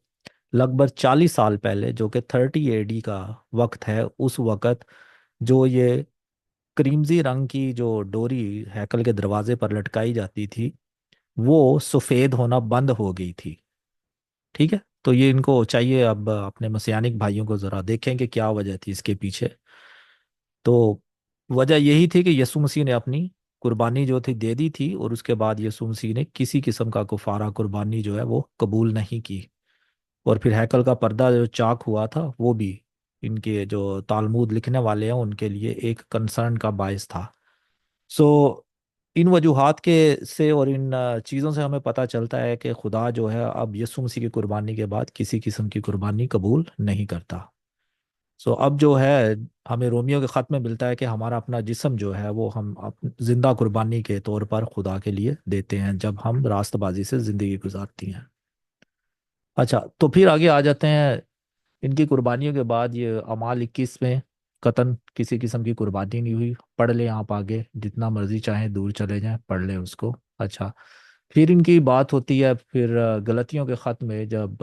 लगभग 40 साल पहले, जो कि 30 एडी का वक्त है, उस वक्त जो ये क्रीमजी रंग की जो डोरी हैकल के दरवाजे पर लटकाई जाती थी, वो सफ़ेद होना बंद हो गई थी। ठीक है, तो ये इनको चाहिए अब अपने मसीहानिक भाइयों को ज़रा देखें कि क्या वजह थी इसके पीछे। तो वजह यही थी कि यीशु मसीह ने अपनी कुर्बानी जो थी दे दी थी, और उसके बाद यीशु मसीह ने किसी किस्म का कुफारा कुर्बानी जो है वो कबूल नहीं की। और फिर हैकल का पर्दा जो चाक हुआ था वो भी इनके जो तालमूद लिखने वाले हैं उनके लिए एक कंसर्न का बायस था। सो इन वजूहात के से और इन चीज़ों से हमें पता चलता है कि खुदा जो है अब यीशु मसीह की कुर्बानी के बाद किसी किस्म की कुर्बानी कबूल नहीं करता। सो अब जो है हमें रोमियो के ख़त में मिलता है कि हमारा अपना जिस्म जो है वो हम जिंदा कुर्बानी के तौर पर खुदा के लिए देते हैं जब हम रास्तबाजी से ज़िंदगी गुजारती हैं। अच्छा, तो फिर आगे आ जाते हैं। इनकी कुर्बानियों के बाद ये अमाल 21 में कतन किसी किस्म की कुर्बानी नहीं हुई। पढ़ लें आप आगे, जितना मर्जी चाहें दूर चले जाएं, पढ़ लें उसको। अच्छा, फिर इनकी बात होती है फिर गलतियों के ख़त में, जब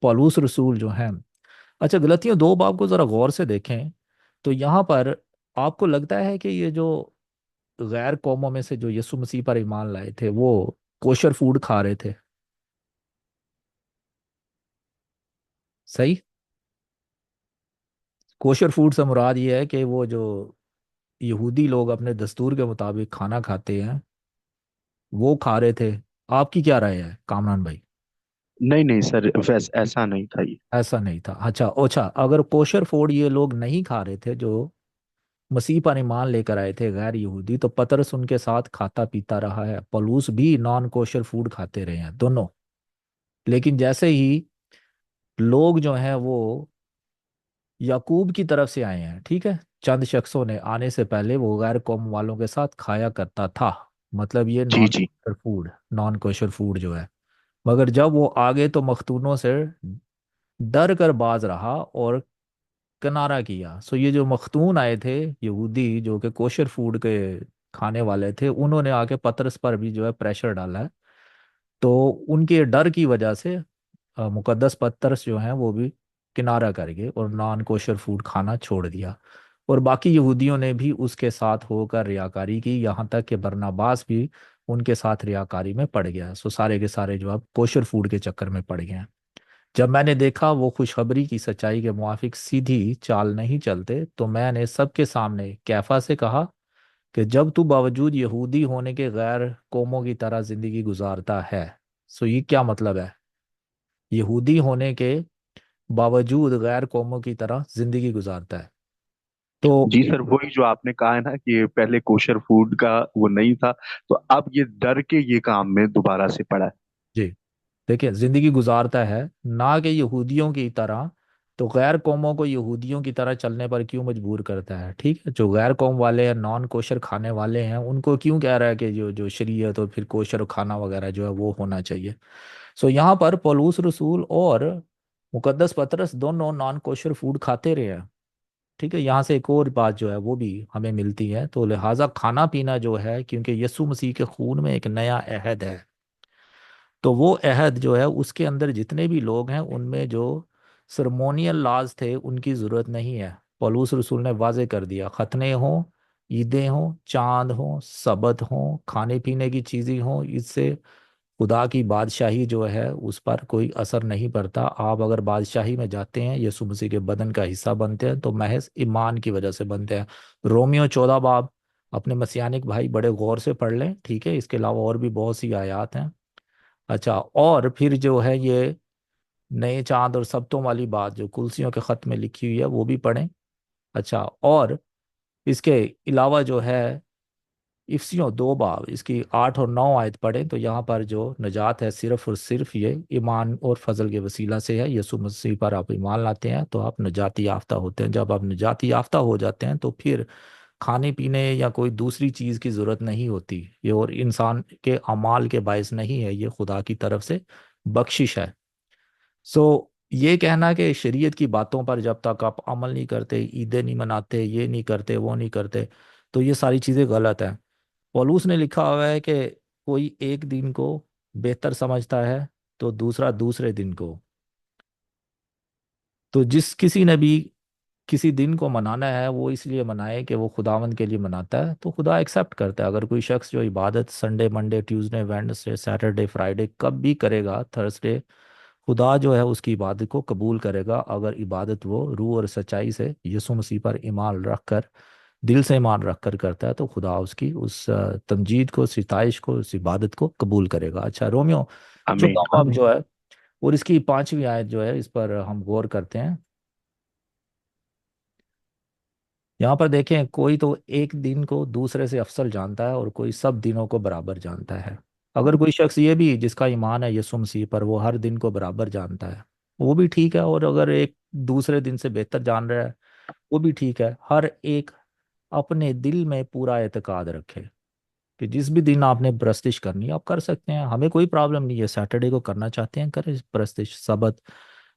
पौलुस रसूल जो हैं। अच्छा, गलतियों 2 बाब को ज़रा गौर से देखें तो यहाँ पर आपको लगता है कि ये जो गैर कौमों में से जो यीशु मसीह पर ईमान लाए थे वो कोशर फूड खा रहे थे? सही। कोशर फूड से मुराद ये है कि वो जो यहूदी लोग अपने दस्तूर के मुताबिक खाना खाते हैं वो खा रहे थे। आपकी क्या राय है कामरान भाई? नहीं नहीं सर, वैस ऐसा नहीं था ये। ऐसा नहीं था। अच्छा ओछा, अगर कोशर फूड ये लोग नहीं खा रहे थे जो मसीह पर ईमान लेकर आए थे गैर यहूदी, तो पतरस उनके साथ खाता पीता रहा है, पलूस भी नॉन कोशर फूड खाते रहे हैं दोनों। लेकिन जैसे ही लोग जो हैं वो याकूब की तरफ से आए हैं, ठीक है, चंद शख्सों ने आने से पहले वो गैर कौम वालों के साथ खाया करता था। मतलब ये जी नॉन जी। Kosher food, non kosher food जो है मगर जब वो आगे तो मखतूनों से डर कर बाज रहा और किनारा किया। सो ये जो मखतून आए थे यहूदी जो कि कोशर फूड के खाने वाले थे, उन्होंने आके पतरस पर भी जो है प्रेशर डाला है। तो उनके डर की वजह से मुकद्दस पतरस जो हैं वो भी किनारा कर गए और नॉन कोशर फूड खाना छोड़ दिया। और बाकी यहूदियों ने भी उसके साथ होकर रियाकारी की, यहाँ तक कि बरनबास भी उनके साथ रियाकारी में पड़ गया। सो सारे के सारे जो अब कोशर फूड के चक्कर में पड़ गए हैं। जब मैंने देखा वो खुशखबरी की सच्चाई के मुआफिक सीधी चाल नहीं चलते, तो मैंने सबके सामने कैफा से कहा कि जब तू बावजूद यहूदी होने के गैर कौमों की तरह जिंदगी गुजारता है। सो ये क्या मतलब है? यहूदी होने के बावजूद गैर कौमों की तरह जिंदगी गुजारता है। तो जी सर, वही जो आपने कहा है ना कि पहले कोशर फूड का वो नहीं था, तो अब ये डर के ये काम में दोबारा से पड़ा है। जी, देखिए, जिंदगी गुजारता है ना कि यहूदियों की तरह। तो गैर कौमों को यहूदियों की तरह चलने पर क्यों मजबूर करता है? ठीक है, जो गैर कौम वाले हैं, नॉन कोशर खाने वाले हैं, उनको क्यों कह रहा है कि जो जो शरीयत और फिर कोशर खाना वगैरह जो है वो होना चाहिए? सो यहाँ पर पौलुस रसूल और मुकद्दस पतरस दोनों नॉन कोशर फूड खाते रहे हैं। ठीक है, यहाँ से एक और बात जो है वो भी हमें मिलती है। तो लिहाजा खाना पीना जो है, क्योंकि यीशु मसीह के खून में एक नया अहद है, तो वो अहद जो है उसके अंदर जितने भी लोग हैं उनमें जो सरमोनियल लाज थे उनकी ज़रूरत नहीं है। पौलुस रसूल ने वाजे कर दिया, खतने हों, ईदें हों, चांद हों, सबत हों, खाने पीने की चीज़ें हों, इससे खुदा की बादशाही जो है उस पर कोई असर नहीं पड़ता। आप अगर बादशाही में जाते हैं, यीशु मसीह के बदन का हिस्सा बनते हैं, तो महज ईमान की वजह से बनते हैं। रोमियो 14 बाब अपने मसीहानिक भाई बड़े गौर से पढ़ लें। ठीक है, इसके अलावा और भी बहुत सी आयत हैं। अच्छा, और फिर जो है ये नए चांद और सबतों वाली बात जो कुलसियों के खत में लिखी हुई है वो भी पढ़ें। अच्छा, और इसके अलावा जो है इफ्सियों 2 बाब इसकी 8 और 9 आयत पढ़ें, तो यहाँ पर जो नजात है सिर्फ और सिर्फ ये ईमान और फजल के वसीला से है। यीशु मसीह पर आप ईमान लाते हैं तो आप नजाती याफ्ता होते हैं। जब आप नजाती याफ्ता हो जाते हैं तो फिर खाने पीने या कोई दूसरी चीज़ की ज़रूरत नहीं होती। ये और इंसान के अमाल के बायस नहीं है, ये खुदा की तरफ से बख्शिश है। सो ये कहना कि शरीयत की बातों पर जब तक आप अमल नहीं करते, ईदें नहीं मनाते, ये नहीं करते, वो नहीं करते, तो ये सारी चीज़ें गलत हैं। पौलुस ने लिखा हुआ है कि कोई एक दिन को बेहतर समझता है तो दूसरा दूसरे दिन को। तो जिस किसी ने भी किसी दिन को मनाना है वो इसलिए मनाए कि वो खुदावंद के लिए मनाता है, तो खुदा एक्सेप्ट करता है। अगर कोई शख्स जो इबादत Sunday, Monday, Tuesday, Wednesday, Saturday, Friday कब भी करेगा, थर्सडे, खुदा जो है उसकी इबादत को कबूल करेगा। अगर इबादत वो रूह और सच्चाई से यीशु मसीह पर ईमान रख कर, दिल से ईमान रख कर करता है, तो खुदा उसकी उस तमजीद को, सिताइश को, उस इबादत को कबूल करेगा। अच्छा, रोमियो आमीन 14 बाब आमीन। जो है और इसकी 5वीं आयत जो है, इस पर हम गौर करते हैं। यहाँ पर देखें, कोई तो एक दिन को दूसरे से अफसल जानता है और कोई सब दिनों को बराबर जानता है। अगर कोई शख्स ये भी जिसका ईमान है यीशु मसीह पर, वो हर दिन को बराबर जानता है, वो भी ठीक है। और अगर एक दूसरे दिन से बेहतर जान रहा है, वो भी ठीक है। हर एक अपने दिल में पूरा एतकाद रखे कि जिस भी दिन आपने प्रस्तिश करनी है आप कर सकते हैं, हमें कोई प्रॉब्लम नहीं है। सैटरडे को करना चाहते हैं करें प्रस्तिश, सबत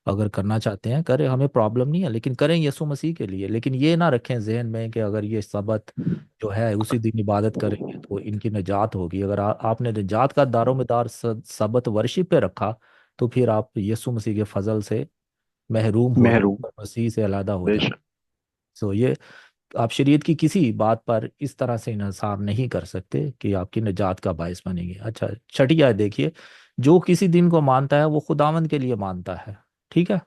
अगर करना चाहते हैं करें, हमें प्रॉब्लम नहीं है, लेकिन करें यीशु मसीह के लिए। लेकिन ये ना रखें जहन में कि अगर ये सबत जो है उसी दिन इबादत करेंगे तो इनकी निजात होगी। अगर आपने निजात का दारोमदार सबत वर्शिप पे रखा, तो फिर आप यीशु मसीह के फजल से महरूम हो महरूम। जाए और मसीह से अलहदा हो जाए। बेशक। सो ये आप शरीयत की किसी बात पर इस तरह से इन्हिसार नहीं कर सकते कि आपकी निजात का बायस बनेगी। अच्छा, छठी आयत देखिए, जो किसी दिन को मानता है वो खुदावंद के लिए मानता है। ठीक है,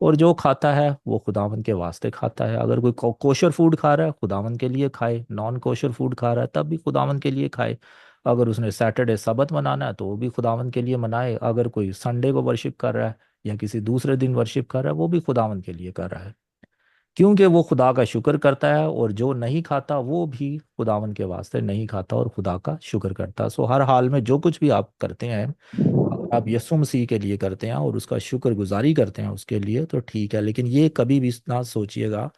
और जो खाता है वो खुदावंद के वास्ते खाता है। अगर कोई कोशर फूड खा रहा है खुदावंद के लिए खाए, नॉन कोशर फूड खा रहा है तब भी खुदावंद के लिए खाए। अगर उसने सैटरडे सबत मनाना है तो वो भी खुदावंद के लिए मनाए। अगर कोई संडे को वर्शिप कर रहा है या किसी दूसरे दिन वर्शिप कर रहा है, वो भी खुदावंद के लिए कर रहा है, क्योंकि वो खुदा का शुक्र करता है। और जो नहीं खाता वो भी खुदावन के वास्ते नहीं खाता और खुदा का शुक्र करता है। सो हर हाल में जो कुछ भी आप करते हैं, अगर आप यीशु मसीह के लिए करते हैं और उसका शुक्र गुजारी करते हैं उसके लिए, तो ठीक है। लेकिन ये कभी भी ना सोचिएगा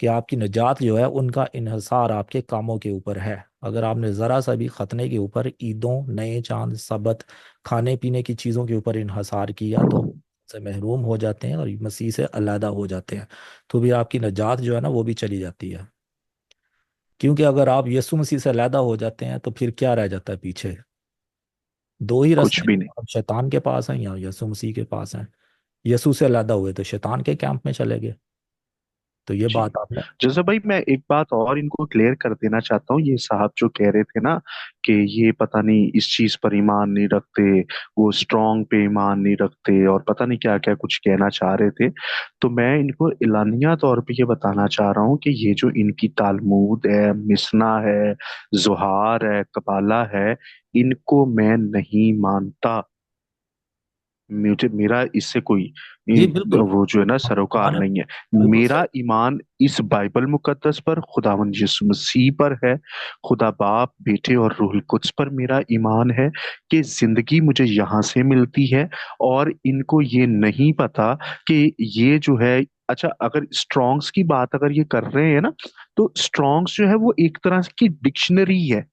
कि आपकी निजात जो है उनका इन्हसार आपके कामों के ऊपर है। अगर आपने ज़रा सा भी खतने के ऊपर, ईदों, नए चांद, सबत, खाने पीने की चीज़ों के ऊपर इन्हसार किया तो से महरूम हो जाते हैं और मसीह से अलहदा हो जाते हैं। तो भी आपकी निजात जो है ना वो भी चली जाती है। क्योंकि अगर आप यीशु मसीह से अलहदा हो जाते हैं तो फिर क्या रह जाता है पीछे? दो ही कुछ रास्ते भी हैं, नहीं। आप शैतान के पास हैं या यीशु मसीह के पास हैं। यीशु से अलहदा हुए तो शैतान के कैंप में चले गए। तो ये जी। बात आपने। जैसे भाई मैं एक बात और इनको क्लियर कर देना चाहता हूँ, ये साहब जो कह रहे थे ना कि ये पता नहीं इस चीज पर ईमान नहीं रखते, वो स्ट्रांग पे ईमान नहीं रखते और पता नहीं क्या क्या कुछ कहना चाह रहे थे, तो मैं इनको इलानिया तौर पे ये बताना चाह रहा हूँ कि ये जो इनकी तालमूद है, मिसना है, जुहार है, कबाला है, इनको मैं नहीं मानता। मुझे मेरा इससे कोई जी बिल्कुल। वो जो है ना सरोकार हमारे नहीं है। बिल्कुल मेरा सही। ईमान इस बाइबल मुकद्दस पर, खुदावंद यीशु मसीह पर है, खुदा बाप, बेटे और रूहुल कुद्स पर मेरा ईमान है कि जिंदगी मुझे यहाँ से मिलती है। और इनको ये नहीं पता कि ये जो है, अच्छा अगर स्ट्रॉन्ग्स की बात अगर ये कर रहे हैं ना, तो स्ट्रॉन्ग्स जो है वो एक तरह की डिक्शनरी है।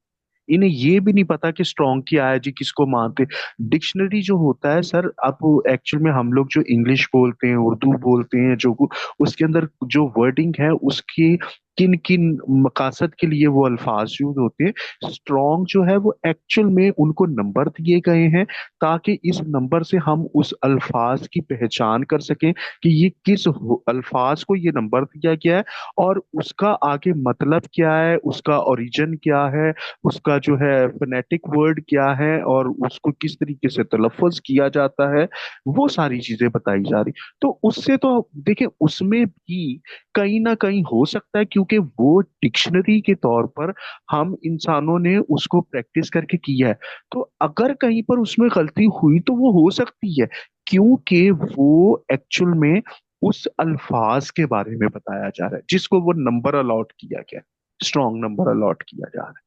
इन्हें ये भी नहीं पता कि स्ट्रॉन्ग क्या है जी, किसको मानते। डिक्शनरी जो होता है सर, अब एक्चुअल में हम लोग जो इंग्लिश बोलते हैं, उर्दू बोलते हैं, जो उसके अंदर जो वर्डिंग है उसकी किन किन मकासद के लिए वो अल्फाज यूज होते हैं। स्ट्रॉन्ग जो है वो एक्चुअल में उनको नंबर दिए गए हैं ताकि इस नंबर से हम उस अल्फाज की पहचान कर सकें कि ये किस अल्फाज को ये नंबर दिया गया है और उसका आगे मतलब क्या है, उसका ओरिजिन क्या है, उसका जो है फोनेटिक वर्ड क्या है और उसको किस तरीके से तलफ़ुज़ किया जाता है, वो सारी चीजें बताई जा रही। तो उससे तो देखिए उसमें भी कहीं ना कहीं हो सकता है, क्योंकि वो डिक्शनरी के तौर पर हम इंसानों ने उसको प्रैक्टिस करके किया है। तो अगर कहीं पर उसमें गलती हुई तो वो हो सकती है, क्योंकि वो एक्चुअल में उस अल्फाज के बारे में बताया जा रहा है जिसको वो नंबर अलॉट किया गया, स्ट्रॉन्ग नंबर अलॉट किया जा रहा है।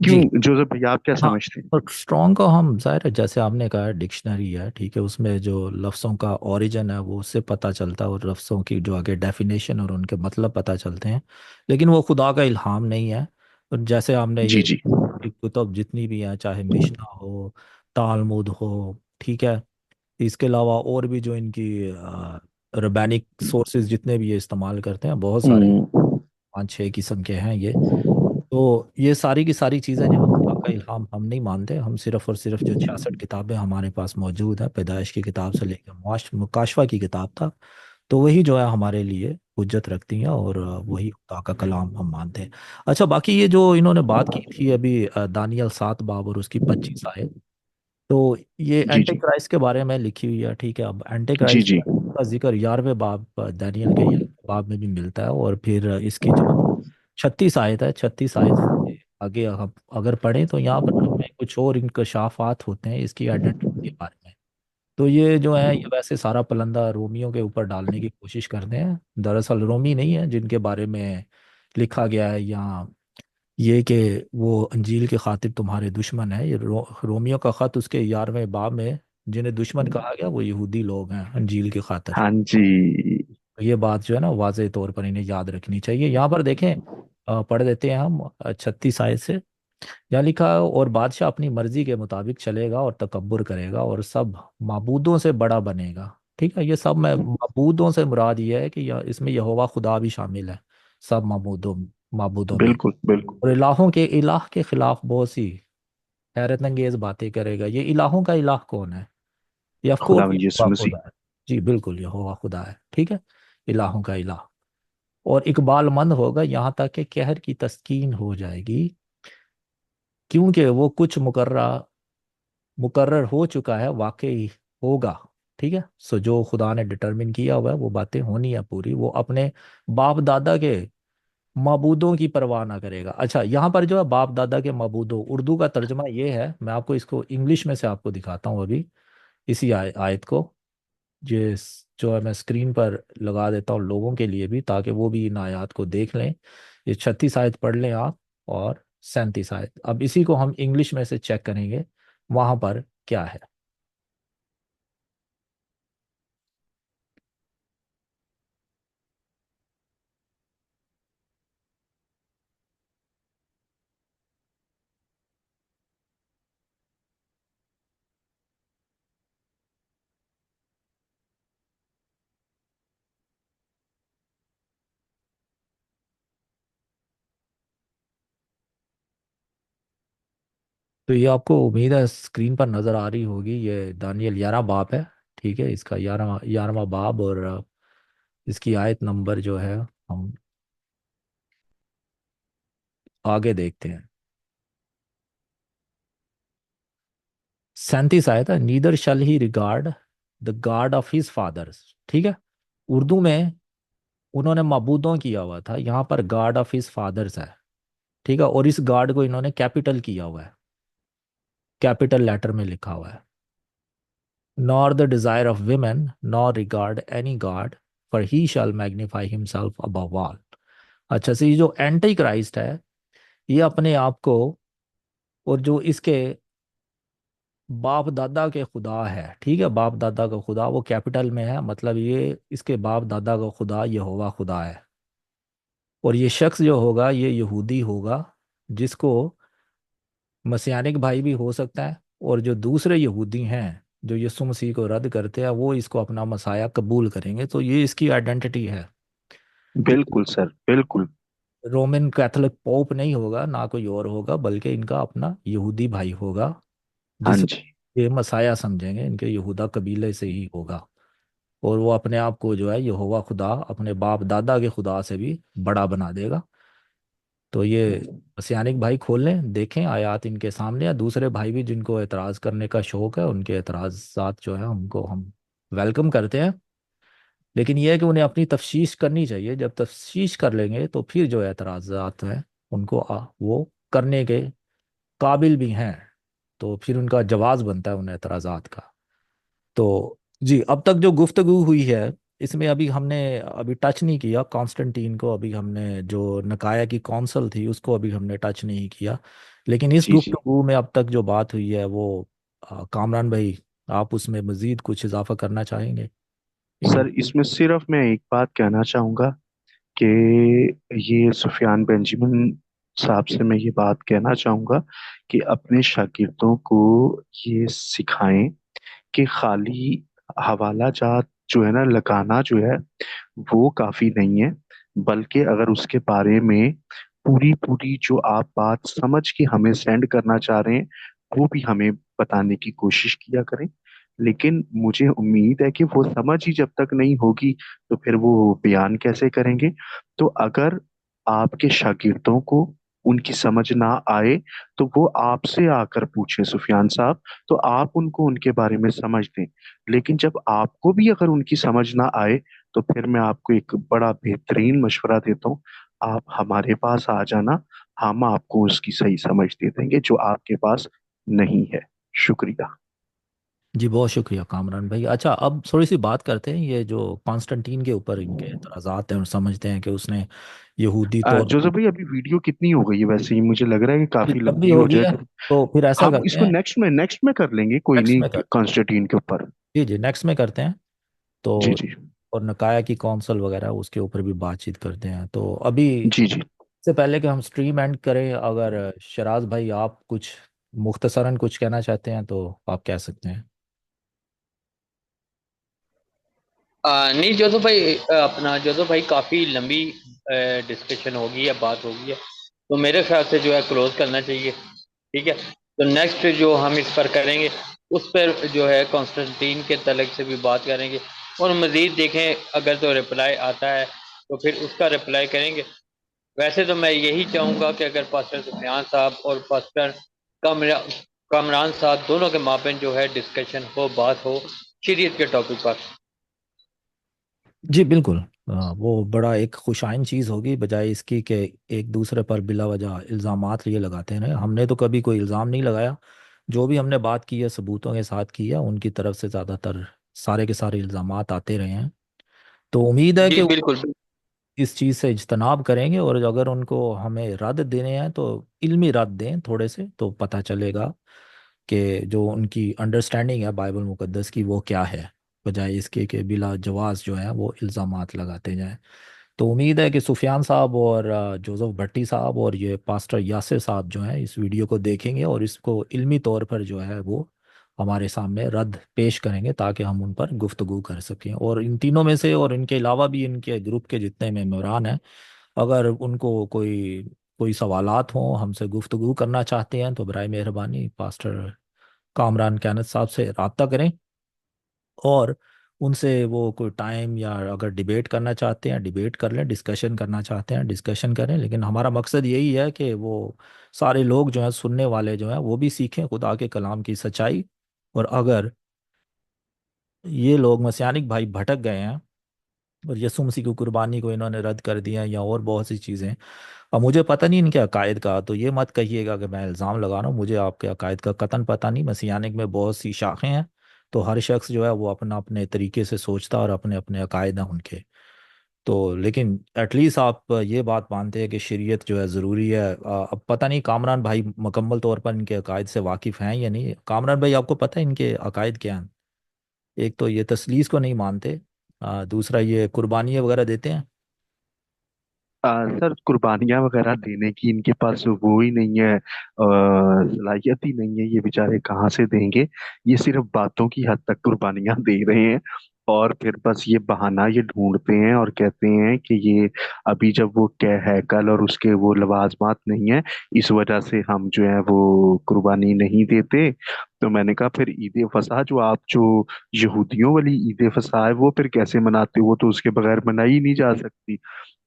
जी क्यों जोसेफ भैया, आप क्या हाँ। समझते हैं? और स्ट्रॉन्ग का हम जाहिर है जैसे आपने कहा डिक्शनरी है, ठीक है, उसमें जो लफ्ज़ों का ओरिजिन है वो उससे पता चलता है और लफ्ज़ों की जो आगे डेफिनेशन और उनके मतलब पता चलते हैं। लेकिन वो खुदा का इल्हाम नहीं है। और जैसे हमने जी ये जी। कुतुब जितनी भी हैं, चाहे मिशना हो, तालमुद हो, ठीक है, इसके अलावा और भी जो इनकी रबैनिक सोर्सेज जितने भी ये इस्तेमाल करते हैं बहुत सारे हैं, हम्म। 5-6 किस्म के हैं ये। तो ये सारी की सारी चीज़ें जो है खुदा का इल्हाम हम नहीं मानते। हम सिर्फ और सिर्फ जो 66 किताबें हमारे पास मौजूद है, पैदाइश की किताब से लेकर मुकाशवा की किताब तक, तो वही जो है हमारे लिए हुज्जत रखती हैं और वही खुदा का कलाम हम मानते हैं। अच्छा, बाकी ये जो इन्होंने बात की थी अभी दानियल 7 बाब और उसकी 25 आयत, तो ये जी एंटी जी। क्राइस्ट के बारे में लिखी हुई है, ठीक है। अब एंटी जी क्राइस्ट जी। का जिक्र 11वें बाब दानियल के 11वें बाब में भी मिलता है। और फिर इसकी जो 36 आयत है, 36 आयत से आगे हम अगर पढ़ें तो यहाँ पर हमें कुछ और इंकशाफात होते हैं इसकी आइडेंटिटी के बारे में। तो ये जो है ये वैसे सारा पलंदा रोमियो के ऊपर डालने की कोशिश करते हैं। दरअसल रोमी नहीं है जिनके बारे में लिखा गया है यहाँ, ये कि वो अंजील की खातिर तुम्हारे दुश्मन है। ये रोमियो का खत उसके 11वें बाब में जिन्हें दुश्मन कहा गया वो यहूदी लोग हैं अंजील की खातिर। हाँ जी। तो ये बात जो है ना वाज़ेह तौर पर इन्हें याद रखनी चाहिए। यहाँ पर देखें, पढ़ देते हैं हम 36 आयत से। यहाँ लिखा है, और बादशाह अपनी मर्जी के मुताबिक चलेगा और तकब्बुर करेगा और सब माबूदों से बड़ा बनेगा। ठीक है, ये सब में माबूदों से मुराद ये है कि इसमें यहोवा खुदा भी शामिल है सब माबूदों में। बिल्कुल बिल्कुल। और इलाहों के इलाह के खिलाफ बहुत सी हैरत अंगेज बातें करेगा। ये इलाहों का इलाह कौन है? ये ऑफ कोर्स खुदावंद यीशु यहोवा मसीह। खुदा है। जी बिल्कुल, यहोवा खुदा है, ठीक है, इलाहों का इलाह। और इकबालमंद होगा यहाँ तक कि कहर की तस्कीन हो जाएगी, क्योंकि वो कुछ मुकर्रर हो चुका है, वाकई होगा। ठीक है, सो जो खुदा ने डिटरमिन किया हुआ है वो बातें होनी है पूरी। वो अपने बाप दादा के मबूदों की परवाह ना करेगा। अच्छा, यहाँ पर जो है बाप दादा के मबूदों, उर्दू का तर्जमा ये है, मैं आपको इसको इंग्लिश में से आपको दिखाता हूँ अभी इसी आयत को। जिस जो है मैं स्क्रीन पर लगा देता हूँ लोगों के लिए भी, ताकि वो भी इन आयत को देख लें। ये 36 आयत पढ़ लें आप, और 37 आयत। अब इसी को हम इंग्लिश में से चेक करेंगे वहां पर क्या है। तो ये आपको उम्मीद है स्क्रीन पर नज़र आ रही होगी, ये दानियल 11 बाब है। ठीक है, इसका 11वां बाब, और इसकी आयत नंबर जो है हम आगे देखते हैं। 37 आयत है, neither shall he regard the God of his father's. ठीक है, उर्दू में उन्होंने मबूदों किया हुआ था, यहाँ पर गॉड ऑफ हिज फादर्स है। ठीक है, और इस गॉड को इन्होंने कैपिटल किया हुआ है, कैपिटल लेटर में लिखा हुआ है। Nor the desire of women nor regard any god, for he shall magnify himself above all. अच्छा, से ये जो एंटी क्राइस्ट है, ये अपने आप को, और जो इसके बाप दादा के खुदा है, ठीक है, बाप दादा का खुदा वो कैपिटल में है, मतलब ये इसके बाप दादा का खुदा यहोवा खुदा है। और ये शख्स जो होगा ये यहूदी होगा, जिसको मसीहानिक भाई भी हो सकता है, और जो दूसरे यहूदी हैं जो यीशु मसीह को रद्द करते हैं वो इसको अपना मसाया कबूल करेंगे। तो ये इसकी आइडेंटिटी है कि बिल्कुल सर, बिल्कुल। रोमन कैथोलिक पोप नहीं होगा, ना कोई और होगा, बल्कि इनका अपना यहूदी भाई होगा, हाँ जिसे जी। ये मसाया समझेंगे, इनके यहूदा कबीले से ही होगा। और वो अपने आप को जो है यहोवा खुदा, अपने बाप दादा के खुदा से भी बड़ा बना देगा। तो ये मसीहानिक भाई खोल लें, देखें आयात इनके सामने, या दूसरे भाई भी जिनको एतराज करने का शौक है उनके एतराज़ात जो है उनको हम वेलकम करते हैं। लेकिन यह है कि उन्हें अपनी तफ्शीश करनी चाहिए, जब तफ्शीश कर लेंगे तो फिर जो एतराज़ात हैं उनको वो करने के काबिल भी हैं, तो फिर उनका जवाब बनता है उन एतराज़ात का। तो जी, अब तक जो गुफ्तगू हुई है इसमें अभी हमने अभी टच नहीं किया कॉन्स्टेंटीन को, अभी हमने जो नकाया की काउंसिल थी उसको अभी हमने टच नहीं किया। लेकिन इस जी जी। गुफ्तगू में अब तक जो बात हुई है वो कामरान भाई, आप उसमें मजीद कुछ इजाफा करना चाहेंगे इन। सर, इसमें सिर्फ मैं एक बात कहना चाहूँगा कि ये सुफियान बेंजामिन साहब से मैं ये बात कहना चाहूँगा कि अपने शागिर्दों को ये सिखाएं कि खाली हवाला जात जो है ना लगाना जो है वो काफी नहीं है, बल्कि अगर उसके बारे में पूरी पूरी जो आप बात समझ के हमें सेंड करना चाह रहे हैं वो भी हमें बताने की कोशिश किया करें। लेकिन मुझे उम्मीद है कि वो समझ ही जब तक नहीं होगी तो फिर वो बयान कैसे करेंगे। तो अगर आपके शागिर्दों को उनकी समझ ना आए तो वो आपसे आकर पूछे सुफियान साहब, तो आप उनको उनके बारे में समझ दें। लेकिन जब आपको भी अगर उनकी समझ ना आए तो फिर मैं आपको एक बड़ा बेहतरीन मशवरा देता हूँ, आप हमारे पास आ जाना, हम आपको उसकी सही समझ दे देंगे जो आपके पास नहीं है। शुक्रिया। जी बहुत शुक्रिया कामरान भाई। अच्छा, अब थोड़ी सी बात करते हैं ये जो कॉन्स्टेंटीन के ऊपर इनके एतराज़ात हैं, और समझते हैं कि उसने यहूदी तौर जोसेफ भाई, अभी वीडियो कितनी हो गई है? वैसे ही मुझे लग रहा है कि काफी लंबी लंबी हो हो गई जाए है, तो तो फिर ऐसा हम करते इसको हैं, नेक्स्ट में कर लेंगे, कोई नेक्स्ट में नहीं, करते हैं। कॉन्स्टेंटीन के ऊपर। जी जी, नेक्स्ट में करते हैं। तो जी जी। और नकाया की कौंसल वगैरह उसके ऊपर भी बातचीत करते हैं। तो अभी जी जी। से पहले कि हम स्ट्रीम एंड करें, अगर शराज भाई आप कुछ मुख्तसरन कुछ कहना चाहते हैं तो आप कह सकते हैं। नहीं जोधो भाई, अपना जोधो भाई काफ़ी लंबी डिस्कशन होगी या बात होगी है, तो मेरे ख्याल से जो है क्लोज करना चाहिए। ठीक है, तो नेक्स्ट जो हम इस पर करेंगे उस पर जो है कॉन्स्टेंटीन के तलक से भी बात करेंगे, और मज़ीद देखें अगर तो रिप्लाई आता है तो फिर उसका रिप्लाई करेंगे। वैसे तो मैं यही चाहूँगा कि अगर पास्टर सुफियान साहब और पास्टर कमरा कमरान साहब दोनों के मापेन जो है डिस्कशन हो, बात हो शरीयत के टॉपिक पर। जी बिल्कुल। वो बड़ा एक खुशाइन चीज़ होगी, बजाय इसकी कि एक दूसरे पर बिला वजह इल्ज़ामात ये लगाते हैं। हमने तो कभी कोई इल्ज़ाम नहीं लगाया, जो भी हमने बात की है सबूतों के साथ की है, उनकी तरफ से ज़्यादातर सारे के सारे इल्ज़ामात आते रहे हैं। तो उम्मीद है जी कि बिल्कुल। इस चीज़ से इज्तनाब करेंगे, और अगर उनको हमें रद्द देने हैं तो इल्मी रद्द दें थोड़े से, तो पता चलेगा कि जो उनकी अंडरस्टैंडिंग है बाइबल मुकद्दस की वो क्या है, बजाय इसके कि बिला जवाज जो है वो इल्ज़ामात लगाते जाएं। तो उम्मीद है कि सुफियान साहब और जोसेफ भट्टी साहब और ये पास्टर यासिर साहब जो हैं इस वीडियो को देखेंगे, और इसको इल्मी तौर पर जो है वो हमारे सामने रद्द पेश करेंगे, ताकि हम उन पर गुफ्तगू कर सकें। और इन तीनों में से और इनके अलावा भी इनके ग्रुप के जितने मेंबरान हैं, अगर उनको कोई कोई सवालात हों, हमसे गुफ्तगू करना चाहते हैं, तो बराए मेहरबानी पास्टर कामरान कैनत साहब से रब्ता करें, और उनसे वो कोई टाइम, या अगर डिबेट करना चाहते हैं डिबेट कर लें, डिस्कशन करना चाहते हैं डिस्कशन करें। लेकिन हमारा मकसद यही है कि वो सारे लोग जो हैं, सुनने वाले जो हैं, वो भी सीखें खुदा के कलाम की सच्चाई। और अगर ये लोग मसीहानिक भाई भटक गए हैं और यसु मसीह की कुर्बानी को इन्होंने रद्द कर दिया, या और बहुत सी चीज़ें, अब मुझे पता नहीं इनके अकायद का, तो ये मत कहिएगा कि मैं इल्ज़ाम लगा रहा हूँ, मुझे आपके अकायद का कतन पता नहीं। मसीहानिक में बहुत सी शाखें हैं, तो हर शख्स जो है वो अपना अपने तरीके से सोचता है और अपने अपने अकायद हैं उनके। तो लेकिन एटलीस्ट आप ये बात मानते हैं कि शरीयत जो है ज़रूरी है। अब पता नहीं कामरान भाई मुकम्मल तौर पर इनके अकायद से वाकिफ़ हैं या नहीं। कामरान भाई, आपको पता है इनके अकायद क्या हैं? एक तो ये तसलीस को नहीं मानते, दूसरा ये कुर्बानियाँ वगैरह देते हैं। सर, कुर्बानियां वगैरह देने की इनके पास वो ही नहीं है, सलाहियत ही नहीं है। ये बेचारे कहाँ से देंगे? ये सिर्फ बातों की हद तक कुर्बानियां दे रहे हैं, और फिर बस ये बहाना ये ढूंढते हैं और कहते हैं कि ये अभी जब वो क्या हैकल और उसके वो लवाजमात नहीं है, इस वजह से हम जो है वो कुर्बानी नहीं देते। तो मैंने कहा फिर ईद फसह जो यहूदियों वाली ईद फसह है वो फिर कैसे मनाते हो? वो तो उसके बगैर मनाई ही नहीं जा सकती।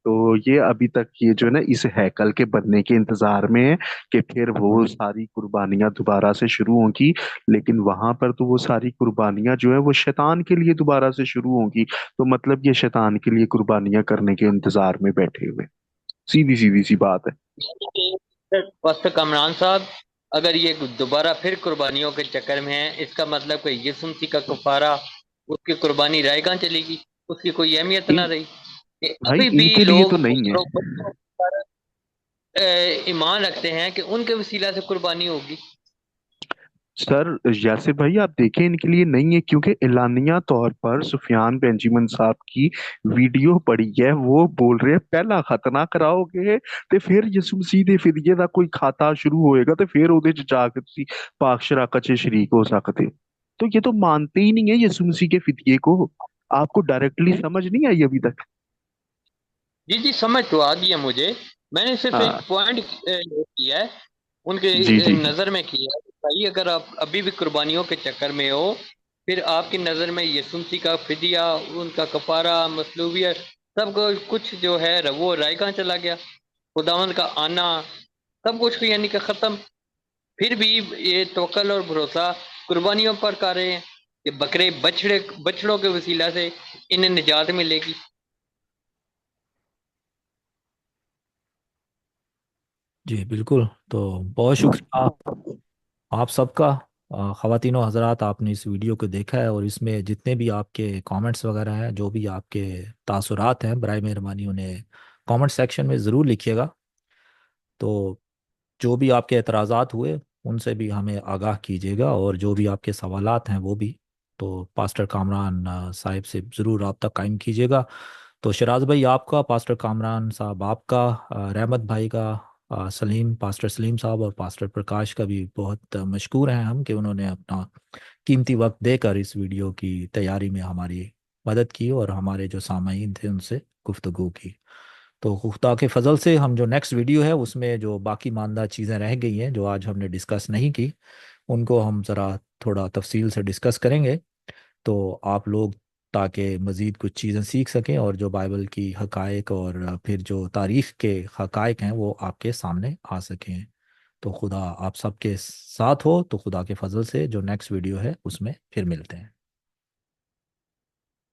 तो ये अभी तक ये जो है ना इस हैकल के बनने के इंतजार में है कि फिर वो सारी कुर्बानियां दोबारा से शुरू होंगी। लेकिन वहां पर तो वो सारी कुर्बानियां जो है वो शैतान के लिए दोबारा से शुरू होंगी। तो मतलब ये शैतान के लिए कुर्बानियां करने के इंतजार में बैठे हुए। सीधी सीधी सी बात है। पास्टर कमरान साहब, अगर ये दोबारा फिर कुर्बानियों के चक्कर में है, इसका मतलब कि यीशु मसीह का कफारा, उसकी कुर्बानी रायगां चलेगी, उसकी कोई अहमियत ना इन रही। कि भाई अभी भी इनके लिए लोग तो नहीं है। ईमान रखते हैं कि उनके वसीला से कुर्बानी होगी। सर यासिर भाई, आप देखें इनके लिए नहीं है, क्योंकि एलानिया तौर पर सुफियान बेंजामिन साहब की वीडियो पड़ी है। वो बोल रहे हैं पहला खतना कराओगे ਤੇ ਫਿਰ ਯਿਸੂ ਮਸੀਹ ਦੇ ਫਿਦਿਏ ਦਾ ਕੋਈ ਖਾਤਾ शुरू होएगा तो फिर ਉਹਦੇ ਚ ਜਾ ਕੇ ਤੁਸੀਂ पाक शराकत से शरीक हो सकते। तो ये तो मानते ही नहीं है यीशु मसीह के फिदिये को। आपको डायरेक्टली समझ नहीं आई अभी तक? जी जी, समझ तो आ गया मुझे। मैंने सिर्फ एक हाँ। पॉइंट किया है, उनके जी जी जी। नज़र में किया है। भाई, अगर आप अभी भी कुर्बानियों के चक्कर में हो, फिर आपकी नज़र में यीशु मसीह का फिदिया, उनका कफारा, मसलूबियत, सब कुछ जो है वो रायगा चला गया। खुदावंद का आना, सब कुछ यानी कि ख़त्म। फिर भी ये तवक्ल और भरोसा कुर्बानियों पर कर रहे हैं कि बकरे बछड़े बछड़ों के वसीला से इन्हें निजात मिलेगी। जी बिल्कुल। तो बहुत शुक्रिया आप सबका। ख़वातीनो हज़रात, आपने इस वीडियो को देखा है, और इसमें जितने भी आपके कमेंट्स वगैरह हैं, जो भी आपके तासुरात हैं, बराए मेहरबानी उन्हें कमेंट सेक्शन में ज़रूर लिखिएगा। तो जो भी आपके एतराज़ात हुए उनसे भी हमें आगाह कीजिएगा, और जो भी आपके सवालात हैं वो भी। तो पास्टर कामरान साहिब से ज़रूर रब्ता कायम कीजिएगा। तो शराज भाई आपका, पास्टर कामरान साहब आपका, रहमत भाई का, सलीम, पास्टर सलीम साहब और पास्टर प्रकाश का भी बहुत मशकूर हैं हम, कि उन्होंने अपना कीमती वक्त देकर इस वीडियो की तैयारी में हमारी मदद की, और हमारे जो सामाईन थे उनसे गुफ्तगू की। तो खुदा के फजल से हम जो नेक्स्ट वीडियो है उसमें जो बाकी मानदा चीज़ें रह गई हैं जो आज हमने डिस्कस नहीं की, उनको हम ज़रा थोड़ा तफसील से डिस्कस करेंगे। तो आप लोग ताकि मज़ीद कुछ चीज़ें सीख सकें, और जो बाइबल की हकायक और फिर जो तारीख़ के हकायक हैं वो आपके सामने आ सकें। तो खुदा आप सबके साथ हो। तो खुदा के फजल से जो नेक्स्ट वीडियो है उसमें फिर मिलते हैं।